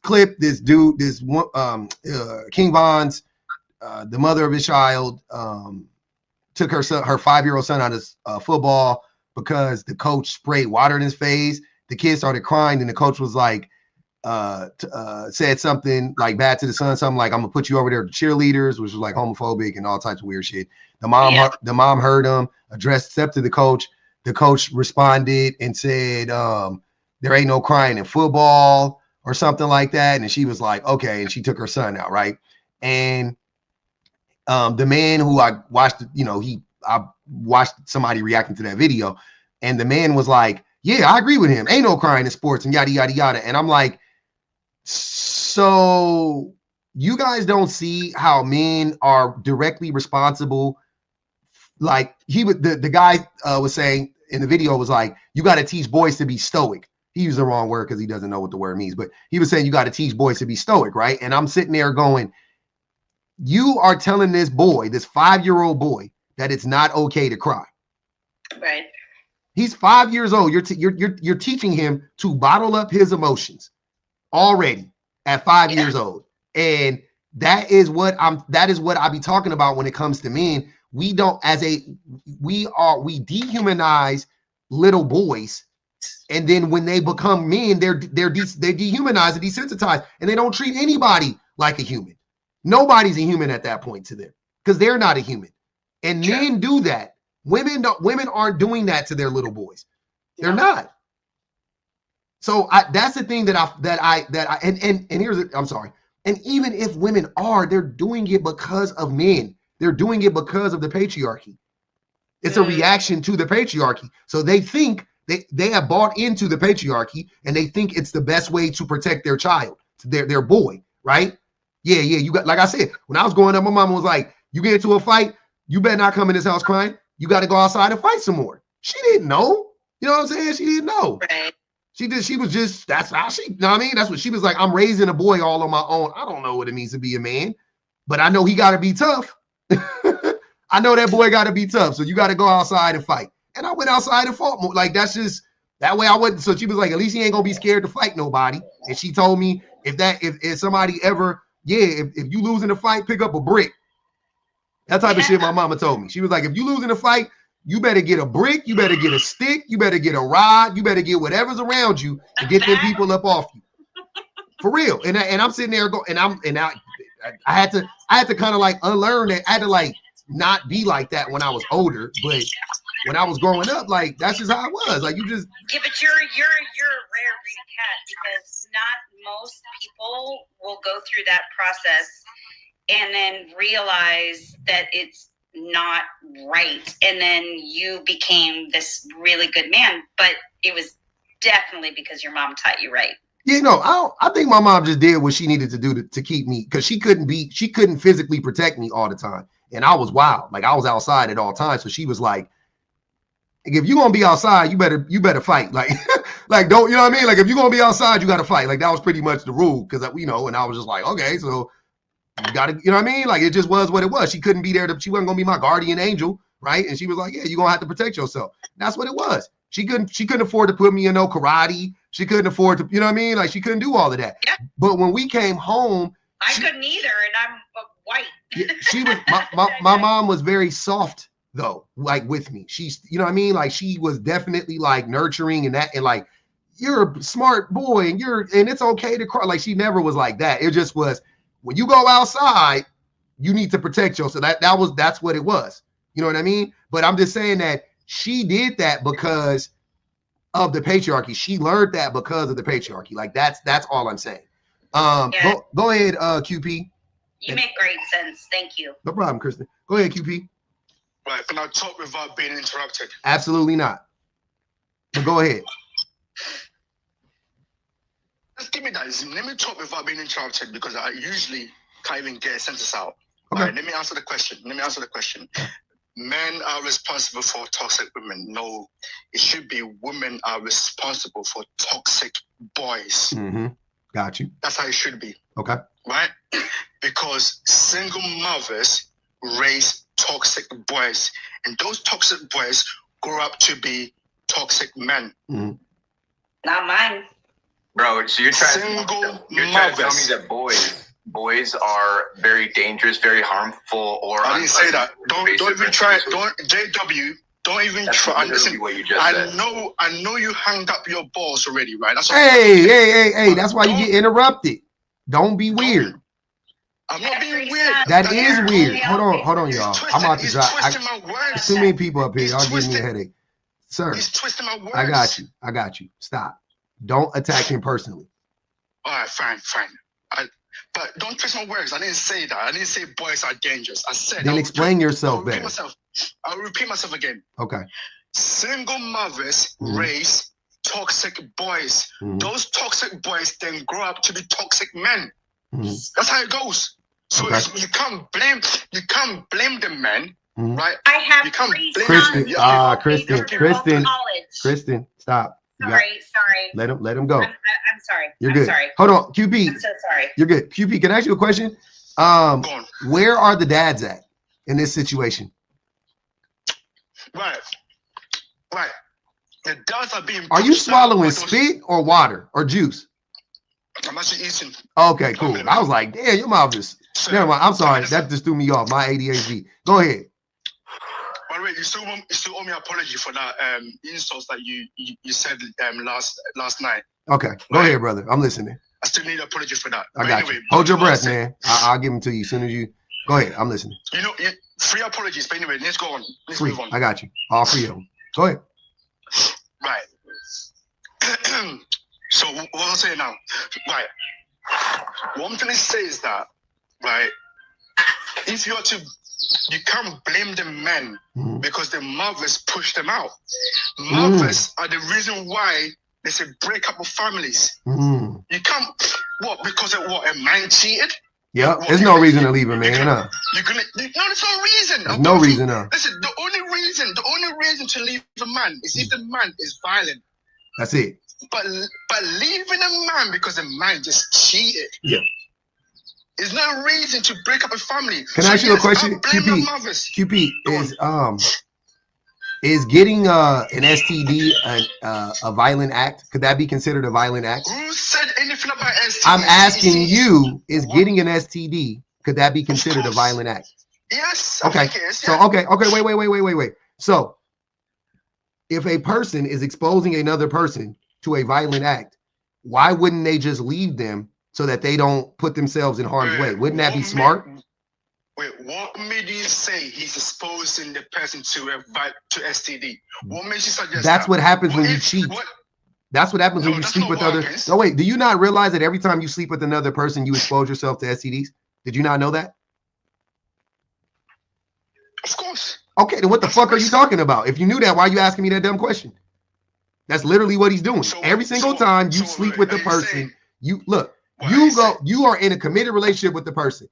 clip. This dude, this one, King Von's, the mother of his child, took her 5-year-old son out of football because the coach sprayed water in his face. The kid started crying, and the coach was like. Said something like bad to the son, something like, "I'm gonna put you over there to cheerleaders," which was like homophobic and all types of weird shit. The mom heard him, stepped to the coach. The coach responded and said, "There ain't no crying in football," or something like that. And she was like, "Okay," and she took her son out, right? And the man who I watched, I watched somebody reacting to that video, and the man was like, "Yeah, I agree with him. Ain't no crying in sports," and yada yada yada. And I'm like, so you guys don't see how men are directly responsible. Like the guy was saying in the video was like, you got to teach boys to be stoic. He used the wrong word because he doesn't know what the word means, but he was saying you got to teach boys to be stoic, right? And I'm sitting there going, you are telling this boy, this 5-year-old boy, that it's not okay to cry. Right. He's 5 years old. You're teaching him to bottle up his emotions already at 5 years old. And that is what I be talking about when it comes to men. We dehumanize little boys, and then when they become men, they're dehumanized and desensitized, and they don't treat anybody like a human. Nobody's a human at that point to them because they're not a human. And men do that. Women aren't doing that to their little boys. They're not. So that's the thing I'm sorry. And even if women are, they're doing it because of men. They're doing it because of the patriarchy. It's a reaction to the patriarchy. So they think they have bought into the patriarchy, and they think it's the best way to protect their child, their boy, right? Yeah. You got, like I said, when I was growing up, my mom was like, you get into a fight, you better not come in this house crying. You got to go outside and fight some more. She didn't know. You know what I'm saying? She didn't know. Right. She was just, that's how she, you know what I mean? That's what she was like. I'm raising a boy all on my own. I don't know what it means to be a man, but I know he got to be tough. I know that boy got to be tough. So you got to go outside and fight. And I went outside and fought more. Like, that's just, that way I wouldn't. So she was like, at least he ain't going to be scared to fight nobody. And she told me if somebody ever, if you lose in a fight, pick up a brick. That type of shit my mama told me. She was like, if you lose in a fight, you better get a brick, you better get a stick, you better get a rod, you better get whatever's around you to get them people up off you. For real. And I'm sitting there I had to kind of like unlearn that. I had to like not be like that when I was older, but when I was growing up, like that's just how it was. Like you just but you're a rare breed of cat, because not most people will go through that process and then realize that it's not right, and then you became this really good man. But it was definitely because your mom taught you right. Yeah, no, I think my mom just did what she needed to do to keep me, because she couldn't physically protect me all the time. And I was wild. Like I was outside at all times. So she was like, if you're gonna be outside, you better fight. Like, like don't, you know what I mean? Like if you're gonna be outside, you gotta fight. Like that was pretty much the rule. Cause and I was just like, okay, so you gotta, you know what I mean? Like it just was what it was. She couldn't be there she wasn't gonna be my guardian angel, right? And she was like, yeah, you're gonna have to protect yourself. And that's what it was. She couldn't afford to put me in no karate. She couldn't afford to, you know what I mean? Like she couldn't do all of that. Yeah. But when we came home, I couldn't either, and I'm white. She was my mom was very soft though, like with me. She's, you know what I mean? Like she was definitely like nurturing and that, and like you're a smart boy and it's okay to cry. Like she never was like that. It just was when you go outside, you need to protect yourself. That's what it was. You know what I mean? But I'm just saying that she did that because of the patriarchy. She learned that because of the patriarchy. Like that's all I'm saying. Go ahead, QP. You make great sense. Thank you. No problem, Kristen. Go ahead, QP. Right, can I talk without being interrupted? Absolutely not. But go ahead. Just give me that. Let me talk without being interrupted, because I usually can't even get a sentence out. Okay. All right, let me answer the question. Men are responsible for toxic women. No, it should be women are responsible for toxic boys. Mm-hmm. Got you. That's how it should be. Okay. Right? Because single mothers raise toxic boys, and those toxic boys grow up to be toxic men. Mm-hmm. Not mine. Bro, so you're trying to tell me that boys are very dangerous, very harmful, or I didn't say that. Don't even try it. Don't even try. Listen, what you just said. I know you hanged up your balls already, right? That's hey, that's why you get interrupted. Don't be weird. I'm not being weird. That is weird. Hold on, y'all. I'm about to drive. Too many people up here. Y'all giving me a headache. Sir, he's twisting my words. I got you. Stop. Don't attack him personally. All right, fine. But don't twist my words. I didn't say that. I didn't say boys are dangerous. I said. Then explain yourself better. I'll repeat myself again. Okay. Single mothers raise toxic boys. Mm-hmm. Those toxic boys then grow up to be toxic men. Mm-hmm. That's how it goes. So you can't blame the men, right? I have you can't blame Kristen, stop. Sorry. Let him go. I'm sorry. You're good. Sorry. Hold on, QP. I'm so sorry. You're good. QP, can I ask you a question? Where are the dads at in this situation? Right. The darts are being. Are you swallowing spit or water or juice? I'm actually eating. Okay, cool. I was like, damn, your mouth is. Never mind. I'm sorry. That just threw me off. My ADHD. Go ahead. By the way, you still owe me an apology for that insults that you said last night. Okay, go ahead, brother. I'm listening. I still need an apology for that. I got you. Hold your breath, man. I'll give them to you as soon as you. Go ahead. I'm listening. You know, free apologies. But anyway, let's go on. Let's move on. I got you. All three of them. Go ahead. Right. So what I'll say now, right? One thing I say is that, right? If you can't blame the men because the mothers push them out. Mothers are the reason why there's a breakup of families. You can't, because of what, a man cheated? Yeah, there's no reason to leave a man, no, there's no reason. There's no reason, Listen, the only reason to leave a man is if the man is violent. That's it. But leaving a man because a man just cheated. Yeah. There's no reason to break up a family. Can I ask you a question? QP is getting an STD a violent act? Could that be considered a violent act? Who said anything about STD? I'm asking you, is getting an STD, could that be considered a violent act? Yes. Okay. So wait. So if a person is exposing another person to a violent act, why wouldn't they just leave them so that they don't put themselves in harm's way? Wouldn't that be smart? What made you say he's exposing the person to STD? What makes you suggest that's what happens when you cheat. That's what happens when you sleep with other. No, wait. Do you not realize that every time you sleep with another person, you expose yourself to STDs? Did you not know that? Of course. Okay, then what the fuck are you talking about? If you knew that, why are you asking me that dumb question? That's literally what he's doing. Every single time you sleep with the person, you are in a committed relationship with the person.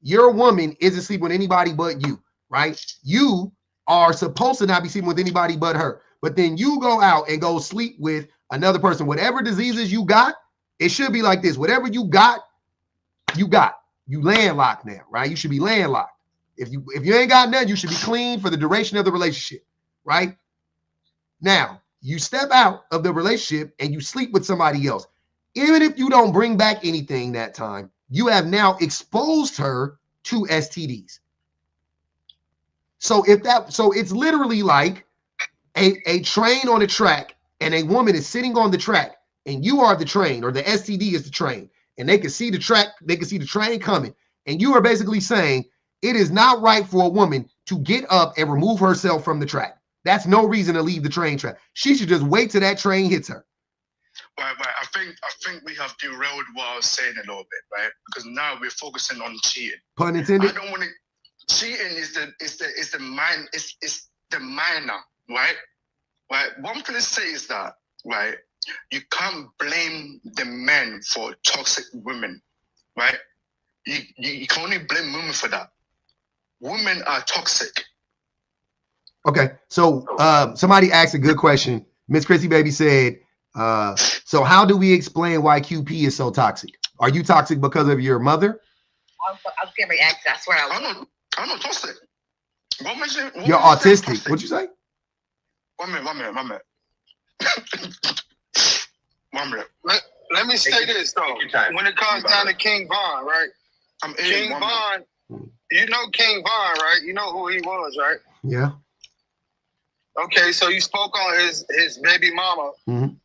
Your woman isn't sleeping with anybody but you, right? You are supposed to not be sleeping with anybody but her. But then you go out and go sleep with another person. Whatever diseases you got, it should be like this. Whatever you got. You landlocked now, right? You should be landlocked. If you ain't got none, you should be clean for the duration of the relationship, right? Now, you step out of the relationship and you sleep with somebody else. Even if you don't bring back anything that time, you have now exposed her to STDs. So it's literally like a train on a track and a woman is sitting on the track and you are the train, or the STD is the train, and they can see the track, they can see the train coming. And you are basically saying it is not right for a woman to get up and remove herself from the track. That's no reason to leave the train track. She should just wait till that train hits her. Right. I think we have derailed what I was saying a little bit, right? Because now we're focusing on cheating. Pun intended. I don't want to. Cheating is the minor, right? Right. One thing to say is that, right, you can't blame the men for toxic women, right? You can only blame women for that. Women are toxic. Okay, so somebody asked a good question. Miss Chrissy Baby said, so how do we explain why QP is so toxic? Are you toxic because of your mother? I was getting ready to ask that. I swear I'm not toxic. You're autistic. What'd you say? One minute. Let me say this, though. When it comes down to King Von, right? King Von, you know King Von, right? You know who he was, right? Yeah. Okay, so you spoke on his baby mama. Mm-hmm.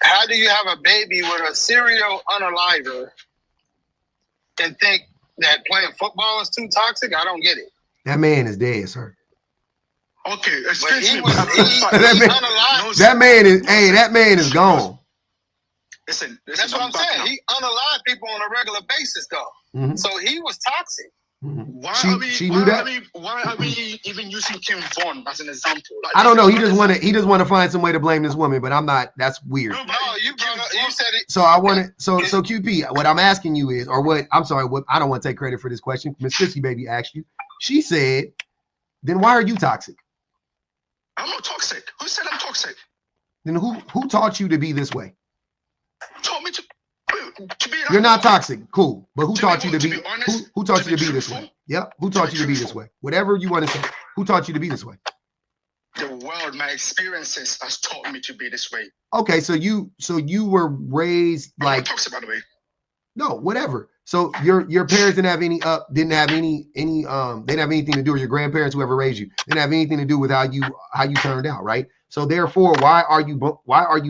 How do you have a baby with a serial unaliver and think that playing football is too toxic? I don't get it. That man is dead, sir. Okay, that man is gone. Listen, that's what I'm saying. He unalived people on a regular basis, though. Mm-hmm. So he was toxic. Mm-hmm. Why are we even using Kim Vaughn as an example? Like, I don't know. He just want to find some way to blame this woman, but I'm not. That's weird. No, you said it. So I want to. So QP, what I'm asking you is, or what? I'm sorry. What I don't want to take credit for this question. Miss Chrissy Baby asked you. She said, "Then why are you toxic?" I'm not toxic. Who said I'm toxic? Then who taught you to be this way? Taught me to be. You're not toxic, cool. But who taught you to be? Who taught you to be this way? Yep. Who taught you to be this way? Whatever you want to say. Who taught you to be this way? the world, my experiences has taught me to be this way. Okay, so you were raised like toxic, by the way. No, whatever. So your parents didn't have any they didn't have anything to do with your grandparents, whoever raised you, didn't have anything to do with how you turned out, right? So therefore, why are you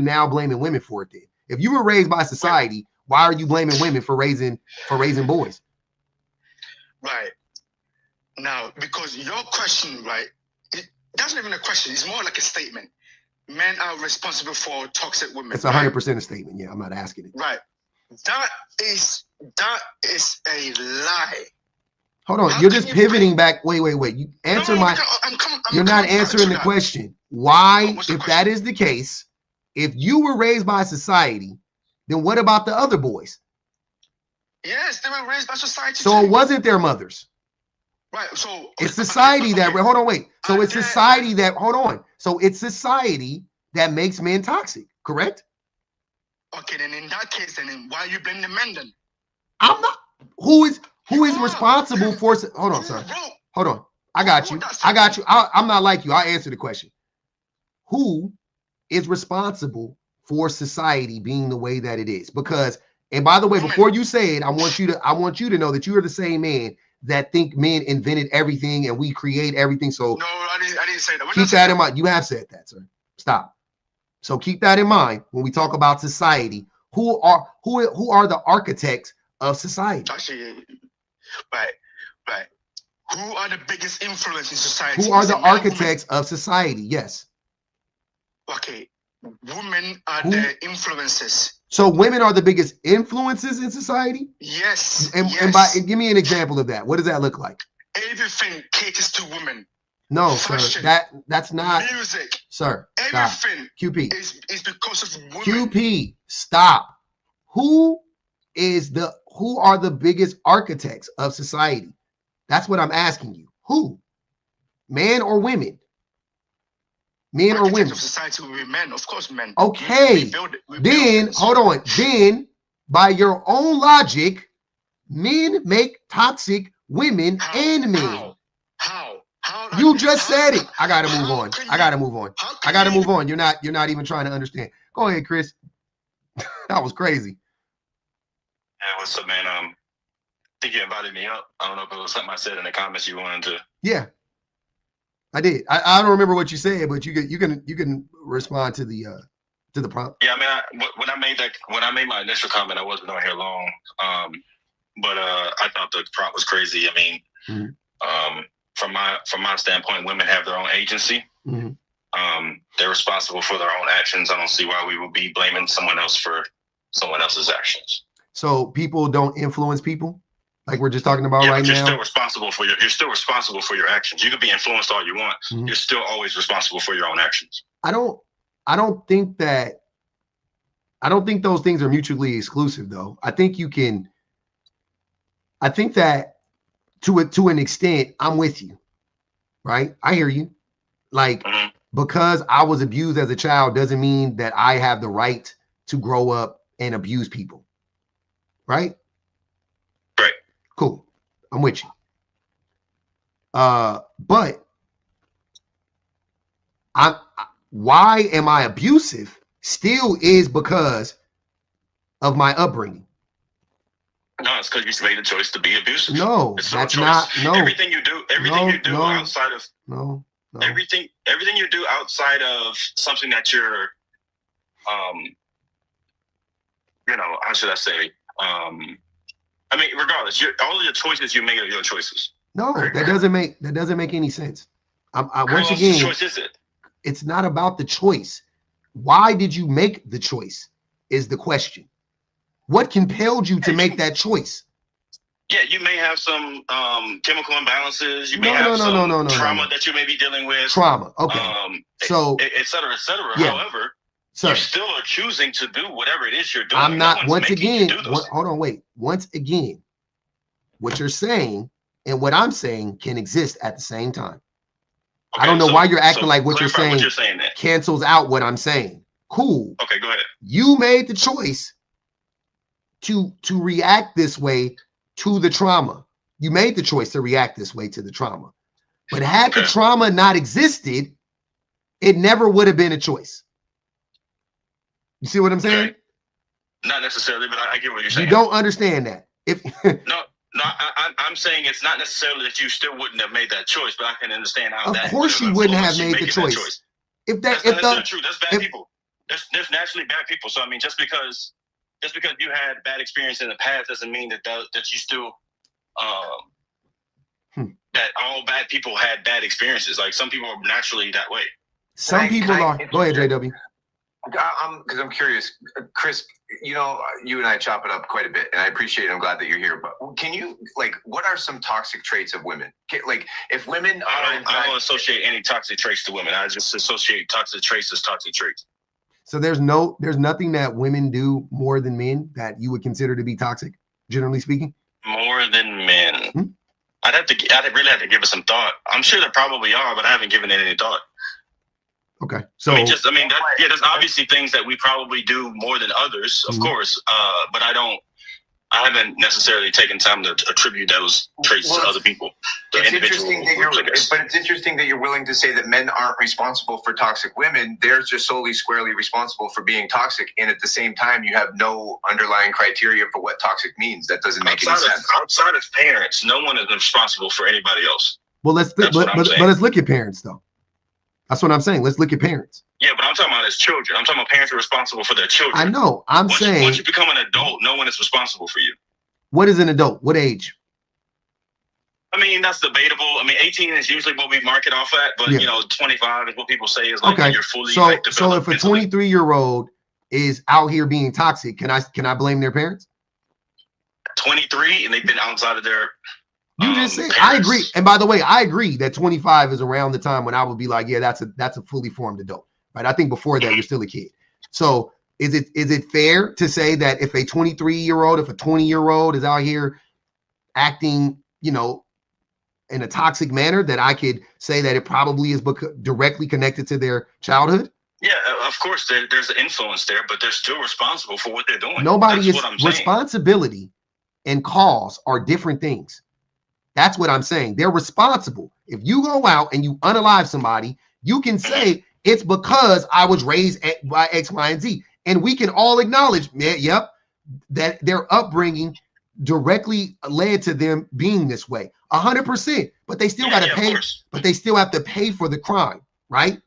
now blaming women for it then? If you were raised by society, why are you blaming women for raising boys? Right. Now, because your question, right, that's not even a question. It's more like a statement. Men are responsible for toxic women. It's 100% a statement. Yeah, I'm not asking it. Right. That is a lie. Hold on. You're just pivoting back. Wait. You answer you're not answering the question. Why, if that is the case, if you were raised by society, then what about the other boys? Yes, they were raised by society. So it wasn't their mothers. Right. So it's society that hold on, wait. So it's society that So it's society that makes men toxic, correct? Okay, then in that case, then why you blame the men then? I'm not. Who is responsible for? Hold on, sir. Hold on. I got you. I'm not like you. I'll answer the question. Who is responsible for society being the way that it is? Because, and by the way, before you say it, I want you to know that you are the same man that think men invented everything and we create everything. So no, I didn't say that. Keep that in mind. You have said that, sir. Stop. So keep that in mind when we talk about society. Who are the architects of society? Actually, right. Who are the biggest influence in society? Who are the architects of society? Yes. Okay. Women are the influences. So women are the biggest influences in society? Yes. And give me an example of that. What does that look like? Everything caters to women. No, fashion, sir. That's not music. Sir, everything stop. QP is because of women. QP, stop. Who are the biggest architects of society? That's what I'm asking you. Who? Men or women? Men or women? Of society will be men, of course, men. Okay. Then hold on. Then, by your own logic, men make toxic women and men. How? You just said it. I gotta move on. I gotta move on. You're not even trying to understand. Go ahead, Chris. That was crazy. Hey, what's up, man? I think you invited me up. I don't know if it was something I said in the comments you wanted to. Yeah, I did. I don't remember what you said, but you can respond to the prompt. Yeah, I mean, when I made my initial comment, I wasn't on here long. But I thought the prompt was crazy. I mean, from my standpoint, women have their own agency. They're responsible for their own actions. I don't see why we would be blaming someone else for someone else's actions. So people don't influence people, like we're just talking about right now. You're still responsible for your actions. You could be influenced all you want. You're still always responsible for your own actions. I don't think those things are mutually exclusive, though. I think that to an extent, I'm with you, right? I hear you. Like, because I was abused as a child doesn't mean that I have the right to grow up and abuse people. Right? Right. Cool. I'm with you. But why am I abusive still is because of my upbringing. No, it's because you made a choice to be abusive. No, it's that's not. No. Everything you do outside of everything you do outside of something that you're how should I say? I mean, regardless, all of your choices you make are your choices. No, that doesn't make any sense. Once again, whose choice is it? It's not about the choice. Why did you make the choice? Is the question. What compelled you to make that choice? Yeah, you may have some chemical imbalances. You may have some trauma that you may be dealing with. Trauma. Okay. Et cetera, et cetera. Yeah. However, Sir, you still are choosing to do whatever it is you're doing. I'm not. Once again, hold on, wait. Once again, what you're saying and what I'm saying can exist at the same time. Okay, I don't know why you're acting like what you're saying cancels out what I'm saying. Cool. Okay, go ahead. You made the choice to react this way to the trauma. You made the choice to react this way to the trauma. But had the trauma not existed, It never would have been a choice. You see what I'm saying? Okay. Not necessarily, but I get what you're saying. You don't understand that. If no, I'm saying it's not necessarily that you still wouldn't have made that choice, but I can understand how of course you wouldn't have made the choice. If that's not true. That's bad people. There's naturally bad people. So I mean, just because you had bad experience in the past doesn't mean that you still that all bad people had bad experiences. Like some people are naturally that way. Some people are. Go ahead, JW. Because I'm curious, Chris. You know, you and I chop it up quite a bit, and I appreciate it. I'm glad that you're here. But can you, like, what are some toxic traits of women? Like, if women I don't associate any toxic traits to women. I just associate toxic traits as toxic traits. So there's nothing that women do more than men that you would consider to be toxic, generally speaking. More than men. I'd really have to give it some thought. I'm sure there probably are, but I haven't given it any thought. Okay, so there's obviously things that we probably do more than others, of course, but I haven't necessarily taken time to attribute those traits to other people. It's interesting that you're willing to say that men aren't responsible for toxic women. They're just solely squarely responsible for being toxic, and at the same time, you have no underlying criteria for what toxic means. That doesn't make any sense. Outside of parents, no one is responsible for anybody else. Well, let's look at parents though. That's what I'm saying. Let's look at parents. Yeah, but I'm talking about as children. I'm talking about parents are responsible for their children. I know. Once you become an adult, no one is responsible for you. What is an adult? What age? I mean, that's debatable. I mean, 18 is usually what we mark it off at, but 25 is what people say is like you're fully developed. So if a 23-year-old is out here being toxic, can I blame their parents? 23 and they've been outside of their You just said parents. I agree. And by the way, I agree that 25 is around the time when I would be like, yeah, that's a fully formed adult. Right. I think before that you're still a kid. So is it fair to say that if a 23-year-old, if a 20-year-old is out here acting, in a toxic manner, that I could say that it probably is directly connected to their childhood? Yeah, of course there's an influence there, but they're still responsible for what they're doing. Nobody is responsibility and cause are different things. That's what I'm saying. They're responsible. If you go out and you unalive somebody, you can say it's because I was raised by X, Y, and Z. And we can all acknowledge, that their upbringing directly led to them being this way. 100%. But they still got to pay. But they still have to pay for the crime, right?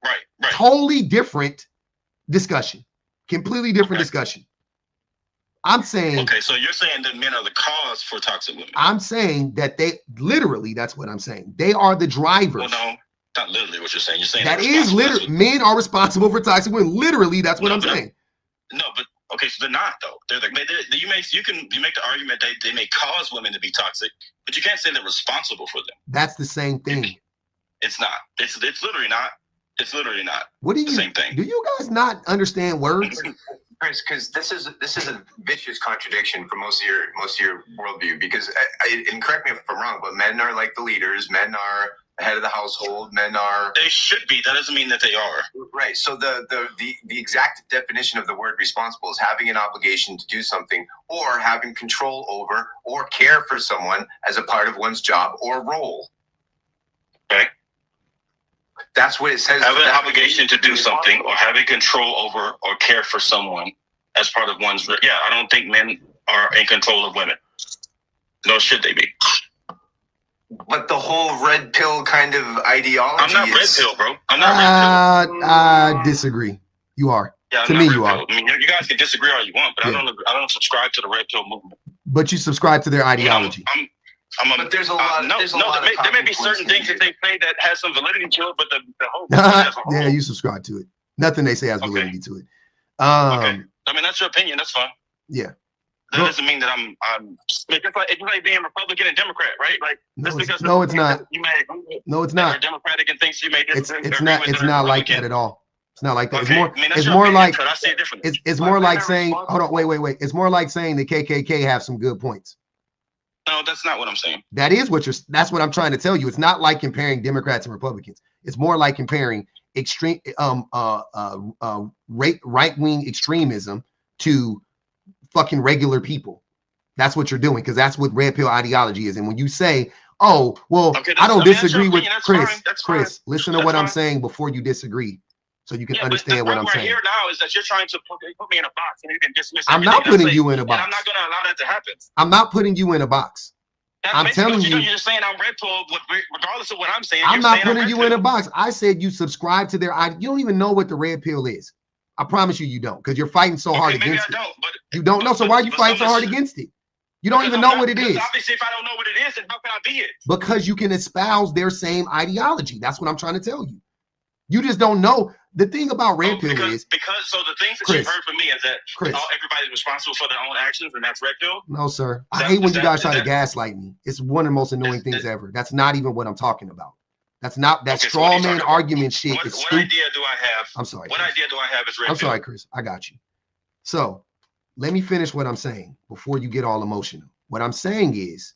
Right. Totally different discussion. Completely different discussion. I'm saying. Okay, so you're saying that men are the cause for toxic women. I'm saying that they literally, that's what I'm saying. They are the drivers. Well, no, not literally what you're saying. You're saying that is literally men are responsible for toxic women. Literally, that's what I'm saying. No, but okay, so they're not though. You make the argument that they may cause women to be toxic, but you can't say they're responsible for them. That's the same thing. It's not. It's literally not. It's literally not. What do you? The same thing. Do you guys not understand words? Chris, because this is a vicious contradiction for most of your worldview. Because and correct me if I'm wrong, but men are like the leaders. Men are the head of the household. Men are. They should be. That doesn't mean that they are. Right. So the exact definition of the word responsible is having an obligation to do something, or having control over, or care for someone as a part of one's job or role. Okay. That's what it says. Having an obligation to do something, or having control over or care for someone as part of one's. Yeah, I don't think men are in control of women. Nor should they be. But the whole red pill kind of ideology. I'm not red pill, bro. I'm not red pill. I disagree. You are. Yeah, to me, you are. I mean, you guys can disagree all you want, but I don't subscribe to the red pill movement. But you subscribe to their ideology. But there's a lot. There may be certain things that they say that has some validity to it, but the whole. Yeah, you subscribe to it. Nothing they say has validity to it. Okay. I mean, that's your opinion. That's fine. Yeah. That doesn't mean that I'm. It's like being Republican and Democrat, right? Like no, it's not. You may agree. No, it's not. Democratic and things you may disagree. It's not like that at all. It's not like that. Okay. It's more like. I see it differently. It's more like saying. Hold on. Wait. It's more like saying the KKK have some good points. No, that's not what I'm saying. That's what I'm trying to tell you. It's not like comparing Democrats and Republicans. It's more like comparing extreme right-wing extremism to fucking regular people. That's what you're doing, because that's what red pill ideology is. And when you say oh, well, Okay, I don't disagree with Chris. Fine. That's Chris, fine. listen to That's what I'm fine. saying before you disagree, so you can Yeah, understand what I'm saying. Here now is that you're trying to put me in a box and you can dismiss. I'm not putting you in a box. And I'm not going to allow that to happen. I'm not putting you in a box. I'm telling you. You're just saying I'm red pill, regardless of what I'm saying. I'm not putting you in a box. I said you subscribe to their idea. You don't even know what the red pill is. I promise you don't, because you're fighting so hard against it. You don't know, so why are you fighting so hard against it? You don't even know what it is. Obviously, if I don't know what it is, then how can I be it? Because you can espouse their same ideology. That's what I'm trying to tell you. You just don't know. The thing about red pill is the things that Chris, you've heard from me is that Chris, everybody's responsible for their own actions, and that's red pill. No, sir. I hate when you guys try to gaslight me. It's one of the most annoying things ever. That's not even what I'm talking about. That's not that straw man argument shit. What idea do I have? I'm sorry. What idea do I have is red pill? I'm sorry, Chris. I got you. So let me finish what I'm saying before you get all emotional. What I'm saying is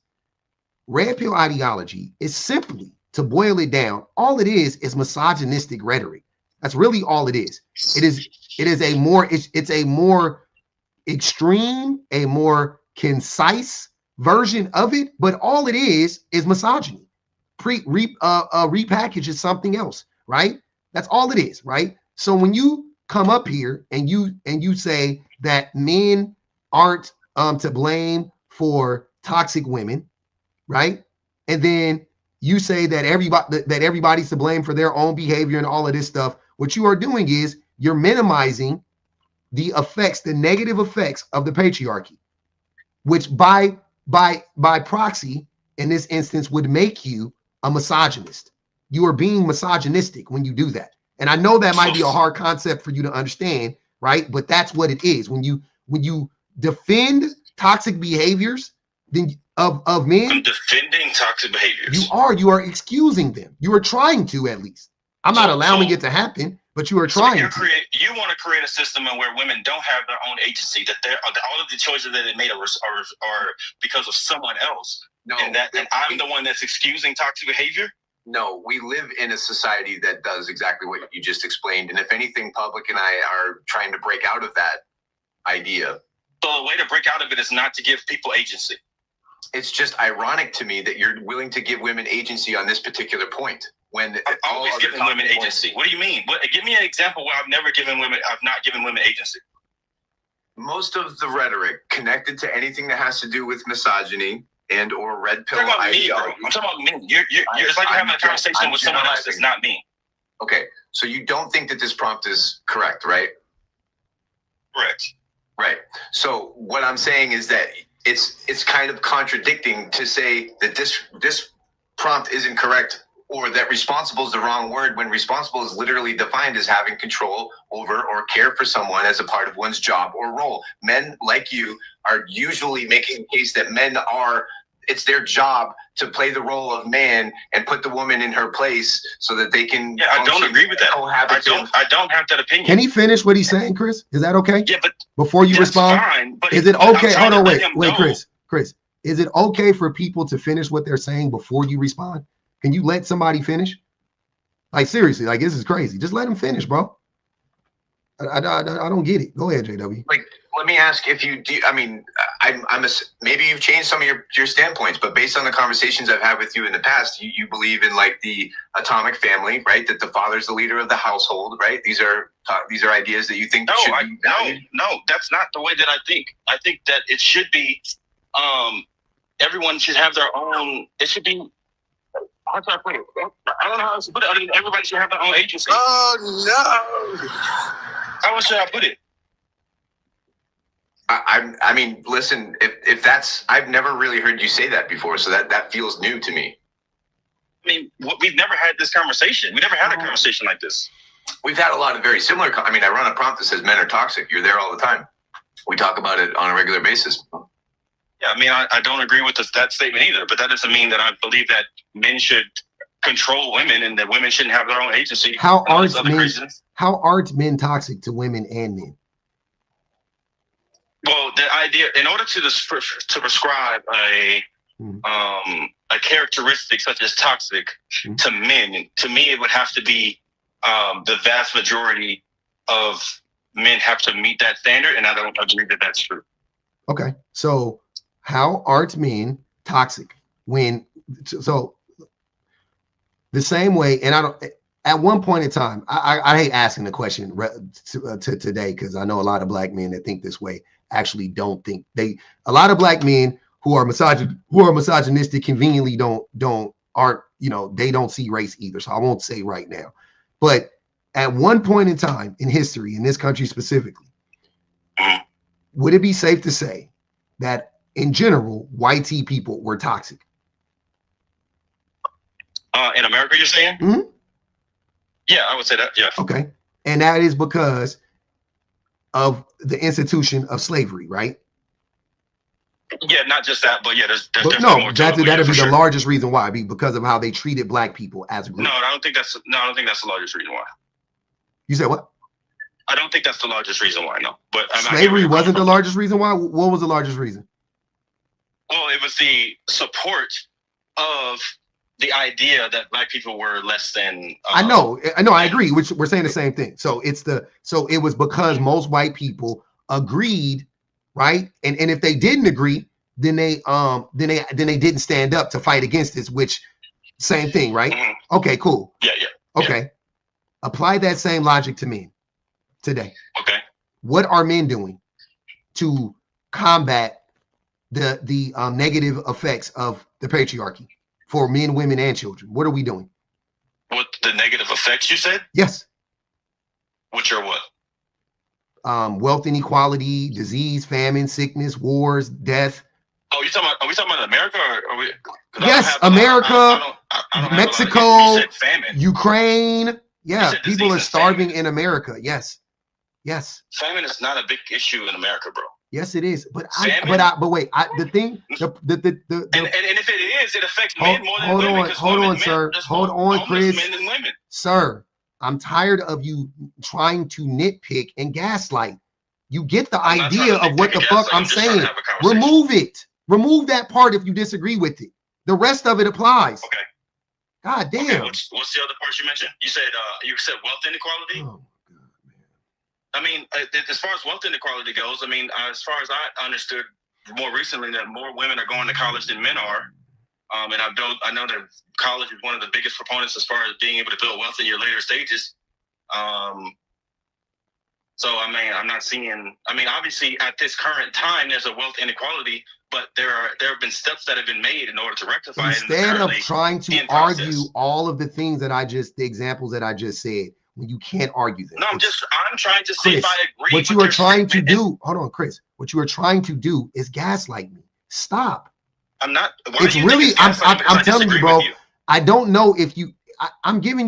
red pill ideology is simply, to boil it down, all it is misogynistic rhetoric. That's really all it is. It's a more extreme, a more concise version of it, but all it is misogyny. Repackage is something else, right? That's all it is, right? So when you come up here and you say that men aren't to blame for toxic women, right? And then you say that everybody's to blame for their own behavior and all of this stuff. What you are doing is you're minimizing the effects, the negative effects of the patriarchy, which by proxy in this instance would make you a misogynist. You are being misogynistic when you do that. And I know that might be a hard concept for you to understand, right? But that's what it is. When you defend toxic behaviors of men, I'm defending toxic behaviors. You are excusing them. You are trying to, at least. I'm not allowing it to happen, but you are trying to. You want to create a system where women don't have their own agency, that all of the choices that they made are because of someone else. No, and I'm the one that's excusing toxic behavior. No, we live in a society that does exactly what you just explained. And if anything, Public and I are trying to break out of that idea. So the way to break out of it is not to give people agency. It's just ironic to me that you're willing to give women agency on this particular point. When I've always given women agency. What do you mean? Give me an example where I've not given women agency. Most of the rhetoric connected to anything that has to do with misogyny and or red pill I'm talking about me. It's like you're having a conversation with someone else that's not me. Okay, so you don't think that this prompt is correct, right? Correct. Right. So what I'm saying is that it's kind of contradicting to say that this prompt isn't correct, or that responsible is the wrong word, when responsible is literally defined as having control over or care for someone as a part of one's job or role. Men like you are usually making a case that it's their job to play the role of man and put the woman in her place so that they can. Yeah, I don't agree with that. I don't have that opinion. Can he finish what he's saying, Chris? Is that okay? Yeah, but before you respond, fine, but is it okay? Hold on, wait, Chris, is it okay for people to finish what they're saying before you respond? Can you let somebody finish? Like, seriously, like, this is crazy. Just let them finish, bro. I don't get it. Go ahead, JW. Like, let me ask if you do. I mean, maybe you've changed some of your standpoints, but based on the conversations I've had with you in the past, you believe in like the atomic family, right? That the father's the leader of the household, right? These are ideas that you think should be valued. No, that's not the way that I think. I think that it should be. Everyone should have their own. It should be. How can I put it? I don't know how else to put it. I mean, everybody should have their own agency. Oh no! How else should I put it? I mean, listen. If that's, I've never really heard you say that before, so that feels new to me. I mean, we've never had this conversation. We never had a conversation like this. We've had a lot of very similar. I mean, I run a prompt that says men are toxic. You're there all the time. We talk about it on a regular basis. Yeah, I mean, I don't agree with that statement either, but that doesn't mean that I believe that men should control women and that women shouldn't have their own agency. How are men toxic to women and men? Well, the idea, in order to prescribe a characteristic such as toxic to men, to me, it would have to be the vast majority of men have to meet that standard, and I don't agree that that's true. Okay, so how aren't men toxic when So the same way, and I don't. At one point in time, I hate asking the question to today because I know a lot of black men that think this way actually don't think they. A lot of black men who are misogynistic conveniently aren't they don't see race either. So I won't say right now, but at one point in time in history, in this country specifically, would it be safe to say that in general, white people were toxic? In America, you're saying? Mm-hmm. Yeah, I would say that. Yeah. Okay. And that is because of the institution of slavery, right? Yeah, not just that, but yeah, there's but no, more that'd be the largest reason why, because of how they treated black people as a group. No, I don't think that's the largest reason why. You said what? I don't think that's the largest reason why. No, but slavery wasn't the largest reason why. What was the largest reason? Well, it was the support of the idea that black people were less than. I know, I agree. Which we're saying the same thing. So it was because most white people agreed, right? And if they didn't agree, then they didn't stand up to fight against this. Which same thing, right? Mm-hmm. Okay, cool. Yeah. Okay, yeah. Apply that same logic to men today. Okay, what are men doing to combat the negative effects of the patriarchy for men, women, and children? What are we doing? What the negative effects you said? Yes. Which are what? Wealth inequality, disease, famine, sickness, wars, death. Oh, are we talking about America or are we? Yes, America, Mexico, Ukraine. Yeah, people are starving in America. Yes. Famine is not a big issue in America, bro. Yes, it is. But wait, the thing, and if it is, it affects men more than women. Hold on, sir. Hold on, Chris. Men and women. Sir, I'm tired of you trying to nitpick and gaslight. You get the idea of what the fuck I'm saying. Remove it. Remove that part if you disagree with it. The rest of it applies. Okay. God damn. Okay, what's the other part you mentioned? You said wealth inequality. Oh. I mean, as far as wealth inequality goes, I mean, as far as I understood more recently, that more women are going to college than men are. And I know that college is one of the biggest proponents as far as being able to build wealth in your later stages. So, I mean, I'm not seeing, I mean, obviously at this current time, there's a wealth inequality, but there have been steps that have been made in order to rectify it. Instead of trying to argue all of the things that the examples that I just said, when you can't argue them. No, I'm trying to see Chris, if I agree. What you are trying to do, hold on, Chris. What you are trying to do is gaslight me. Stop. I'm not. It's really, I'm telling you, bro. I don't know if you. I'm going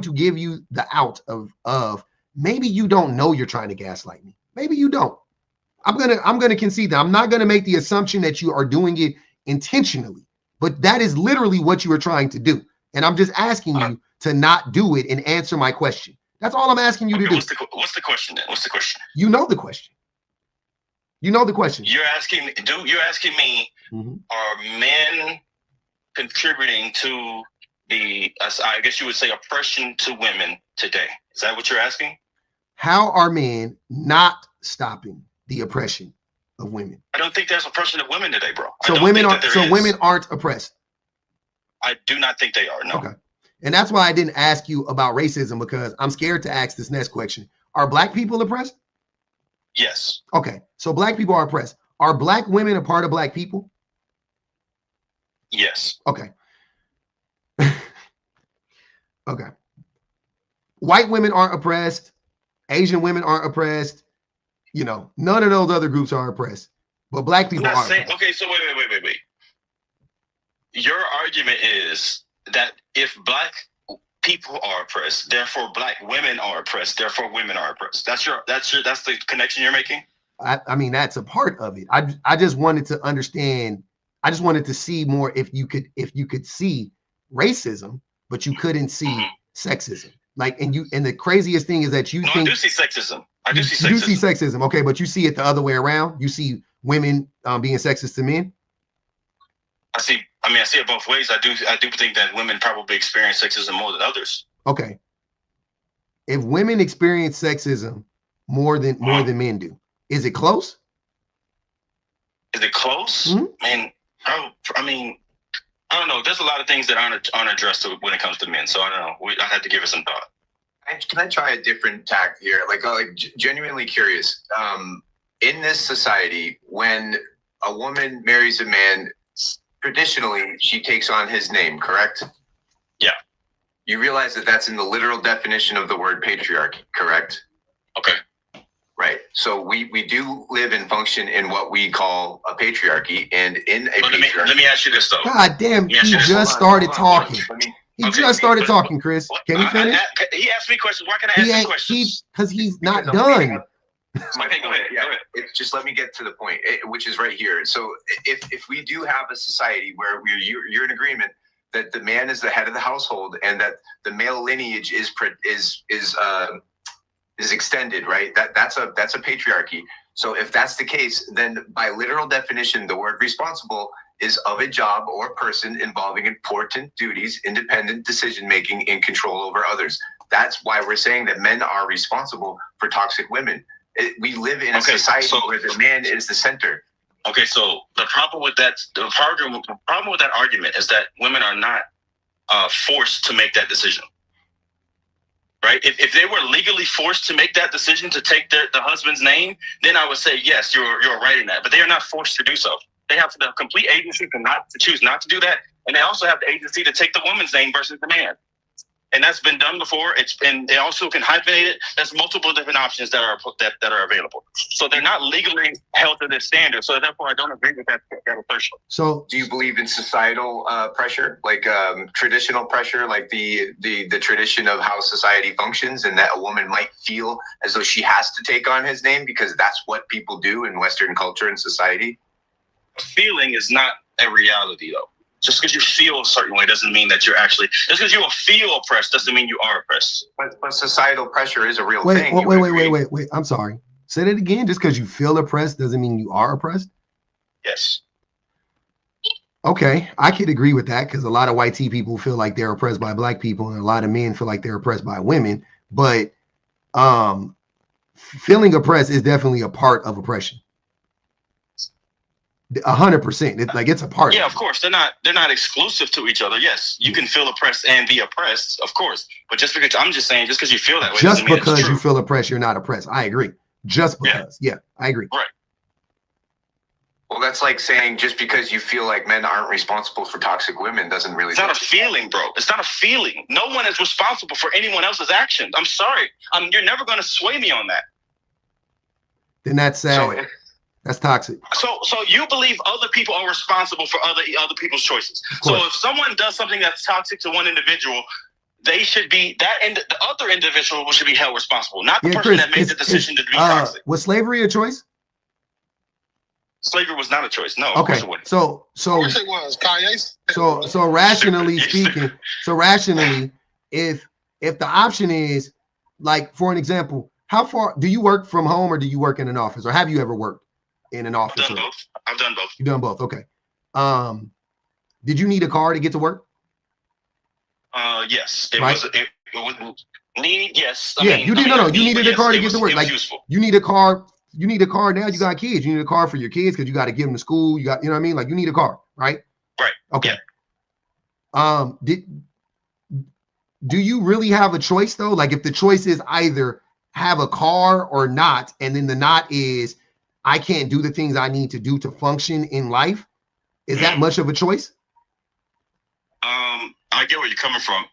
to give you the out of maybe you don't know you're trying to gaslight me. Maybe you don't. I'm gonna concede that. I'm not gonna make the assumption that you are doing it intentionally, but that is literally what you are trying to do. And I'm just asking you to not do it and answer my question. That's all I'm asking you to do. What's the question then? What's the question? You know the question. You know the question. You're asking me, are men contributing to the, I guess you would say, oppression to women today? Is that what you're asking? How are men not stopping the oppression of women? I don't think there's oppression of women today, bro. So women aren't oppressed. I do not think they are. No. Okay. And that's why I didn't ask you about racism, because I'm scared to ask this next question. Are black people oppressed? Yes. Okay. So black people are oppressed. Are black women a part of black people? Yes. Okay. Okay. White women aren't oppressed. Asian women aren't oppressed. None of those other groups are oppressed. But black people are. Okay, so wait. Your argument is that if black people are oppressed, therefore black women are oppressed, therefore women are oppressed. That's the connection you're making? I mean, that's a part of it. I just wanted to understand. I just wanted to see more if you could see racism, but you couldn't see sexism. And the craziest thing is that you think I do see sexism. You do see sexism, okay, but you see it the other way around. You see women being sexist to men. I see it both ways. I do think that women probably experience sexism more than others. Okay. If women experience sexism more than men do, is it close? Is it close? Mm-hmm. I mean, I don't know. There's a lot of things that aren't addressed when it comes to men. So I don't know. I have to give it some thought. Can I try a different tack here? Like genuinely curious. In this society, when a woman marries a man, traditionally she takes on his name, correct? Yeah. You realize that that's in the literal definition of the word patriarchy, correct? Okay. Right. So we do live and function in what we call a patriarchy, and in a patriarchy. Let me ask you this though. God damn, he just started talking. He just started talking, Chris. Can he finish? He asked me questions. Why can I ask him questions? Because he's not done. Okay, go ahead. Just let me get to the point, which is right here. So if we do have a society where you're in agreement that the man is the head of the household and that the male lineage is extended, right? That's a patriarchy. So if that's the case, then by literal definition, the word responsible is of a job or person involving important duties, independent decision-making, and control over others. That's why we're saying that men are responsible for toxic women. We live in a society where the man is the center. Okay, so the problem with that argument is that women are not forced to make that decision. Right? If they were legally forced to make that decision to take the husband's name, then I would say, yes, you're right in that. But they are not forced to do so. They have the complete agency to choose not to do that. And they also have the agency to take the woman's name versus the man. And that's been done before. And they also can hyphenate it. There's multiple different options that are available. So they're not legally held to this standard. So therefore, I don't agree with that assertion. So, do you believe in societal pressure, like traditional pressure, like the tradition of how society functions, and that a woman might feel as though she has to take on his name because that's what people do in Western culture and society? Feeling is not a reality, though. Just because you feel a certain way doesn't mean that you're actually. Just because you will feel oppressed doesn't mean you are oppressed. But societal pressure is a real thing. Wait. I'm sorry. Say that again. Just because you feel oppressed doesn't mean you are oppressed? Yes. Okay, I could agree with that because a lot of white people feel like they're oppressed by black people, and a lot of men feel like they're oppressed by women. But feeling oppressed is definitely a part of oppression. 100%. It's a part. Yeah, of course. They're not exclusive to each other. Yes, you can feel oppressed and be oppressed, of course. But just because I'm just saying, just because you feel that way, just because you feel oppressed, you're not oppressed. I agree. Just because. Yeah, I agree. Right. Well, that's like saying just because you feel like men aren't responsible for toxic women doesn't really. It's not a feeling, bro. It's not a feeling. No one is responsible for anyone else's actions. I'm sorry. You're never going to sway me on that. Then that's sad. That's toxic. So you believe other people are responsible for other people's choices. So if someone does something that's toxic to one individual, they should be the other individual should be held responsible, not the person that made the decision to be toxic. Was slavery a choice? Slavery was not a choice. No. Okay. Of course it wasn't. Of course it was, Kanye. So rationally speaking, if the option is, like, for an example, how far do you work from home or do you work in an office, or have you ever worked in an office? I've done both. You've done both. Okay. Did you need a car to get to work? Yes. Right? Yes. You needed a car to get to work. Like, useful. You need a car now. You got kids. You need a car for your kids because you got to give them to school. You know what I mean? Like, you need a car, right? Right. Okay. Yeah. Do you really have a choice though? Like, if the choice is either have a car or not, and then the not is I can't do the things I need to do to function in life, is that much of a choice? I get where you're coming from.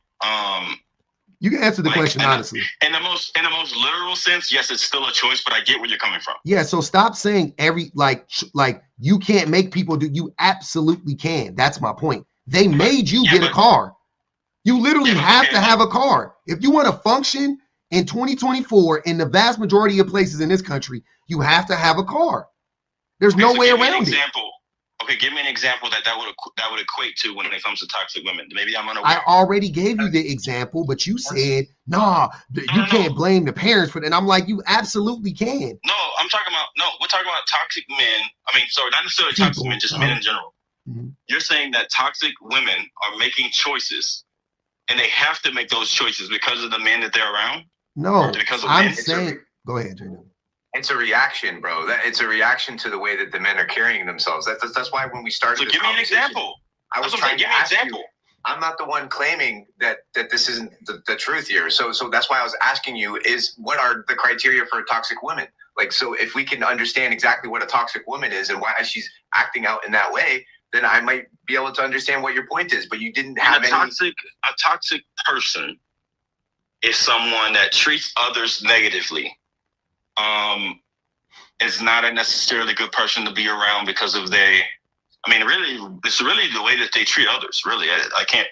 You can answer the question honestly. In the most literal sense, yes, it's still a choice, but I get where you're coming from. Yeah, so stop saying like you can't make people do. You absolutely can. That's my point. They made you get a car. You literally have to have a car. If you want to function in 2024 in the vast majority of places in this country, you have to have a car. There's no way around it. Okay, give me an example that would equate to when it comes to toxic women. Maybe I'm unaware. I already gave you the example, but you said, you can't blame the parents for that. And I'm like, you absolutely can. No, we're talking about toxic men. I mean, sorry, not necessarily toxic men, just men in general. Mm-hmm. You're saying that toxic women are making choices and they have to make those choices because of the men that they're around? No, I'm saying, go ahead, Jay. It's a reaction, bro. It's a reaction to the way that the men are carrying themselves. That's why when we started. So give me an example. I was trying to ask you. I'm not the one claiming that this isn't the truth here. So that's why I was asking you is what are the criteria for a toxic woman? Like, so if we can understand exactly what a toxic woman is and why she's acting out in that way, then I might be able to understand what your point is. But you didn't have a toxic person is someone that treats others negatively. Is not a necessarily good person to be around because of it's really the way that they treat others. Really, I can't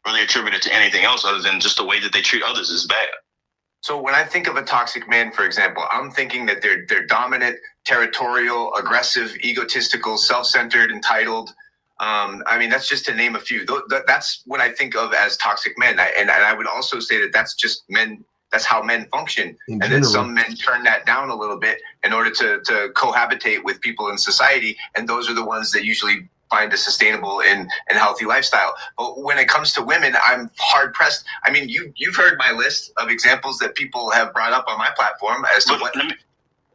really attribute it to anything else other than just the way that they treat others is bad. So when I think of a toxic man, for example, I'm thinking that they're dominant, territorial, aggressive, egotistical, self-centered, entitled. That's just to name a few. That's what I think of as toxic men. And I would also say that that's just men. That's how men function. And then some men turn that down a little bit in order to cohabitate with people in society. And those are the ones that usually find a sustainable and healthy lifestyle. But when it comes to women, I'm hard pressed. I mean, you've heard my list of examples that people have brought up on my platform as to what.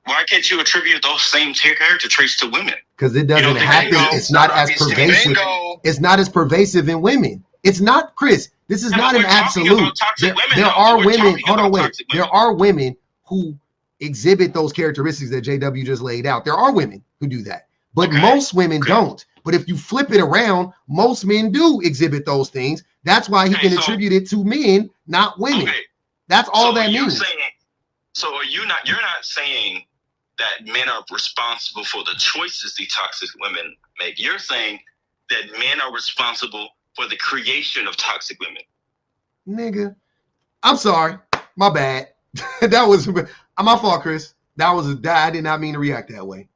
Why can't you attribute those same character traits to women? Because it doesn't happen. It's not as pervasive. It's not as pervasive in women. It's not, Chris. This is not an absolute. There are women. Hold on, wait. There are women who exhibit those characteristics that JW just laid out. There are women who do that, but most women don't. But if you flip it around, most men do exhibit those things. That's why he can attribute it to men, not women. That's all that means. You're not saying that men are responsible for the choices the toxic women make. You're saying that men are responsible for the creation of toxic women. Nigga, I'm sorry. My bad. That was my fault, Chris. I did not mean to react that way.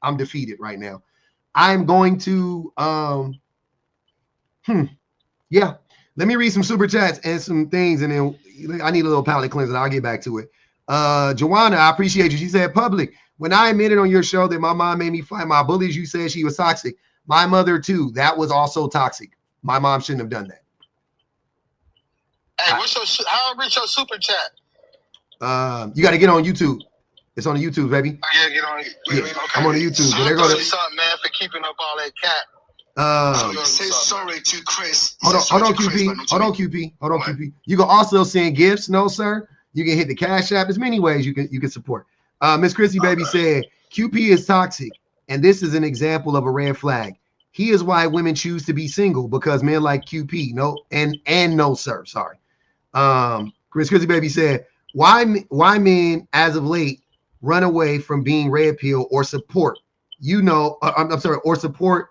I'm defeated right now. I'm going to, yeah. Let me read some super chats and some things, and then I need a little palate cleanser. I'll get back to it. Joanna, I appreciate you. She said, public, when I admitted on your show that my mom made me fight my bullies, you said she was toxic. My mother too. That was also toxic. My mom shouldn't have done that. Hey, how I reach your super chat? You got to get on YouTube. It's on the YouTube, baby. Yeah, get on. Yeah, okay. I'm on the YouTube. So I'm something, man, for keeping up all that cat. Say sorry to Chris. Hold on, QP. You can also send gifts. No, sir. You can hit the Cash App. There's many ways you can support. Miss Chrissy Baby said QP is toxic, and this is an example of a red flag. He is why women choose to be single, because men like QP. No, and no, sir. Sorry. Miss Chrissy Baby said why men as of late run away from being red pill or support. Or support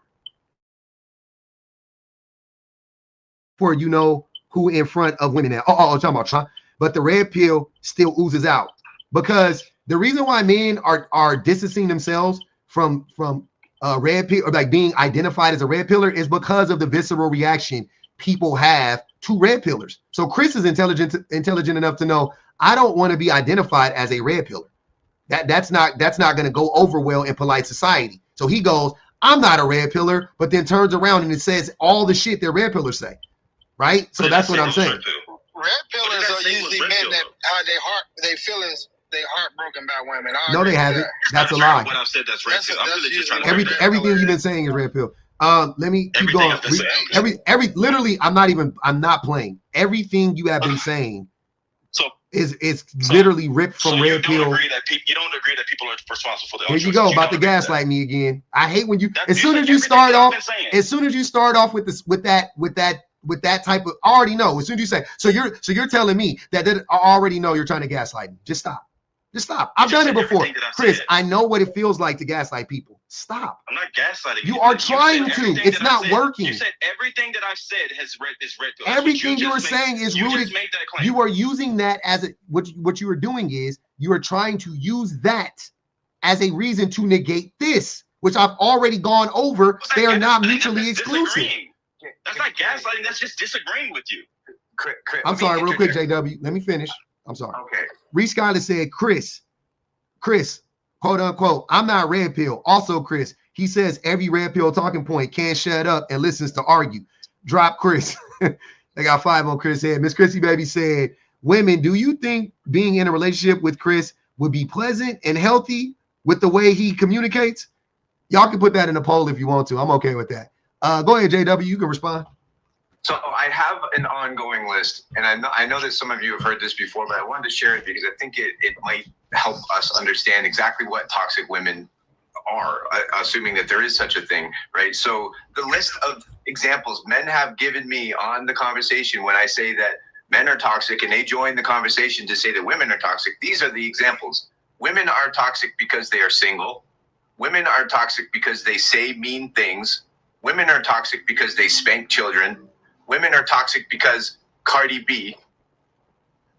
for who in front of women now. Talking about Trump. But the red pill still oozes out, because the reason why men are distancing themselves from red pill, or like being identified as a red pillar, is because of the visceral reaction people have to red pillars. So Chris is intelligent enough to know I don't want to be identified as a red pillar. That's not going to go over well in polite society. So he goes, I'm not a red pillar, but then turns around and it says all the shit that red pillars say. Right? So that's what I'm saying. Red pillars are usually men that they feelings, they heartbroken by women. No, they haven't. That's a lie. What I've said, that's red pill. I'm really just trying to everything you've been saying is red pill. Let me keep going. Literally, I'm not playing. Everything you have been saying is literally ripped from red pill. You don't agree that people are responsible for the. Here you go, about to gaslight me again. I hate when you. As soon as you start off with that type of, I already know. As soon as you say, so you're telling me that I already know you're trying to gaslight me. Just stop. I've done it before, Chris. I know what it feels like to gaslight people. Stop. I'm not gaslighting you. You are trying to. It's not working. You said everything that I've said is red pill. Everything you were saying is rooted. You are using that as what you are doing is you are trying to use that as a reason to negate this, which I've already gone over. They are not mutually exclusive. That's not gaslighting. That's just disagreeing with you. I'm sorry, real quick, JW. Let me finish. I'm sorry. Okay. Reese Schuyler said, Chris, quote unquote, I'm not red pill. Also, Chris, he says every red pill talking point can't shut up and listens to argue. Drop Chris. They got 5 on Chris' head. Miss Chrissy Baby said, women, do you think being in a relationship with Chris would be pleasant and healthy with the way he communicates? Y'all can put that in a poll if you want to. I'm okay with that. Go ahead, JW. You can respond. So I have an ongoing list, and I know that some of you have heard this before, but I wanted to share it because I think it might help us understand exactly what toxic women are, assuming that there is such a thing, right? So the list of examples men have given me on the conversation when I say that men are toxic and they join the conversation to say that women are toxic, these are the examples. Women are toxic because they are single. Women are toxic because they say mean things. Women are toxic because they spank children. Women are toxic because Cardi B.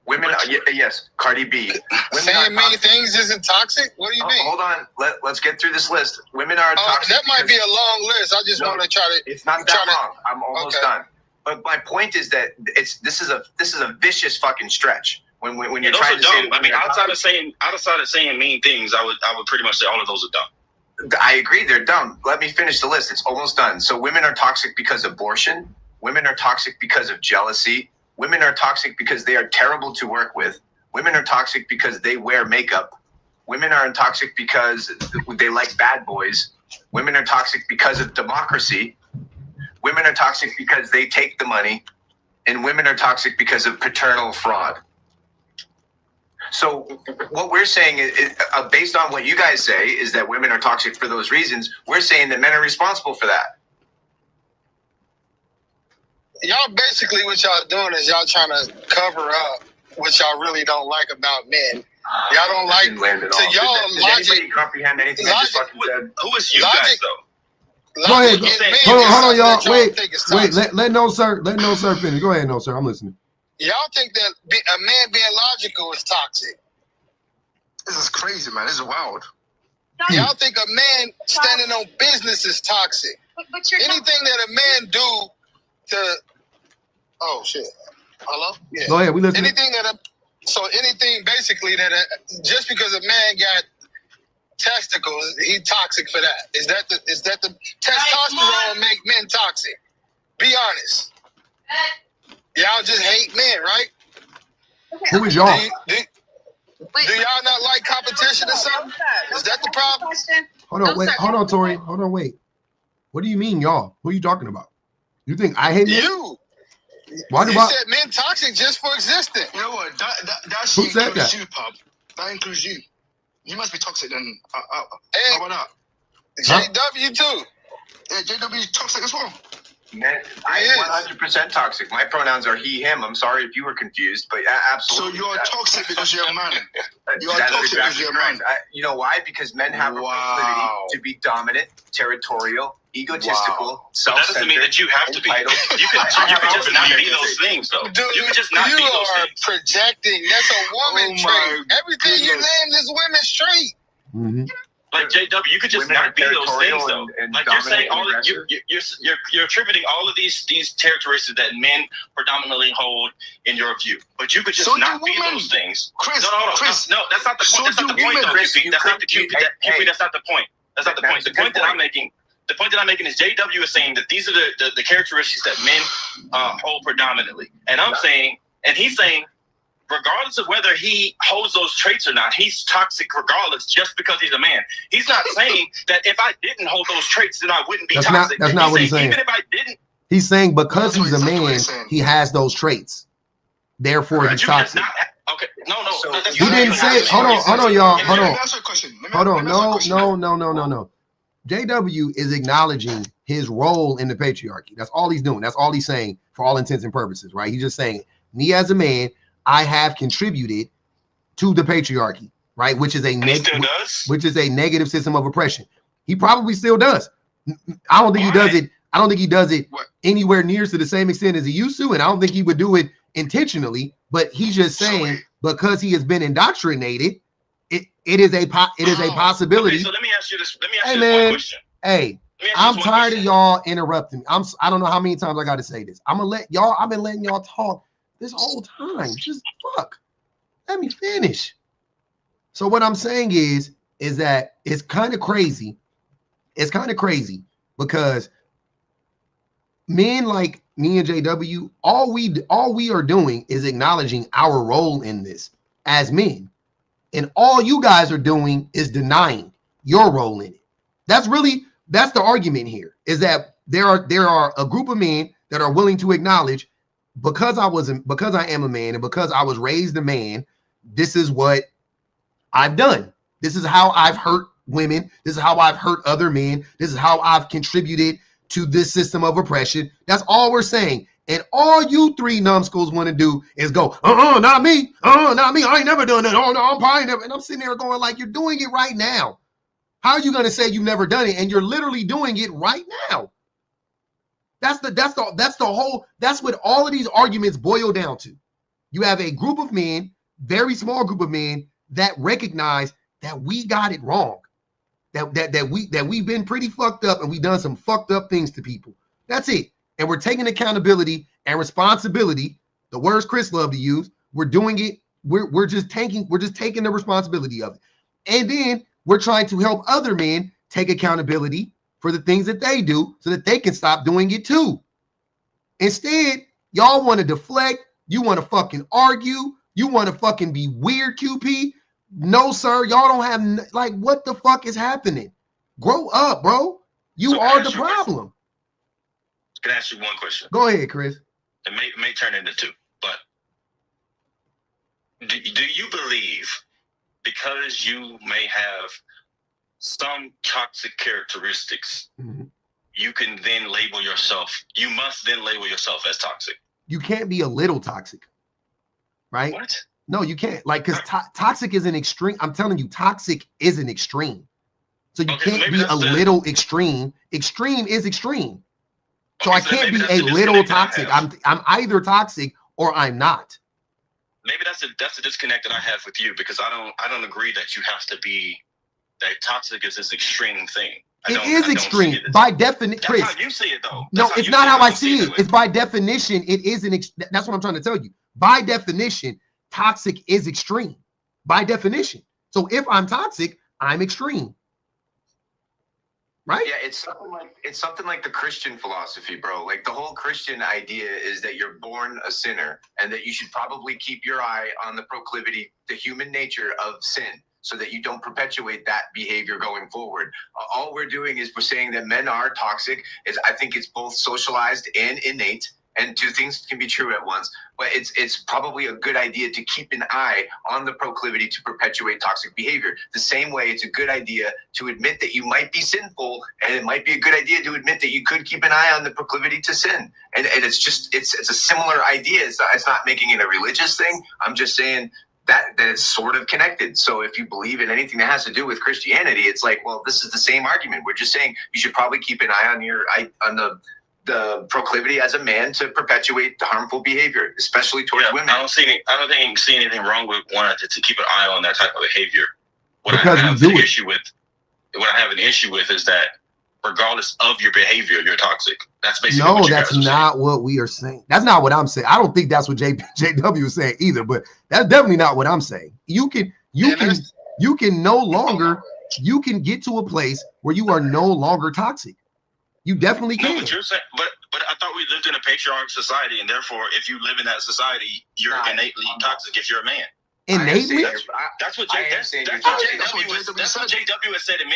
Women are, yes, Cardi B. Saying mean things isn't toxic? What do you mean? Hold on. Let's get through this list. Women are toxic. That might be a long list. I just want to try to. It's not that long. I'm almost done. But my point is that this is a vicious fucking stretch. When you're trying to say, I mean, outside of saying mean things, I would pretty much say all of those are dumb. I agree, they're dumb. Let me finish the list. It's almost done. So women are toxic because of abortion. Women are toxic because of jealousy. Women are toxic because they are terrible to work with. Women are toxic because they wear makeup. Women are toxic because they like bad boys. Women are toxic because of democracy. Women are toxic because they take the money. And women are toxic because of paternal fraud. So what we're saying is, based on what you guys say, is that women are toxic for those reasons. We're saying that men are responsible for that. Y'all basically what y'all doing is y'all trying to cover up what y'all really don't like about men. Y'all don't like to y'all Did anybody comprehend anything I just fucking said? Who is you guys though? Go ahead. Hold on, y'all. Wait. Let no sir finish. Go ahead, no sir. I'm listening. Y'all think that a man being logical is toxic? This is crazy, man. This is wild. Y'all think a man standing on business is toxic? But anything that a man do to, oh shit, hello? Yeah. Go ahead, we listen. Anything basically that just because a man got testicles, he toxic for that. Is that the testosterone make men toxic? Be honest. Y'all just hate men, right? Who is y'all? Do y'all not like competition or something? Is that the problem? Hold on, Tori. Hold on, wait. What do you mean, y'all? Who are you talking about? You think I hate men? You. Why do you said men toxic just for existing. You know what? That Who said includes that? you, Pub. That includes you. You must be toxic then. How about that? JW too. Yeah, JW is toxic as well. Man, I am 100% toxic. My pronouns are he, him. I'm sorry if you were confused, but absolutely. So you're toxic because you're a man. You are toxic because you're a man. You know why? Because men have a proclivity to be dominant, territorial, egotistical, self-centered. That doesn't mean that you have to be. You can just not be those things, though. Dude, you can just not be those things. You are projecting. That's a woman trait. Everything you named is women's trait. Mm-hmm. Like JW, you could just not be those things though. Like you're saying, you're attributing all of these characteristics that men predominantly hold in your view, but you could just not be those things. Chris, no, that's not the point. That's not the point, though, QP. That's not the QP. That's not the point. That's not the point. The point that I'm making. The point that I'm making is JW is saying that these are the characteristics that men hold predominantly, and I'm saying, and he's saying, regardless of whether he holds those traits or not, he's toxic regardless, just because he's a man. He's not saying that if I didn't hold those traits, then I wouldn't be toxic. That's not what he's saying. Even if I didn't, he's saying because he's a man, he has those traits. Therefore, he's toxic. Okay, no. So he didn't say it. Hold on, y'all. Hold on. That's a question. Hold on. No. JW is acknowledging his role in the patriarchy. That's all he's doing. That's all he's saying for all intents and purposes, right? He's just saying, me as a man, I have contributed to the patriarchy, right? Which is a negative system of oppression. He probably still does. I don't think he does it. I don't think he does it anywhere near to the same extent as he used to, and I don't think he would do it intentionally. But he's just saying because he has been indoctrinated, it is a possibility. Okay, so let me ask you this. One question. Hey, I'm tired of y'all interrupting. I don't know how many times I got to say this. I've been letting y'all talk this whole time. Just fuck. Let me finish. So what I'm saying is that it's kind of crazy. It's kind of crazy because men like me and JW, all we are doing is acknowledging our role in this as men. And all you guys are doing is denying your role in it. That's the argument here, is that there are a group of men that are willing to acknowledge, because I am a man and because I was raised a man, this is what I've done. This is how I've hurt women. This is how I've hurt other men. This is how I've contributed to this system of oppression. That's all we're saying. And all you three numbskulls want to do is go, not me. Not me. I ain't never done that. Oh, no, I'm probably never. And I'm sitting there going, like, you're doing it right now. How are you going to say you've never done it? And you're literally doing it right now. That's what all of these arguments boil down to. You have a group of men, very small group of men, that recognize that we got it wrong. That we've been pretty fucked up and we've done some fucked up things to people. That's it. And we're taking accountability and responsibility, the words Chris loved to use. We're doing it. We're just taking the responsibility of it. And then we're trying to help other men take accountability for the things that they do so that they can stop doing it too. Instead, y'all want to deflect. You want to fucking argue. You want to fucking be weird, QP. No, sir. Y'all don't have, like, what the fuck is happening? Grow up, bro. You are the problem. Can I ask you one question? Go ahead, Chris. It may turn into two, but do you believe because you may have some toxic characteristics, you can then label yourself, you must then label yourself as toxic? You can't be a little toxic, right? What? No, you can't. Like, because toxic is an extreme. I'm telling you, toxic is an extreme. So you can't be a little extreme. Extreme is extreme. So I can't be a little toxic. I'm either toxic or I'm not. Maybe that's a disconnect that I have with you, because I don't agree that you have to be, that toxic is this extreme thing. It is extreme by definition. That's how you see it, though. No, it's not how I see it. It's by definition. It is that's what I'm trying to tell you. By definition, toxic is extreme. By definition. So if I'm toxic, I'm extreme. Right? Yeah, it's something like the Christian philosophy, bro. Like, the whole Christian idea is that you're born a sinner and that you should probably keep your eye on the proclivity, the human nature of sin, so that you don't perpetuate that behavior going forward. All we're doing is we're saying that men are toxic. I think it's both socialized and innate, and two things can be true at once. But it's probably a good idea to keep an eye on the proclivity to perpetuate toxic behavior. The same way it's a good idea to admit that you might be sinful, and it might be a good idea to admit that you could keep an eye on the proclivity to sin. And it's a similar idea. It's not making it a religious thing. I'm just saying that it's sort of connected. So if you believe in anything that has to do with Christianity, it's like, well, this is the same argument. We're just saying you should probably keep an eye on the proclivity as a man to perpetuate the harmful behavior, especially towards women. I don't think you can see anything wrong with wanting to keep an eye on that type of behavior. What I have an issue with is that regardless of your behavior, you're toxic. That's basically what you guys are saying. No, that's not what we are saying. That's not what I'm saying. I don't think that's what JW is saying either, but that's definitely not what I'm saying. You can no longer, you can get to a place where you are no longer toxic. You definitely can. No, but you're saying, but I thought we lived in a patriarchal society, and therefore, if you live in that society, you're innately toxic if you're a man. Innately? That's what JW has said.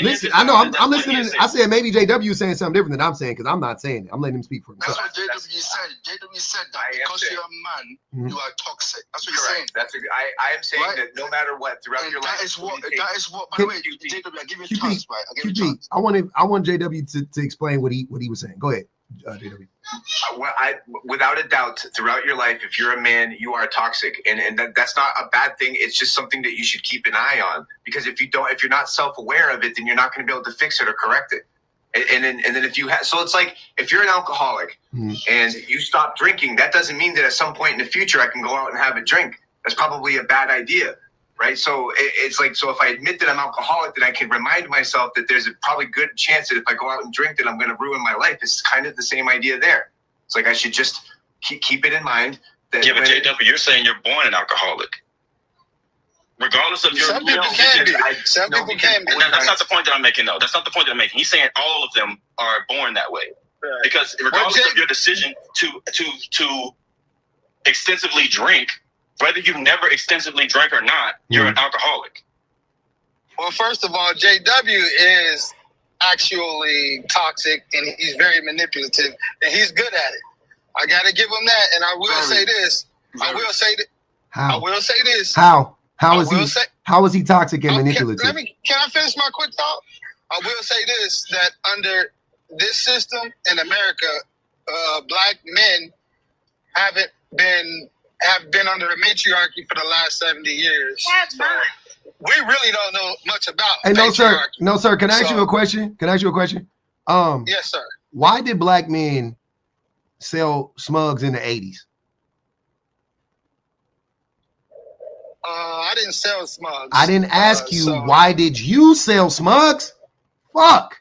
Listen, I know I'm listening. I said maybe JW is saying something different than I'm saying, because I'm not saying it. I'm letting him speak for himself. That's what JW said. JW said that because you're a man, you are toxic. That's what you're saying. I am saying that no matter what, throughout your life. That is what. By the way, JW, I give you a chance, right? I give you a chance. I want JW to explain what he was saying. Go ahead, JW. Without a doubt, throughout your life, if you're a man, you are toxic, and that's not a bad thing. It's just something that you should keep an eye on, because if you're not self-aware of it, then you're not going to be able to fix it or correct it. And then if you have, so it's like if you're an alcoholic and you stop drinking, that doesn't mean that at some point in the future I can go out and have a drink. That's probably a bad idea. Right. So it's like, so if I admit that I'm alcoholic, then I can remind myself that there's a probably good chance that if I go out and drink, that I'm going to ruin my life. It's kind of the same idea there. It's like I should just keep it in mind. That yeah, but JW, you're saying you're born an alcoholic. Regardless of your... Some people can be. Some people can be. That's not the point that I'm making, though. That's not the point that I'm making. He's saying all of them are born that way. Right. Because regardless of your decision to extensively drink, whether you never extensively drink or not, you're an alcoholic. Well, first of all, JW is actually toxic, and he's very manipulative, and he's good at it. I gotta give him that, and I will say this. I will say that. How? I will say this. How is he toxic and manipulative? Can I finish my quick thought? I will say this, that under this system in America, black men have been under a matriarchy for the last 70 years. That's fine. We really don't know much about patriarchy. No, sir. Can I ask you a question? Yes, sir. Why did black men sell smugs in the 80s? I didn't sell smugs. I didn't ask you, why did you sell smugs? Fuck.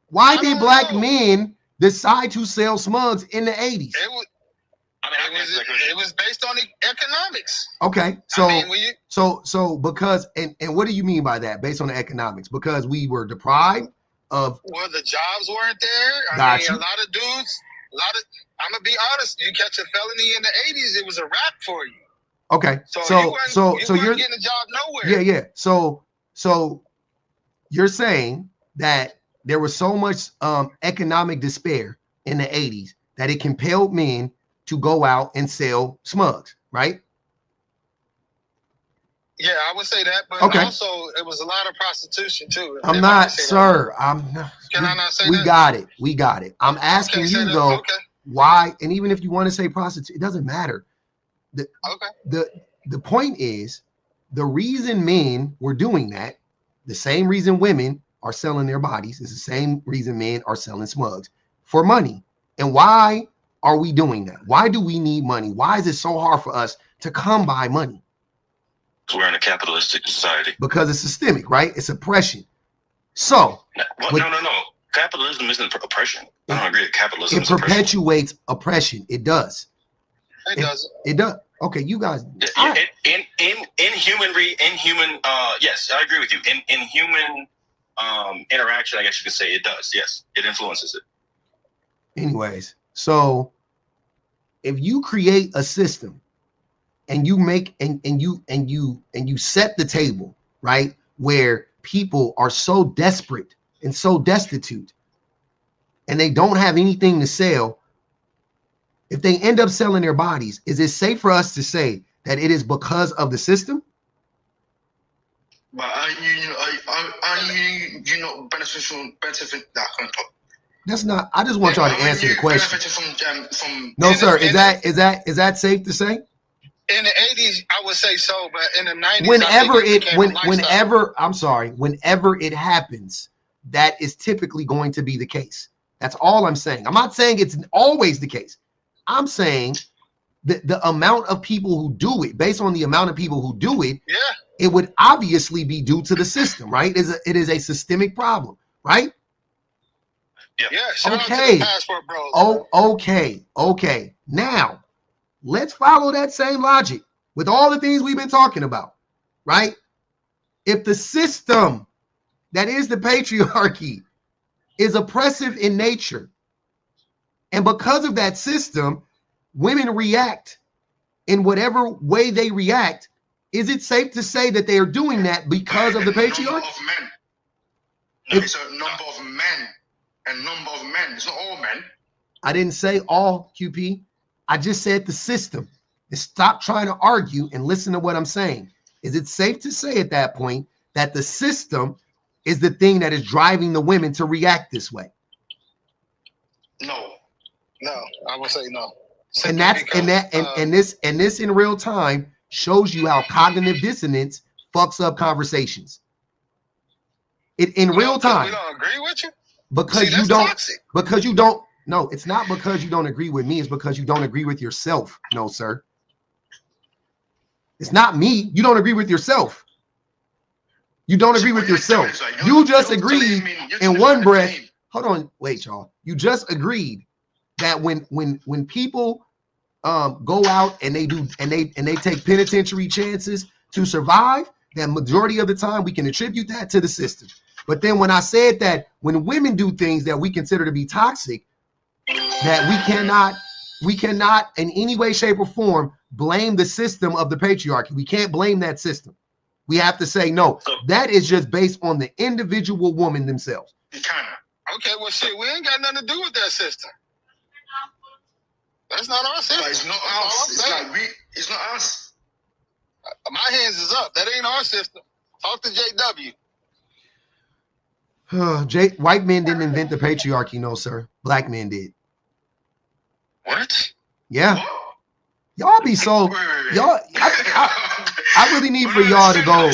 Why did black men decide to sell smugs in the 80s? It was based on economics. Okay, so because and what do you mean by that? Based on the economics? Because we were deprived of. Well, the jobs weren't there. A lot of dudes. I'm gonna be honest. You catch a felony in the 80s, it was a wrap for you. Okay, so you're getting a job nowhere. Yeah. So you're saying that there was so much economic despair in the 80s that it compelled men to go out and sell smugs, right? Yeah, I would say that, but also it was a lot of prostitution too. I'm not, sir. I'm not. Can I not say we that? We got it. I'm asking you though, why? And even if you want to say prostitute, it doesn't matter. The point is, the reason men were doing that, the same reason women are selling their bodies, is the same reason men are selling smugs for money. And why are we doing that? Why do we need money? Why is it so hard for us to come by money? Because we're in a capitalistic society. Because it's systemic, right? It's oppression. So no. Capitalism isn't oppression. I don't agree with capitalism. It perpetuates oppression. It does. It does. It does. Okay, you guys. In human. Yes, I agree with you. In human interaction, I guess you could say it does. Yes, it influences it. Anyways, so if you create a system and you make and you set the table, right, where people are so desperate and so destitute and they don't have anything to sell, if they end up selling their bodies, is it safe for us to say that it is because of the system? But are you not benefit that kind of talk? That's not. I just want y'all to answer the question. No, sir. Is that safe to say? In the 80s, I would say so, but in the 90s, whenever it happens, that is typically going to be the case. That's all I'm saying. I'm not saying it's always the case. I'm saying that the amount of people who do it, based on the amount of people who do it, it would obviously be due to the system, right? It is a systemic problem, right? Yeah. Shout out to the passport bros. Okay. Now, let's follow that same logic with all the things we've been talking about, right? If the system that is the patriarchy is oppressive in nature, and because of that system, women react in whatever way they react, is it safe to say that they are doing that because of the patriarchy? It's a number of men. It's not all men. I didn't say all, QP. I just said the system. And stop trying to argue and listen to what I'm saying. Is it safe to say at that point that the system is the thing that is driving the women to react this way? No, I would say no. And this in real time shows you how cognitive dissonance fucks up conversations. It in real time. We don't agree with you? Because you don't. Toxic. Because you don't. No, it's not because you don't agree with me. It's because you don't agree with yourself. No, sir. It's not me. You don't agree with yourself. You don't agree with yourself. You just agreed in one breath. Hold on, wait, y'all. You just agreed that when people go out and they take penitentiary chances to survive, that majority of the time we can attribute that to the system. But then when I said that when women do things that we consider to be toxic, that we cannot in any way, shape, or form blame the system of the patriarchy. We can't blame that system. We have to say, no, that is just based on the individual woman themselves. You can. Okay, well, shit, we ain't got nothing to do with that system. That's not our system. It's not us. It's like it's not us. My hands is up. That ain't our system. Talk to JW. White men didn't invent the patriarchy, no, sir. Black men did. What? Yeah. What? Y'all be so y'all. I really need for y'all to go.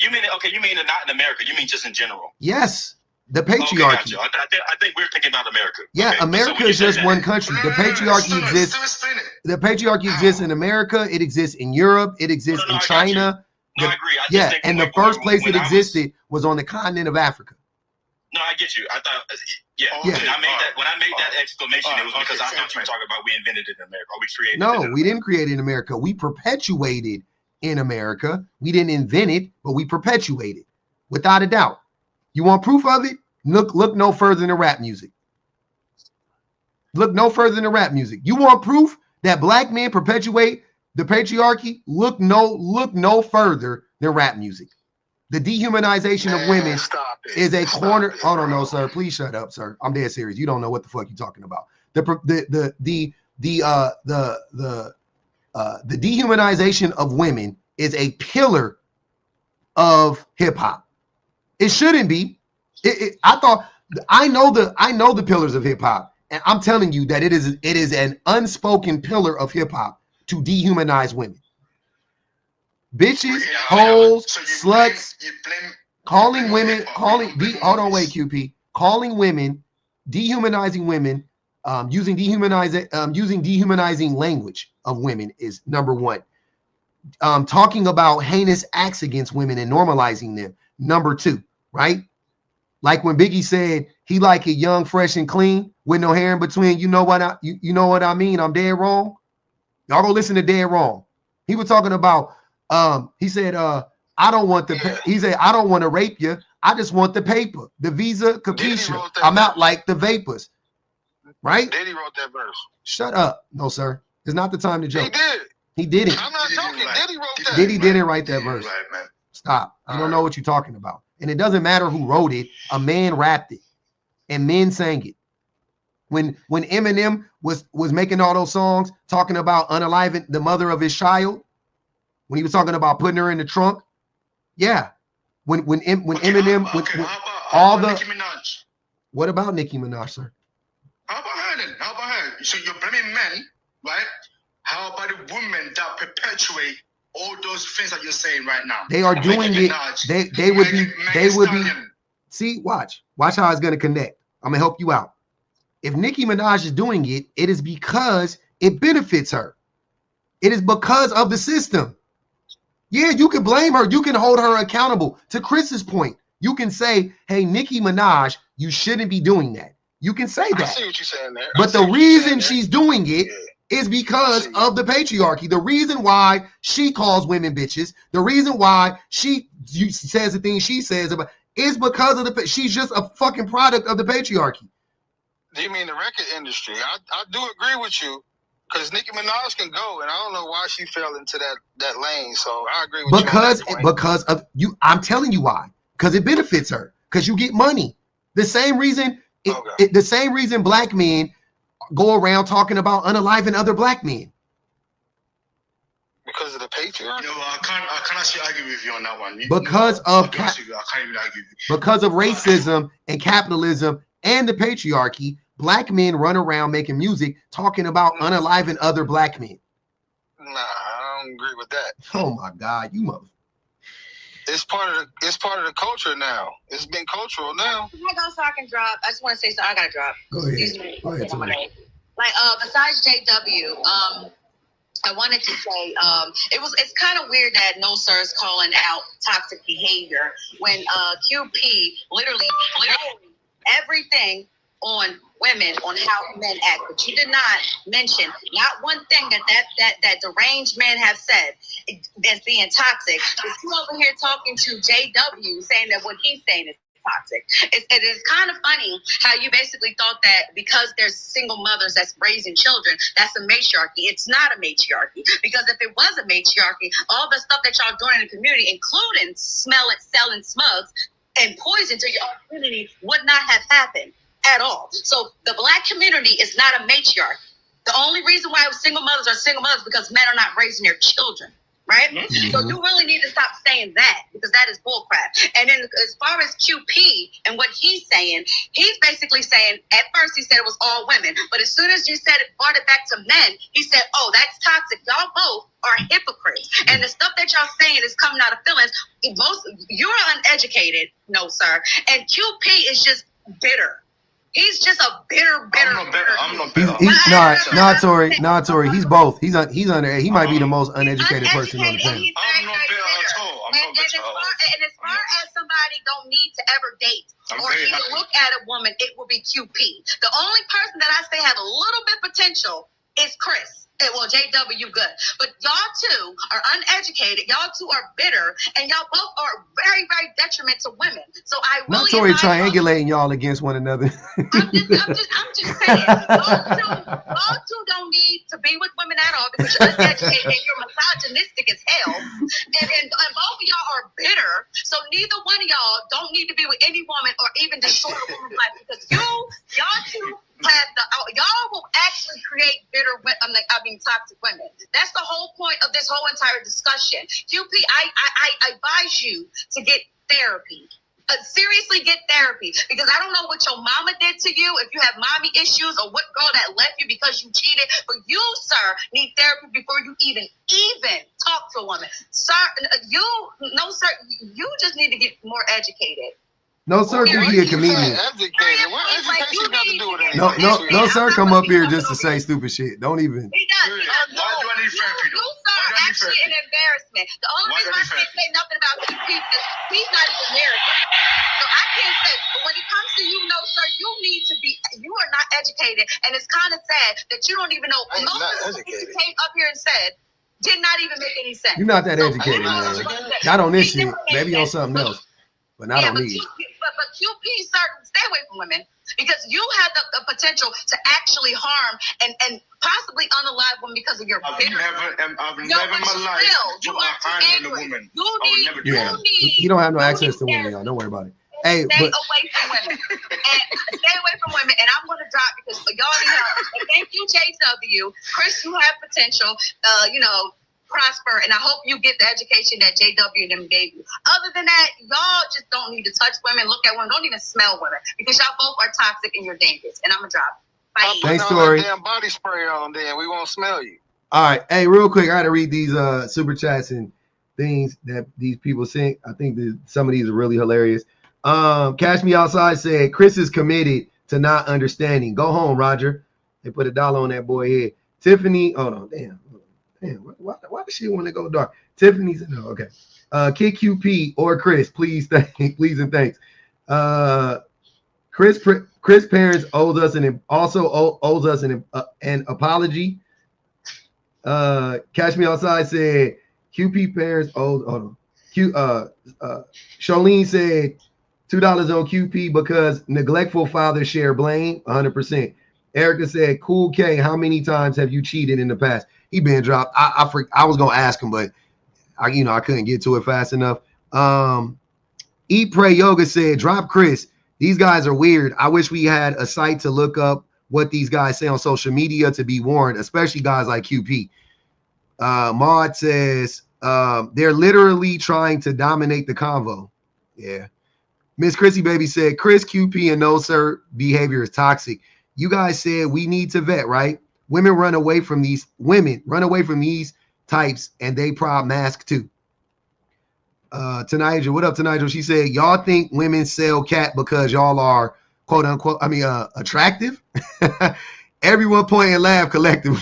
You mean not in America? You mean just in general? Yes, the patriarchy. Okay, I think we're thinking about America. Yeah, okay, America is just one country. The patriarchy exists. The patriarchy exists in America. It exists in Europe. It exists in China. No, I agree. Yeah, and the first place it existed was on the continent of Africa. No, I get you. I thought, yeah. Yeah. When I made that exclamation, it was because I thought you were talking about we invented it in America. Or we created it. No, we didn't create it in America. We perpetuated in America. We didn't invent it, but we perpetuated, without a doubt. You want proof of it? Look no further than rap music. Look no further than rap music. You want proof that black men perpetuate the patriarchy? Look no further than rap music. The dehumanization of women is a corner. Oh no, sir. Please shut up, sir. I'm dead serious. You don't know what the fuck you're talking about. The dehumanization of women is a pillar of hip hop. It shouldn't be. I know the pillars of hip hop, and I'm telling you that it is an unspoken pillar of hip hop to dehumanize women. Bitches, hoes, sluts, calling women, QP, calling women, dehumanizing women, using dehumanizing language of women is number one. Talking about heinous acts against women and normalizing them, number two, right? Like when Biggie said he like it young, fresh, and clean with no hair in between. You know what I mean? I'm dead wrong. Y'all go listen to Dead Wrong. He was talking about. He said, I don't want he said, I don't want to rape you. I just want the paper, the visa, capisce. I'm out like the vapors. Right? Diddy wrote that verse. Shut up. No, sir. It's not the time to joke. He did. He didn't. I'm not joking. Diddy wrote that. Diddy didn't write that verse. Stop. You don't know what you're talking about. And it doesn't matter who wrote it. A man rapped it. And men sang it. When Eminem was making all those songs talking about unaliving the mother of his child, when he was talking about putting her in the trunk, yeah. When Eminem, how about Nicki Minaj? What about Nicki Minaj, sir? How about her then? How about her? So you're blaming men, right? How about the women that perpetuate all those things that you're saying right now? They are doing it. They would be. See, watch how it's gonna connect. I'm gonna help you out. If Nicki Minaj is doing it, it is because it benefits her. It is because of the system. Yeah, you can blame her. You can hold her accountable. To Chris's point, you can say, hey, Nicki Minaj, you shouldn't be doing that. You can say that. I see what you're saying there. But the reason she's doing it is because of the patriarchy. The reason why she calls women bitches, the reason why she says the things she says about is because of she's just a fucking product of the patriarchy. Do you mean the record industry? I do agree with you. Because Nicki Minaj can go, and I don't know why she fell into that lane. So I agree with you. Because of you, I'm telling you why. Because it benefits her. Because you get money. The same reason, the same reason black men go around talking about unaliving other black men. Because of the patriarchy. No, I can't actually argue with you on that one. Because of racism and capitalism and the patriarchy. Black men run around making music talking about unaliving other black men. Nah, I don't agree with that. Oh my God, you mother. It's part of the culture now. It's been cultural now. Can I go so I can drop? I just want to say something. I gotta drop. Go ahead. Go ahead. Like besides JW, I wanted to say it's kind of weird that No Sir is calling out toxic behavior when QP literally everything on women on how men act, but you did not mention not one thing that deranged men have said as being toxic. Is you over here talking to JW saying that what he's saying is toxic. It is kind of funny how you basically thought that because there's single mothers that's raising children, that's a matriarchy. It's not a matriarchy, because if it was a matriarchy, all the stuff that y'all doing in the community, including selling smugs and poison to your own community, would not have happened. at all. So the Black community is not a matriarch. The only reason why single mothers are single mothers because men are not raising their children. Right? Mm-hmm. So you really need to stop saying that because that is bullcrap. And then as far as QP and what he's saying, he's basically saying, at first he said it was all women, but as soon as you said it, brought it back to men, he said, oh, that's toxic. Y'all both are hypocrites. And the stuff that y'all saying is coming out of feelings. You're uneducated, no, sir. And QP is just bitter. He's just a bitter. I'm no bitter. Not Tori. He's both. He's under. He might be the most uneducated person on the planet. I'm no bitter at all. And as far as somebody don't need to ever date or even look at a woman, it will be QP. The only person that I say have a little bit potential is Chris. Well, JW good. But y'all two are uneducated. Y'all two are bitter. And y'all both are very, very detriment to women. So I really... Not Tori triangulating y'all against one another. I'm just saying. Y'all two don't need to be with women at all because you're uneducated and you're misogynistic as hell. And both of y'all are bitter. So neither one of y'all don't need to be with any woman or even destroy a woman's life because y'all two... y'all will actually create bitter toxic women. That's the whole point of this whole entire discussion. QP, I advise you to get therapy. Seriously, get therapy because I don't know what your mama did to you, if you have mommy issues or what girl that left you because you cheated, but you, sir, need therapy before you even talk to a woman. Sir, you just need to get more educated. No, sir, can be a comedian. No, sir, come up here just to say stupid shit. Don't even. He does. Why do I need therapy? You, sir, are actually an embarrassment. The only reason I can't say nothing about QP is he's not even American. So I can't say. But when it comes to you, no, sir, you are not educated. And it's kind of sad that you don't even know. Most of the things you came up here and said did not even make any sense. You're not that educated, man. Not on this shit. Maybe on something else. But not on these. But QP, sir, stay away from women because you have the potential to actually harm and possibly unalive women because of your bitterness. I've never in my life put my hand on a woman. You don't have no access to women, y'all. Don't worry about it. Hey, stay away from women. And I'm going to drop because y'all need help. And thank you, JW. Chris, you have potential. Prosper, and I hope you get the education that JW and them gave you. Other than that, y'all just don't need to touch women, look at women, don't even smell women because y'all both are toxic and you're dangerous. And I'm gonna drop. Bye. Thanks, Tori. Damn body spray on there. We won't smell you. All right, hey, real quick, I got to read these super chats and things that these people sent. I think that some of these are really hilarious. Cash Me Outside said Chris is committed to not understanding. Go home, Roger. They put $1 on that boy head. Tiffany, hold on, damn, why does she want to go dark? Tiffany said, no, okay. Kid QP or Chris, please and thanks. Chris parents owes us owes us an apology. Catch Me Outside said QP parents owed. Charlene said $2 on QP because neglectful fathers share blame. 100%. Erica said, Cool K, how many times have you cheated in the past? He been dropped. I was gonna ask him, but I couldn't get to it fast enough. Eat Pray Yoga said, drop Chris. These guys are weird. I wish we had a site to look up what these guys say on social media to be warned, especially guys like QP. Maud says they're literally trying to dominate the convo. Yeah. Miss Chrissy Baby said, Chris, QP, and no sir behavior is toxic. You guys said we need to vet, right? Women run away from these types, and they proud mask too. To Nigel, what up to Nigel? She said, y'all think women sell cat because y'all are quote unquote, attractive? Everyone point and laugh collectively.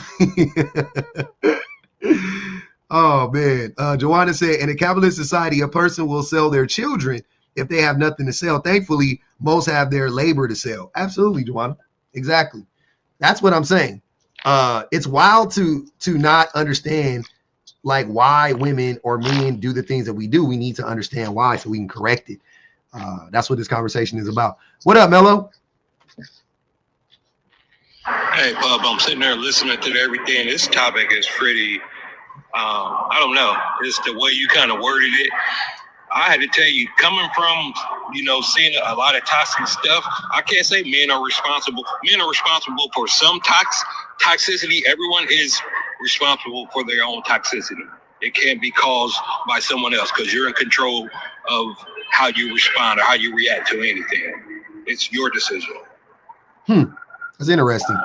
Oh man. Joanna said, in a capitalist society, a person will sell their children if they have nothing to sell. Thankfully, most have their labor to sell. Absolutely, Joanna. Exactly. That's what I'm saying. It's wild to not understand like why women or men do the things that we do. We need to understand why so we can correct it. That's what this conversation is about. What up, Mello? Hey, Bub, I'm sitting there listening to everything. This topic is pretty, I don't know. It's the way you kind of worded it. I had to tell you, coming from, seeing a lot of toxic stuff, I can't say men are responsible. Men are responsible for some toxicity. Everyone is responsible for their own toxicity. It can't be caused by someone else because you're in control of how you respond or how you react to anything. It's your decision. That's interesting.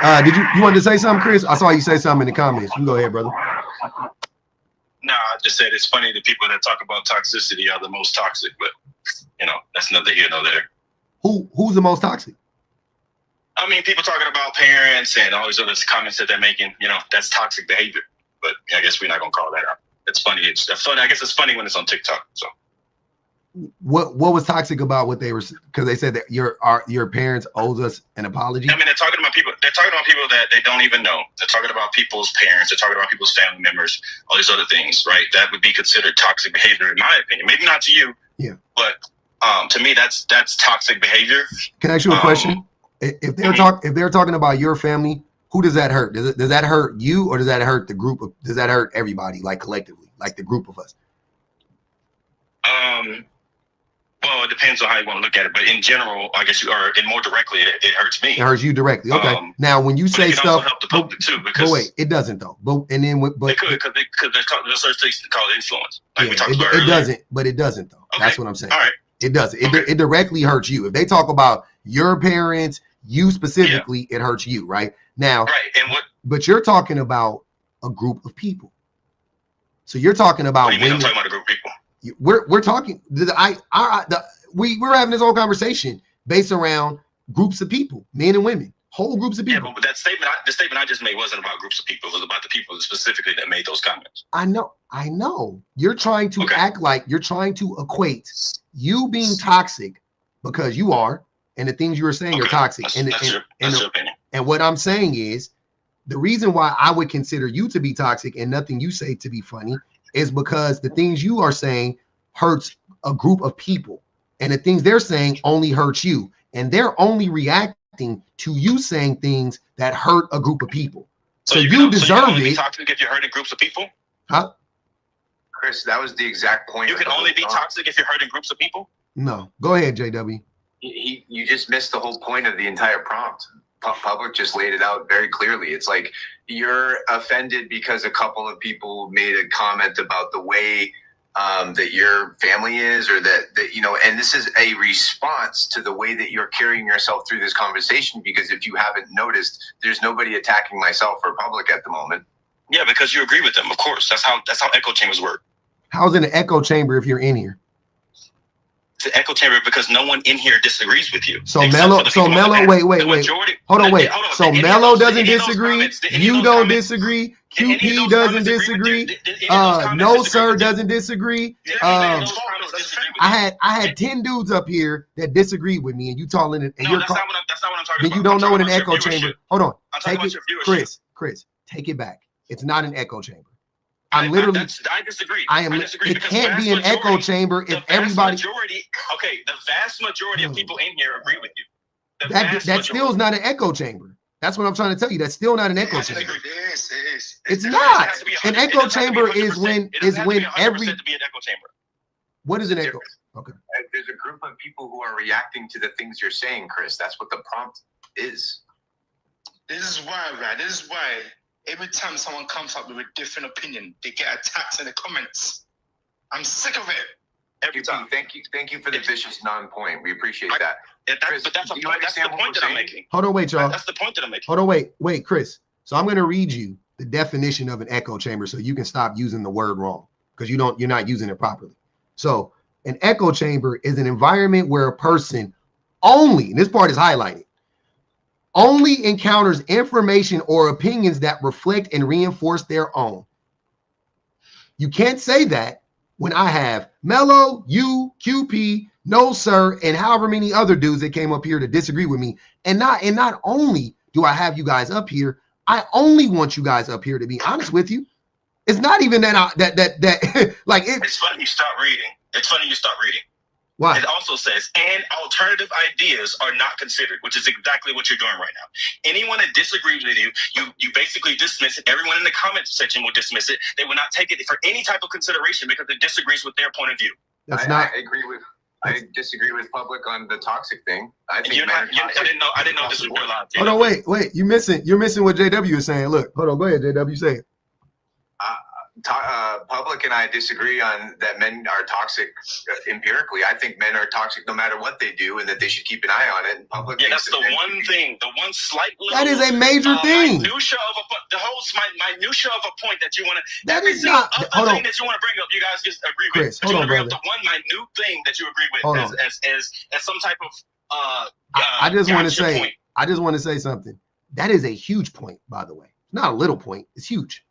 Did you wanted to say something, Chris? I saw you say something in the comments. You can go ahead, brother. No, I just said it's funny the people that talk about toxicity are the most toxic, but that's neither here nor there. Who's the most toxic? I mean, people talking about parents and all these other comments that they're making, that's toxic behavior. But I guess we're not gonna call that out. It's funny. It's funny. I guess it's funny when it's on TikTok. So what was toxic about what they were, because they said that your parents owes us an apology? I mean, they're talking about people that they don't even know. They're talking about people's parents, they're talking about people's family members, all these other things, right? That would be considered toxic behavior in my opinion. Maybe not to you. Yeah. But to me that's toxic behavior. Can I ask you a question? If they're talking about your family, who does that hurt? Does that hurt you, or does that hurt the group of, does that hurt everybody, like collectively, like the group of us? Well, it depends on how you want to look at it, but in general, I guess more directly, it hurts me. It hurts you directly. Okay. Now, when you say it can stuff, also help the public too, because wait, it doesn't though. But it could, because there's certain things called influence, like we talked about earlier. It doesn't, but it doesn't though. Okay. That's what I'm saying. All right. It doesn't. It directly hurts you. If they talk about your parents, you specifically, it hurts you, right? Now, right. And what? But you're talking about a group of people. So you're talking about. What do you mean I'm talking about a group of people? We're talking. We're having this whole conversation based around groups of people, men and women, whole groups of people. Yeah, but the statement I just made wasn't about groups of people. It was about the people specifically that made those comments. I know. You're trying to act like you're trying to equate you being toxic because you are, and the things you were saying are toxic. That's your opinion. And what I'm saying is the reason why I would consider you to be toxic and nothing you say to be funny is because the things you are saying hurts a group of people. And the things they're saying only hurt you. And they're only reacting to you saying things that hurt a group of people. So you deserve it. Be toxic if you're hurting groups of people? Huh? Chris, that was the exact point. You can only be toxic if you're hurting groups of people? No. Go ahead, JW. You just missed the whole point of the entire prompt. Public just laid it out very clearly. It's like you're offended because a couple of people made a comment about the way that your family is, or that and this is a response to the way that you're carrying yourself through this conversation, because if you haven't noticed, there's nobody attacking myself or public at the moment. Yeah, because you agree with them, of course. That's how echo chambers work. How's it an echo chamber if you're in here? It's an echo chamber because no one in here disagrees with you. So Mello, wait. Hold on, wait. So Mello doesn't disagree. You don't disagree. QP doesn't disagree. No sir doesn't disagree. I had 10 dudes up here that disagree with me, and you talking and you're that's not what I'm talking about. You don't know what an echo chamber. Hold on. Take it, Chris, take it back. It's not an echo chamber. I disagree. It can't be an echo chamber if everybody. The vast majority of people in here agree with you. That still is not an echo chamber. That's what I'm trying to tell you. That's still not an echo chamber. It's not. An echo chamber is when every. What is an echo? Okay. There's a group of people who are reacting to the things you're saying, Chris. That's what the prompt is. This is why, right? This is why every time someone comes up with a different opinion, they get attacked in the comments. I'm sick of it. Every time. Thank you for the vicious non-point. We appreciate that. That's the point that I'm making. Hold on, wait, y'all. That's the point that I'm making. Hold on, wait, Chris. So I'm going to read you the definition of an echo chamber so you can stop using the word wrong, because you're not using it properly. So an echo chamber is an environment where a person only, and this part is highlighted, only encounters information or opinions that reflect and reinforce their own. You can't say that when I have Mello, you, QP, no sir, and however many other dudes that came up here to disagree with me. And not only do I have you guys up here, I only want you guys up here to be honest with you. It's not even that like it's funny you start reading. It's funny you start reading. Why? It also says, and alternative ideas are not considered, which is exactly what you're doing right now. Anyone that disagrees with you, you basically dismiss it. Everyone in the comment section will dismiss it. They will not take it for any type of consideration because it disagrees with their point of view. I disagree with public on the toxic thing. I think I didn't know this was real live. Hold on, wait. You're missing what JW is saying. Look, hold on, go ahead, JW, say it. Public and I disagree on that men are toxic empirically. I think men are toxic no matter what they do, and that they should keep an eye on it. And public, that's the one thing, the one slight little. That is a major thing. Minutia of the whole minutia of a point that you want to. That is not. Hold on. That you want to bring up, you guys just agree with. Chris, hold on, brother. The one minute thing that you agree with as some type of. I just want to say. Point. I just want to say something. That is a huge point, by the way. Not a little point. It's huge.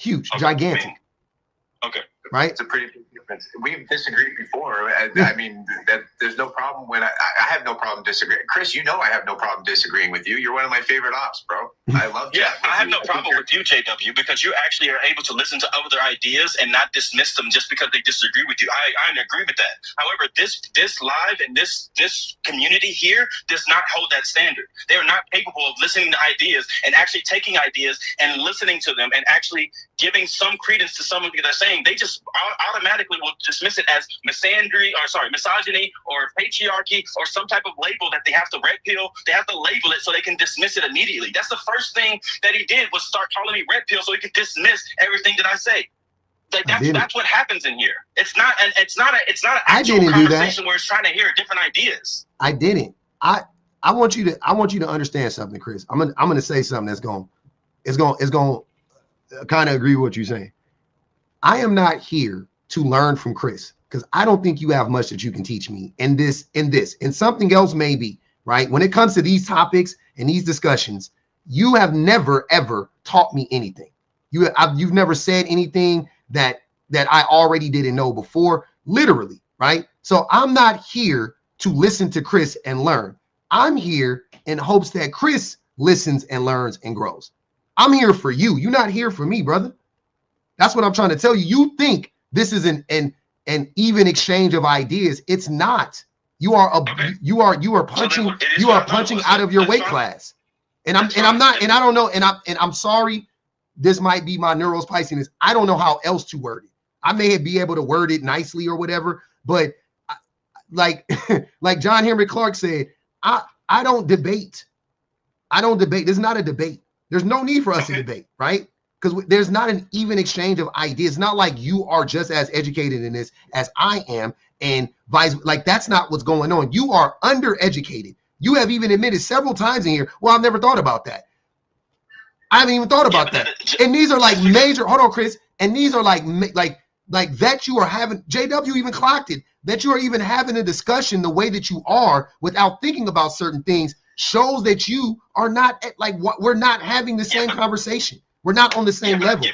Huge, okay, gigantic. Okay. Right? It's a pretty big difference. We've disagreed before. I mean, that there's no problem when I have no problem disagreeing. Chris, you know I have no problem disagreeing with you. You're one of my favorite ops, bro. I love you. Yeah, I have no problem with you, JW, because you actually are able to listen to other ideas and not dismiss them just because they disagree with you. I agree with that. However, this live and this community here does not hold that standard. They are not capable of listening to ideas and actually taking ideas and listening to them and actually giving some credence to some of what they're saying. They just automatically will dismiss it as misogyny or patriarchy or some type of label that they have to red pill. They have to label it so they can dismiss it immediately. That's the first thing that he did was start calling me red pill so he could dismiss everything that I say. That's what happens in here. It's not an actual conversation where it's trying to hear different ideas. I didn't. I want you to understand something, Chris. I'm gonna say something that's going kind of agree with what you're saying. I am not here to learn from Chris because I don't think you have much that you can teach me in this, and something else maybe, right? When it comes to these topics and these discussions, you have never, ever taught me anything. You've never said anything that I already didn't know before, literally, right? So I'm not here to listen to Chris and learn. I'm here in hopes that Chris listens and learns and grows. I'm here for you. You're not here for me, brother. That's what I'm trying to tell you. You think this is an even exchange of ideas. It's not. You are punching out of your weight class. And I'm not, and I don't know, and I'm sorry, this might be my neurospiciness. I don't know how else to word it. I may be able to word it nicely or whatever, but like John Henry Clark said, I don't debate. This is not a debate. There's no need for us to debate, right? Because there's not an even exchange of ideas. It's not like you are just as educated in this as I am, and that's not what's going on. You are undereducated. You have even admitted several times in here, well, I've never thought about that. I haven't even thought about that. And these are like major, hold on, Chris. And these are like that you are having, JW even clocked it, that you are even having a discussion the way that you are without thinking about certain things shows that you are not we're not having the same conversation. We're not on the same level.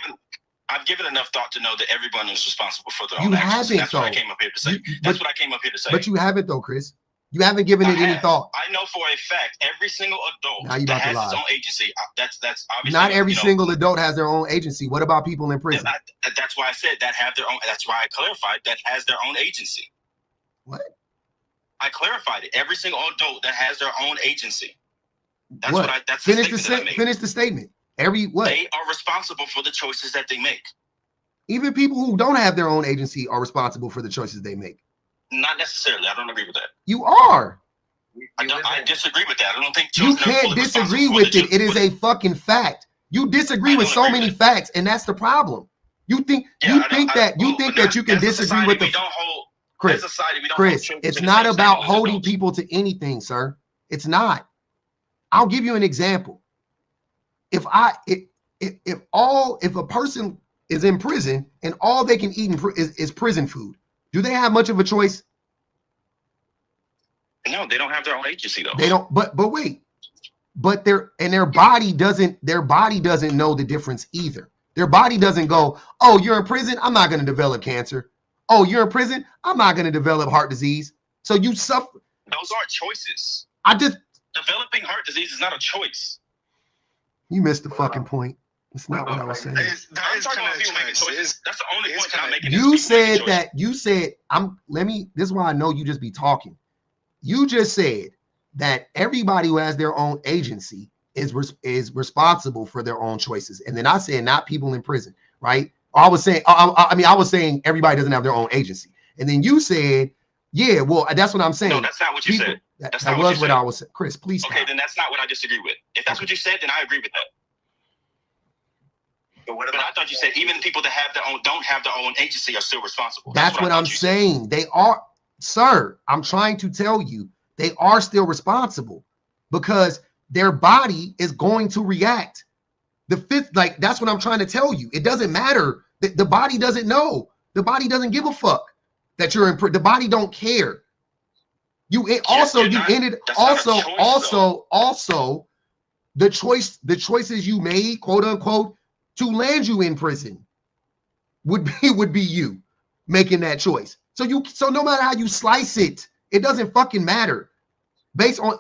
I've given enough thought to know that everyone is responsible for their own actions. That's what I came up here to say. That's what I came up here to say. But you haven't though, Chris. You haven't given it any thought. I know for a fact every single adult that has its own agency. That's obviously not every single adult has their own agency. What about people in prison? That's why I said that have their own. That's why I clarified that has their own agency. What? I clarified it. Every single adult that has their own agency. That's what? That's finish the statement. They are responsible for the choices that they make. Even people who don't have their own agency are responsible for the choices they make. Not necessarily. I don't agree with that. You are. I disagree with that. I don't think you can't disagree with it. It is a fucking fact. You disagree with so many facts, and that's the problem. You think that you can disagree with the. Chris, it's not about holding people to anything, sir. It's not. I'll give you an example. If a person is in prison and all they can eat is prison food, do they have much of a choice? No, they don't have their own agency though. They don't. But wait. But their body doesn't know the difference either. Their body doesn't go, oh, you're in prison, I'm not going to develop cancer. Oh, you're in prison, I'm not going to develop heart disease. So you suffer. Those aren't choices. Developing heart disease is not a choice. You missed the fucking point. That's not what I was saying. I'm talking about people making choices. That's the only point that I'm making. You said that. You said this is why I know you just be talking. You just said that everybody who has their own agency is responsible for their own choices, and then I said not people in prison, right? Or I was saying, I was saying everybody doesn't have their own agency, and then you said, yeah, well, that's what I'm saying. No, that's not what you said. That was what I was saying. Chris, please stop. Okay, then that's not what I disagree with. If that's what you said, then I agree with that. But I thought you said even people that don't have their own agency are still responsible. That's what I'm saying. They are, sir. I'm trying to tell you, they are still responsible because their body is going to react. That's what I'm trying to tell you. It doesn't matter. The body doesn't know. The body doesn't give a fuck that you're in prison. The body don't care. The choices you made, quote unquote, to land you in prison would be you making that choice. So no matter how you slice it, it doesn't fucking matter. Based on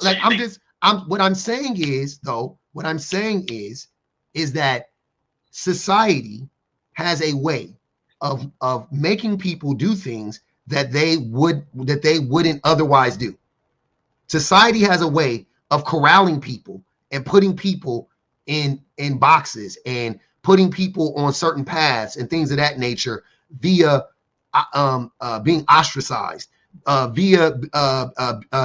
what I'm saying is that society has a way of making people do things that they wouldn't otherwise do. Society has a way of corralling people and putting people in boxes and putting people on certain paths and things of that nature via being ostracized, via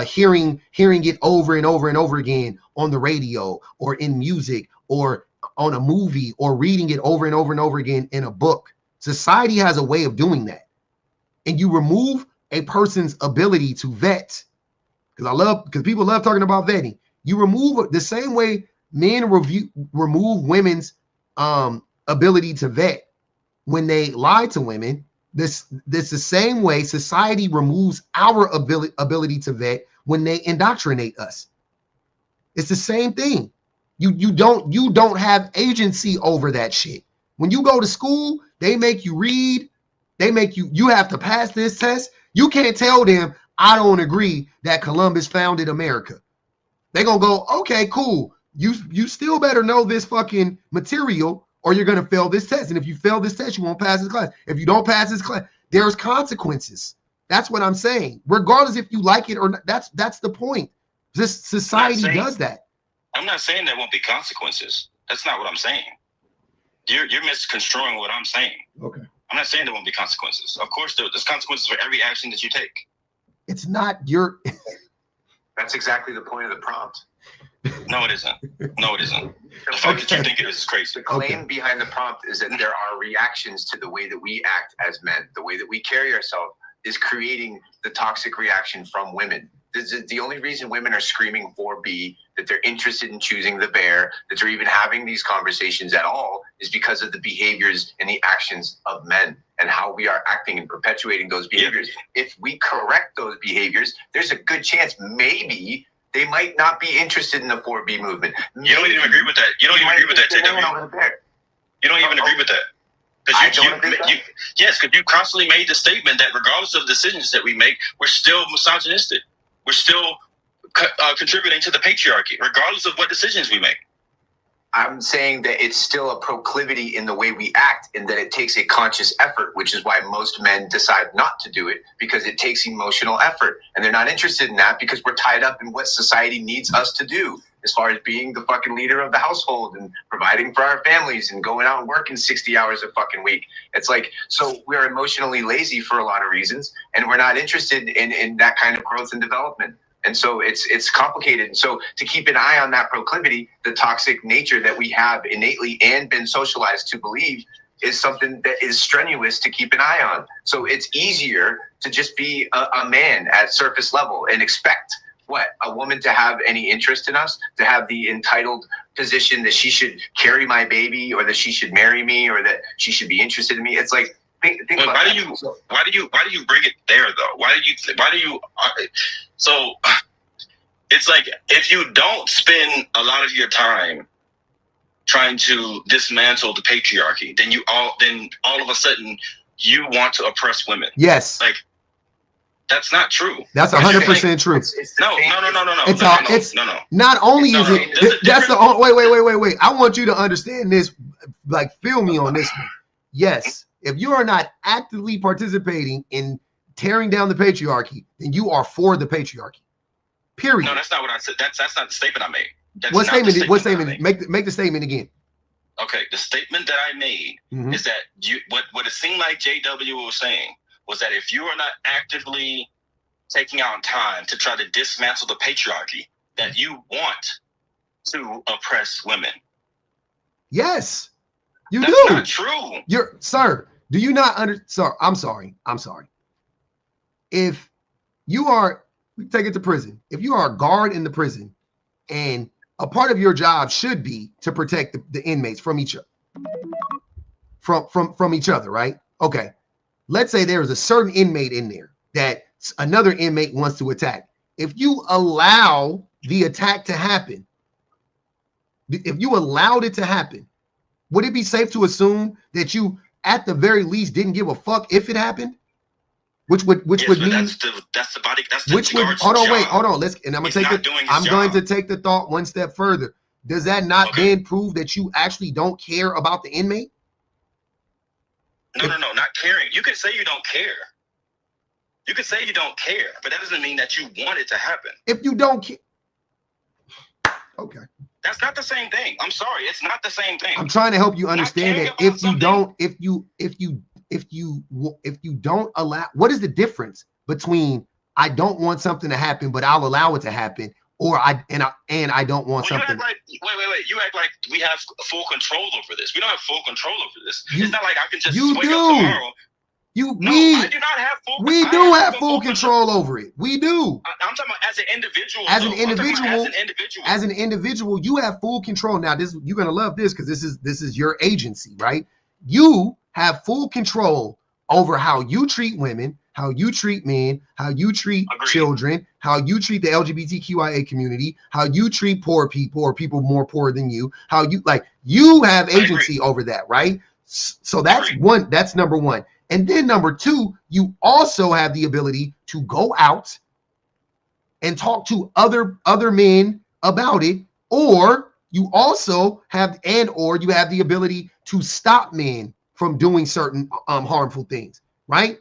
hearing it over and over and over again on the radio or in music or on a movie or reading it over and over and over again in a book. Society has a way of doing that. And you remove a person's ability to vet, because people love talking about vetting. You remove the same way men remove women's ability to vet when they lie to women. This the same way society removes our ability to vet when they indoctrinate us. It's the same thing. You don't have agency over that shit. When you go to school, they make you read. They make you have to pass this test. You can't tell them, I don't agree that Columbus founded America. They're going to go, okay, cool. You still better know this fucking material or you're going to fail this test. And if you fail this test, you won't pass this class. If you don't pass this class, there's consequences. That's what I'm saying. Regardless if you like it or not, that's the point. This society does that. I'm not saying there won't be consequences. That's not what I'm saying. You're misconstruing what I'm saying. Okay. I'm not saying there won't be consequences. Of course, there's consequences for every action that you take. It's not your... That's exactly the point of the prompt. No, it isn't. No, it isn't. The fact that you think it is crazy. The claim behind the prompt is that there are reactions to the way that we act as men. The way that we carry ourselves is creating the toxic reaction from women. The only reason women are screaming for B, that they're interested in choosing the bear, that they're even having these conversations at all, is because of the behaviors and the actions of men and how we are acting and perpetuating those behaviors. If we correct those behaviors, there's a good chance maybe they might not be interested in the 4B movement. You don't even agree with that. You don't even agree with that, JW. You don't even agree with that. Yes, because you constantly made the statement that regardless of decisions that we make, we're still misogynistic. We're still contributing to the patriarchy, regardless of what decisions we make. I'm saying that it's still a proclivity in the way we act, and that it takes a conscious effort, which is why most men decide not to do it, because it takes emotional effort. And they're not interested in that because we're tied up in what society needs us to do, as far as being the fucking leader of the household and providing for our families and going out and working 60 hours a fucking week. It's like, so we're emotionally lazy for a lot of reasons, and we're not interested in that kind of growth and development. And so it's complicated. So to keep an eye on that proclivity, the toxic nature that we have innately and been socialized to believe, is something that is strenuous to keep an eye on. So it's easier to just be a man at surface level and expect a woman to have any interest in us, to have the entitled position that she should carry my baby, or that she should marry me, or that she should be interested in me. It's like, think about why do you bring it there though? So it's like, if you don't spend a lot of your time trying to dismantle the patriarchy, then all of a sudden you want to oppress women. Yes. Like, that's not true. That's 100% true. No. Not only is it, that's the wait. I want you to understand this like feel me on this one. Yes, if you are not actively participating in tearing down the patriarchy, then you are for the patriarchy. Period. No, that's not what I said. That's not the statement I made. That's what statement? What statement? Make the statement again. Okay, the statement that I made is that what it seemed like JW was saying was that if you are not actively taking out time to try to dismantle the patriarchy, that you want to oppress women. Yes, you That's do. Not true. Sir, do you not Sir, I'm sorry. If you are, we take it to prison. If you are a guard in the prison, and a part of your job should be to protect the inmates from each other, from each other, right? Okay. Let's say there is a certain inmate in there that another inmate wants to attack. If you allow the attack to happen, if you allowed it to happen, would it be safe to assume that you, at the very least, didn't give a fuck if it happened? Which would mean that's the body. That's the which would hold on. I'm going to take the thought one step further. Does that not then prove that you actually don't care about the inmate? No, not caring. You can say you don't care. You can say you don't care, but that doesn't mean that you want it to happen. If you don't care, okay. That's not the same thing. I'm sorry, it's not the same thing. I'm trying to help you understand that if you don't allow, what is the difference between I don't want something to happen, but I'll allow it to happen, or I don't want something. You act like, wait. You act like we have full control over this. We don't have full control over this. It's not like I can just wake up tomorrow. I do not have full. We do have full control over it. We do. I'm talking about as an individual. As an individual, you have full control. Now, you're gonna love this because this is your agency, right? You have full control over how you treat women, how you treat men, how you treat children, how you treat the LGBTQIA community, how you treat poor people or people more poor than you, how you have agency over that, right? So that's one. That's number one. And then number two, you also have the ability to go out and talk to other men about it, or you also have you have the ability to stop men from doing certain harmful things, right?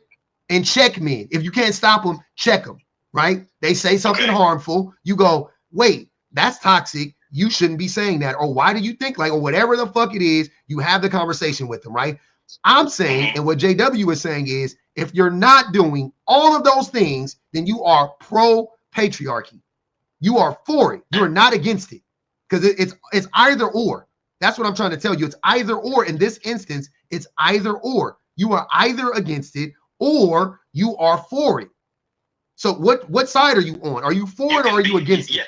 And check men. If you can't stop them, check them, right? They say something harmful, you go, wait, that's toxic. You shouldn't be saying that. Or why do you think or whatever the fuck it is, you have the conversation with them, right? I'm saying, and what JW is saying is, if you're not doing all of those things, then you are pro-patriarchy. You are for it. You're not against it. Because it's either or. That's what I'm trying to tell you. It's either or. In this instance, it's either or. You are either against it or you are for it. So what side are you on? Are you for it or are you against it?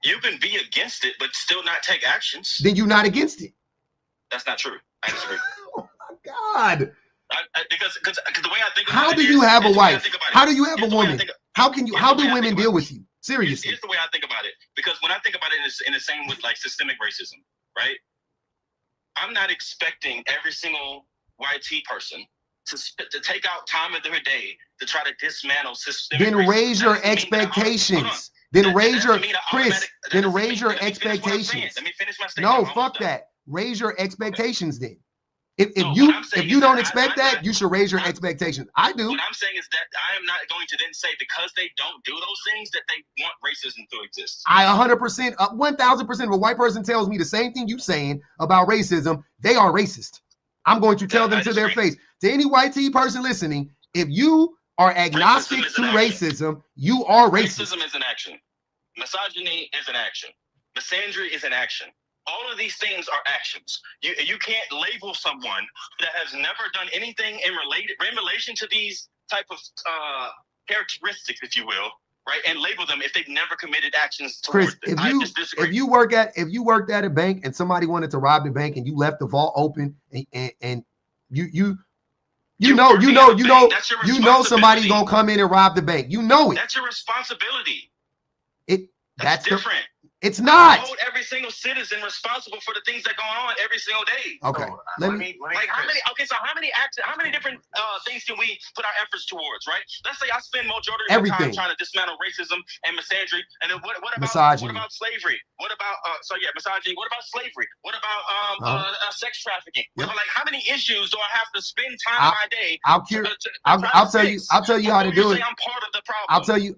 You can be against it, but still not take actions. Then you're not against it. That's not true. I disagree. God. Because the way I think about how do you have a wife? How do you have a woman? How do women deal with you? Seriously. Here's the way I think about it. Because when I think about it in the same with systemic racism, right? I'm not expecting every single YT person to take out time of their day to try to dismantle systemic racism. Then raise your expectations. Then raise your expectations. Let me finish my statement. No, fuck that. Raise your expectations then. If you don't expect that, you should raise your expectations. I do. What I'm saying is that I am not going to then say because they don't do those things that they want racism to exist. I 100%, 1000%. If a white person tells me the same thing you saying about racism, they are racist. I'm going to tell them to their face. To any white person listening, if you are agnostic to racism, you are racist. Racism is an action. Misogyny is an action. Misandry is an action. All of these things are actions. You can't label someone that has never done anything in relation to these type of characteristics, if you will, right? And label them if they've never committed actions towards Chris, if you worked at a bank and somebody wanted to rob the bank and you left the vault open and you know somebody gonna come in and rob the bank. You know it. That's your responsibility. That's different. It's not. Hold every single citizen responsible for the things that go on every single day. Okay. So, how many different things can we put our efforts towards, right? Let's say I spend majority of my time trying to dismantle racism and misandry, and then what about misogyny? What about slavery? What about misogyny? What about slavery? What about sex trafficking? What about, like, how many issues do I have to spend time in my day? I'll tell you how to do it. I'm part of the problem.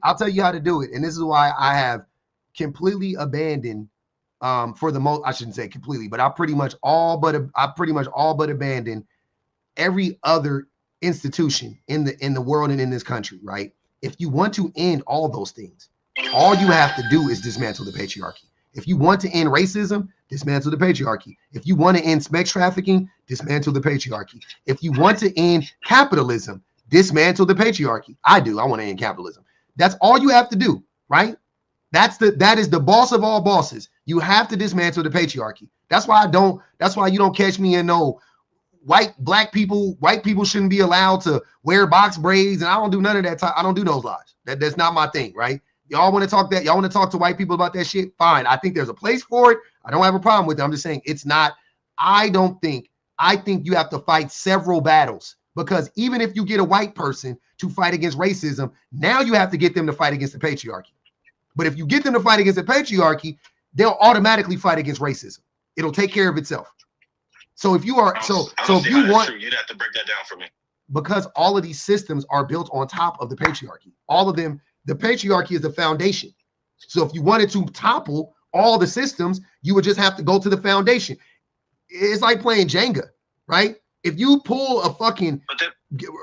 I'll tell you how to do it, and this is why I have completely abandoned, for the most, I shouldn't say completely, but I pretty much all but abandoned every other institution in the world and in this country, right? If you want to end all those things, all you have to do is dismantle the patriarchy. If you want to end racism, dismantle the patriarchy. If you want to end sex trafficking, dismantle the patriarchy. If you want to end capitalism, dismantle the patriarchy. I want to end capitalism. That's all you have to do, right? That is the boss of all bosses. You have to dismantle the patriarchy. That's why you don't catch me in no white people shouldn't be allowed to wear box braids, and I don't do none of that. I don't do those lies. That's not my thing, right? Y'all want to talk that? Y'all want to talk to white people about that shit? Fine. I think there's a place for it. I don't have a problem with it. I'm just saying it's not. I think you have to fight several battles, because even if you get a white person to fight against racism, now you have to get them to fight against the patriarchy. But if you get them to fight against the patriarchy, they'll automatically fight against racism. It'll take care of itself. So if you are you'd have to break that down for me. Because all of these systems are built on top of the patriarchy. All of them, the patriarchy is the foundation. So if you wanted to topple all the systems, you would just have to go to the foundation. It's like playing Jenga, right? If you pull a fucking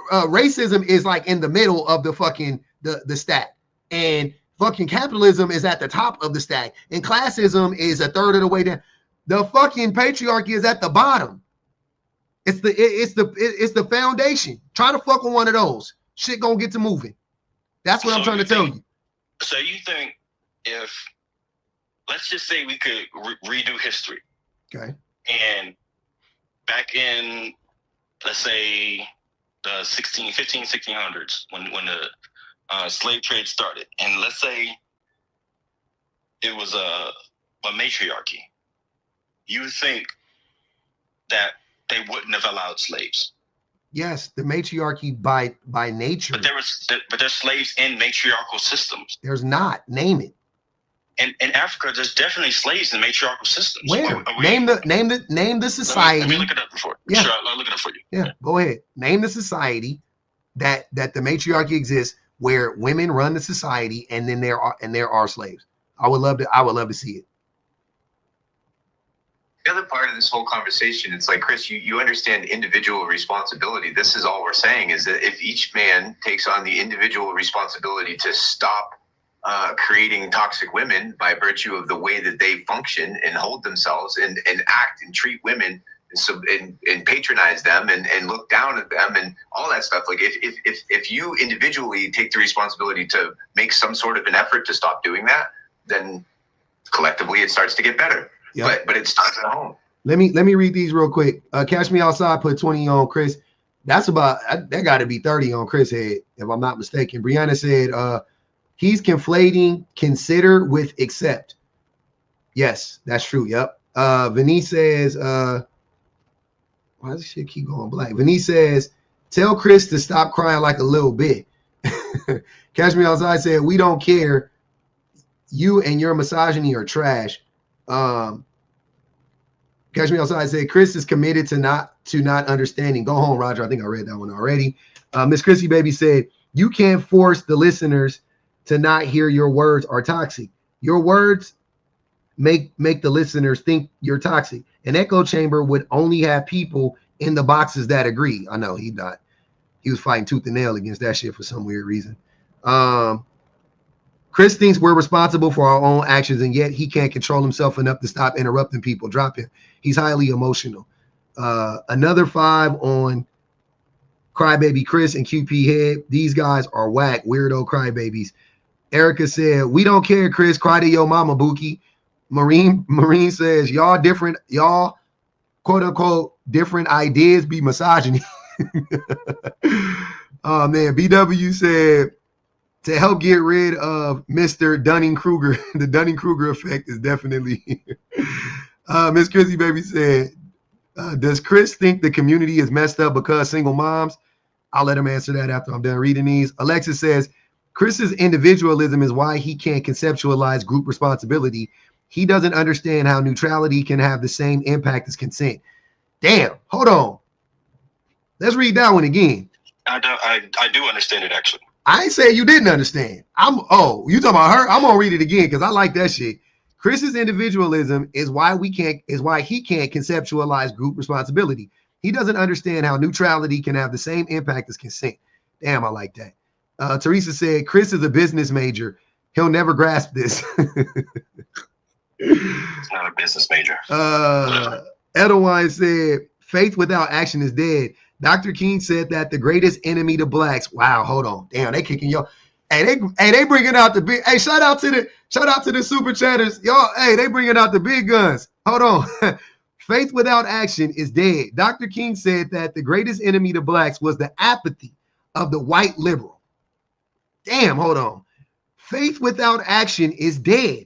racism is like in the middle of the fucking the stack, and fucking capitalism is at the top of the stack, and classism is a third of the way down. The fucking patriarchy is at the bottom. It's the foundation. Try to fuck with one of those, shit gonna get to moving. That's what I'm trying to tell you. So you think let's just say we could redo history. Okay. And back in, let's say, the 1600s, when the slave trade started, and let's say it was a matriarchy, you would think that they wouldn't have allowed slaves. Yes, the matriarchy by nature. But there's slaves in matriarchal systems. There's not. Name it. In Africa, there's definitely slaves in matriarchal systems. Where? Name the society. Let me look it up before. Yeah. Sure, I'll look it up for you. Yeah, go ahead. Name the society that the matriarchy exists, where women run the society, and then there are slaves. I would love to see it. The other part of this whole conversation, it's like, Chris, you understand individual responsibility. This is all we're saying, is that if each man takes on the individual responsibility to stop creating toxic women by virtue of the way that they function and hold themselves and act and treat women and patronize them and look down at them and all that stuff. Like if you individually take the responsibility to make some sort of an effort to stop doing that, then collectively it starts to get better. Yep. But it starts at home. Let me read these real quick. Catch Me Outside put 20 on Chris. That's about that got to be 30 on Chris' head, if I'm not mistaken. Brianna said he's conflating consider with accept. Yes, that's true. Yep. Venice says why does this shit keep going black? Venice says tell Chris to stop crying like a little bit. Catch Me Outside said we don't care. You and your misogyny are trash. Catch Me Outside said Chris is committed to not understanding. Go home, Roger. I think I read that one already. Miss Chrissy Baby said you can't force the listeners to not hear your words are toxic. Your words make the listeners think you're toxic. An echo chamber would only have people in the boxes that agree. I know he was fighting tooth and nail against that shit for some weird reason. Chris thinks we're responsible for our own actions, and yet he can't control himself enough to stop interrupting people. Drop him. He's highly emotional. Another 5 on Crybaby Chris and QP Head. These guys are whack, weirdo crybabies. Erica said, we don't care, Chris. Cry to your mama, Buki. Marine says, y'all quote unquote different ideas be misogyny. Oh man, BW said, to help get rid of Mr. Dunning-Kruger. The Dunning-Kruger effect is definitely here. Miss Chrissy Baby said, does Chris think the community is messed up because single moms? I'll let him answer that after I'm done reading these. Alexis says, Chris's individualism is why he can't conceptualize group responsibility. He doesn't understand how neutrality can have the same impact as consent. Damn, hold on. Let's read that one again. I do understand it, actually. I ain't saying you didn't understand. You talking about her? I'm gonna read it again because I like that shit. Chris's individualism is why he can't conceptualize group responsibility. He doesn't understand how neutrality can have the same impact as consent. Damn, I like that. Teresa said, Chris is a business major. He'll never grasp this. It's not a business major. Edelwine said, faith without action is dead. Dr. King said that the greatest enemy to blacks. Wow, hold on. Damn, they kicking y'all. Hey, they bringing out the big. Hey, shout out to the super chatters. Y'all, hey, they bringing out the big guns. Hold on. Faith without action is dead. Dr. King said that the greatest enemy to blacks was the apathy of the white liberal. Damn, hold on. Faith without action is dead.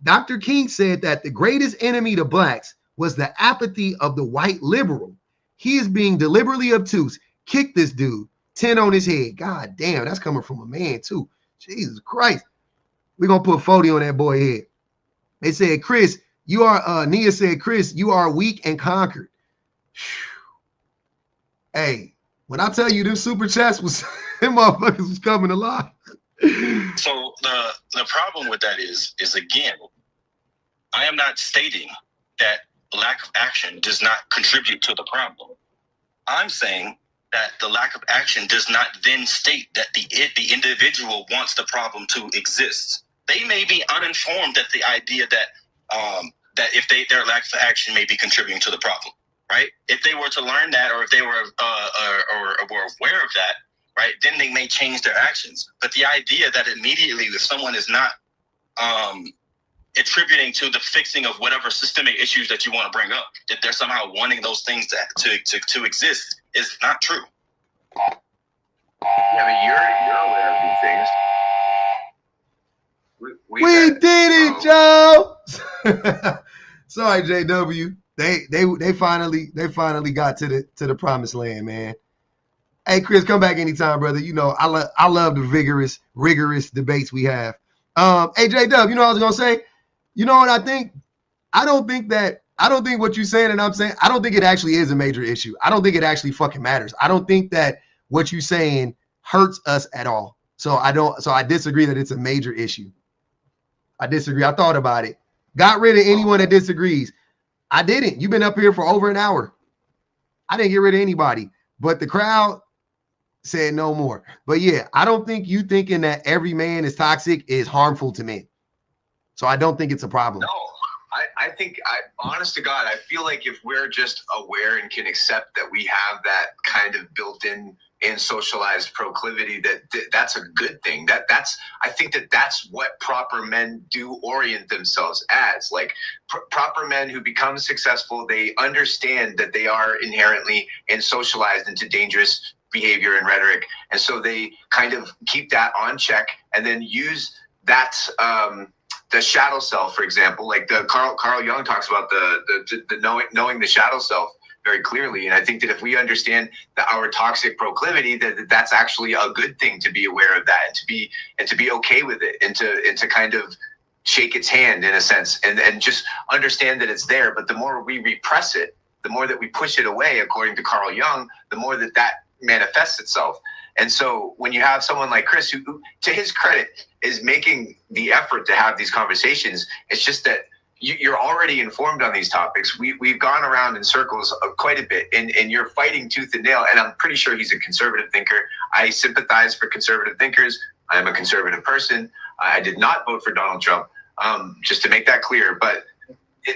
Dr. King said that the greatest enemy to blacks was the apathy of the white liberal. He is being deliberately obtuse. Kick this dude. 10 on his head. God damn, that's coming from a man too. Jesus Christ. We're going to put 40 on that boy head. They said, Chris, Nia said, Chris, you are weak and conquered. Hey, when I tell you them super chats them motherfuckers was coming alive. So the problem with that is again, I am not stating that lack of action does not contribute to the problem. I'm saying that the lack of action does not then state that the individual wants the problem to exist. They may be uninformed that the idea that that if their lack of action may be contributing to the problem, right? If they were to learn that, or if they were or were aware of that, right, then they may change their actions. But the idea that immediately if someone is not attributing to the fixing of whatever systemic issues that you want to bring up, that they're somehow wanting those things to exist is not true. Yeah, but you're aware of these things. We did it, Joe. Sorry, JW. They finally got to the promised land, man. Hey, Chris, come back anytime, brother. You know I love the rigorous debates we have. Hey, JW, you know what I was gonna say? You know what I think? I don't think what you're saying and I'm saying, I don't think it actually is a major issue. I don't think it actually fucking matters. I don't think that what you're saying hurts us at all. So I disagree that it's a major issue. I disagree. I thought about it. Got rid of anyone that disagrees. I didn't. You've been up here for over an hour. I didn't get rid of anybody, but the crowd said no more. But yeah, I don't think you thinking that every man is toxic is harmful to men. So I don't think it's a problem. No, I think, honest to God, I feel like if we're just aware and can accept that we have that kind of built-in and socialized proclivity, that's a good thing. I think that's what proper men do orient themselves as. Like proper men who become successful, they understand that they are inherently and socialized into dangerous behavior and rhetoric, and so they kind of keep that on check and then use that the shadow self, for example, like the Carl Jung talks about the knowing the shadow self very clearly. And I think that if we understand that our toxic proclivity, that's actually a good thing to be aware of that and to be okay with it and to kind of shake its hand in a sense and just understand that it's there. But the more we repress it, the more that we push it away, according to Carl Jung, the more that manifests itself. And so when you have someone like Chris, who, to his credit, is making the effort to have these conversations, it's just that you're already informed on these topics. We've gone around in circles quite a bit, and you're fighting tooth and nail. And I'm pretty sure he's a conservative thinker. I sympathize for conservative thinkers. I am a conservative person. I did not vote for Donald Trump, just to make that clear. But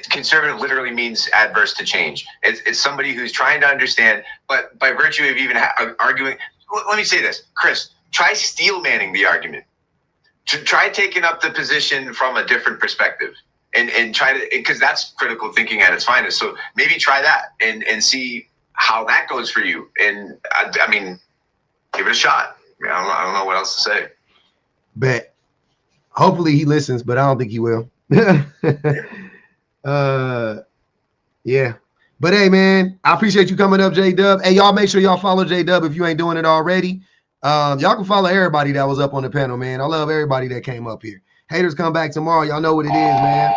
conservative literally means adverse to change. It's somebody who's trying to understand, but by virtue of even arguing. Let me say this, Chris, try steel manning the argument. Try taking up the position from a different perspective and try to, because that's critical thinking at its finest. So maybe try that and see how that goes for you. And I mean, give it a shot. I don't know what else to say. Bet. Hopefully he listens, but I don't think he will. Yeah. But hey, man, I appreciate you coming up, J-Dub. Hey, y'all make sure y'all follow J-Dub if you ain't doing it already. Y'all can follow everybody that was up on the panel, man. I love everybody that came up here. Haters come back tomorrow. Y'all know what it is, man.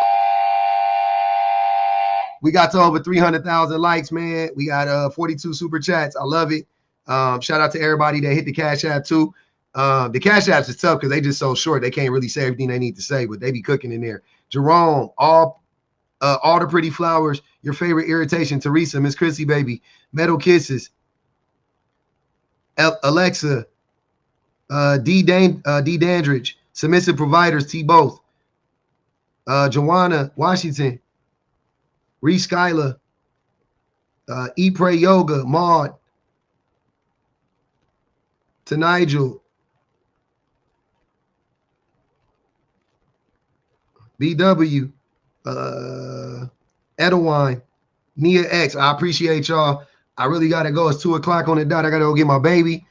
We got to over 300,000 likes, man. We got 42 super chats. I love it. Shout out to everybody that hit the Cash App too. The Cash Apps is tough because they just so short. They can't really say everything they need to say, but they be cooking in there. Jerome, all the pretty flowers, your favorite irritation, Teresa, Miss Chrissy, baby, Metal Kisses, Alexa, D Dandridge, Submissive Providers, T both, Joanna Washington, Reese Skyla, Eat Pray Yoga, Maud, to Nigel, BW, Edewine, Nia X. I appreciate y'all. I really gotta go. It's 2:00 on the dot. I gotta go get my baby.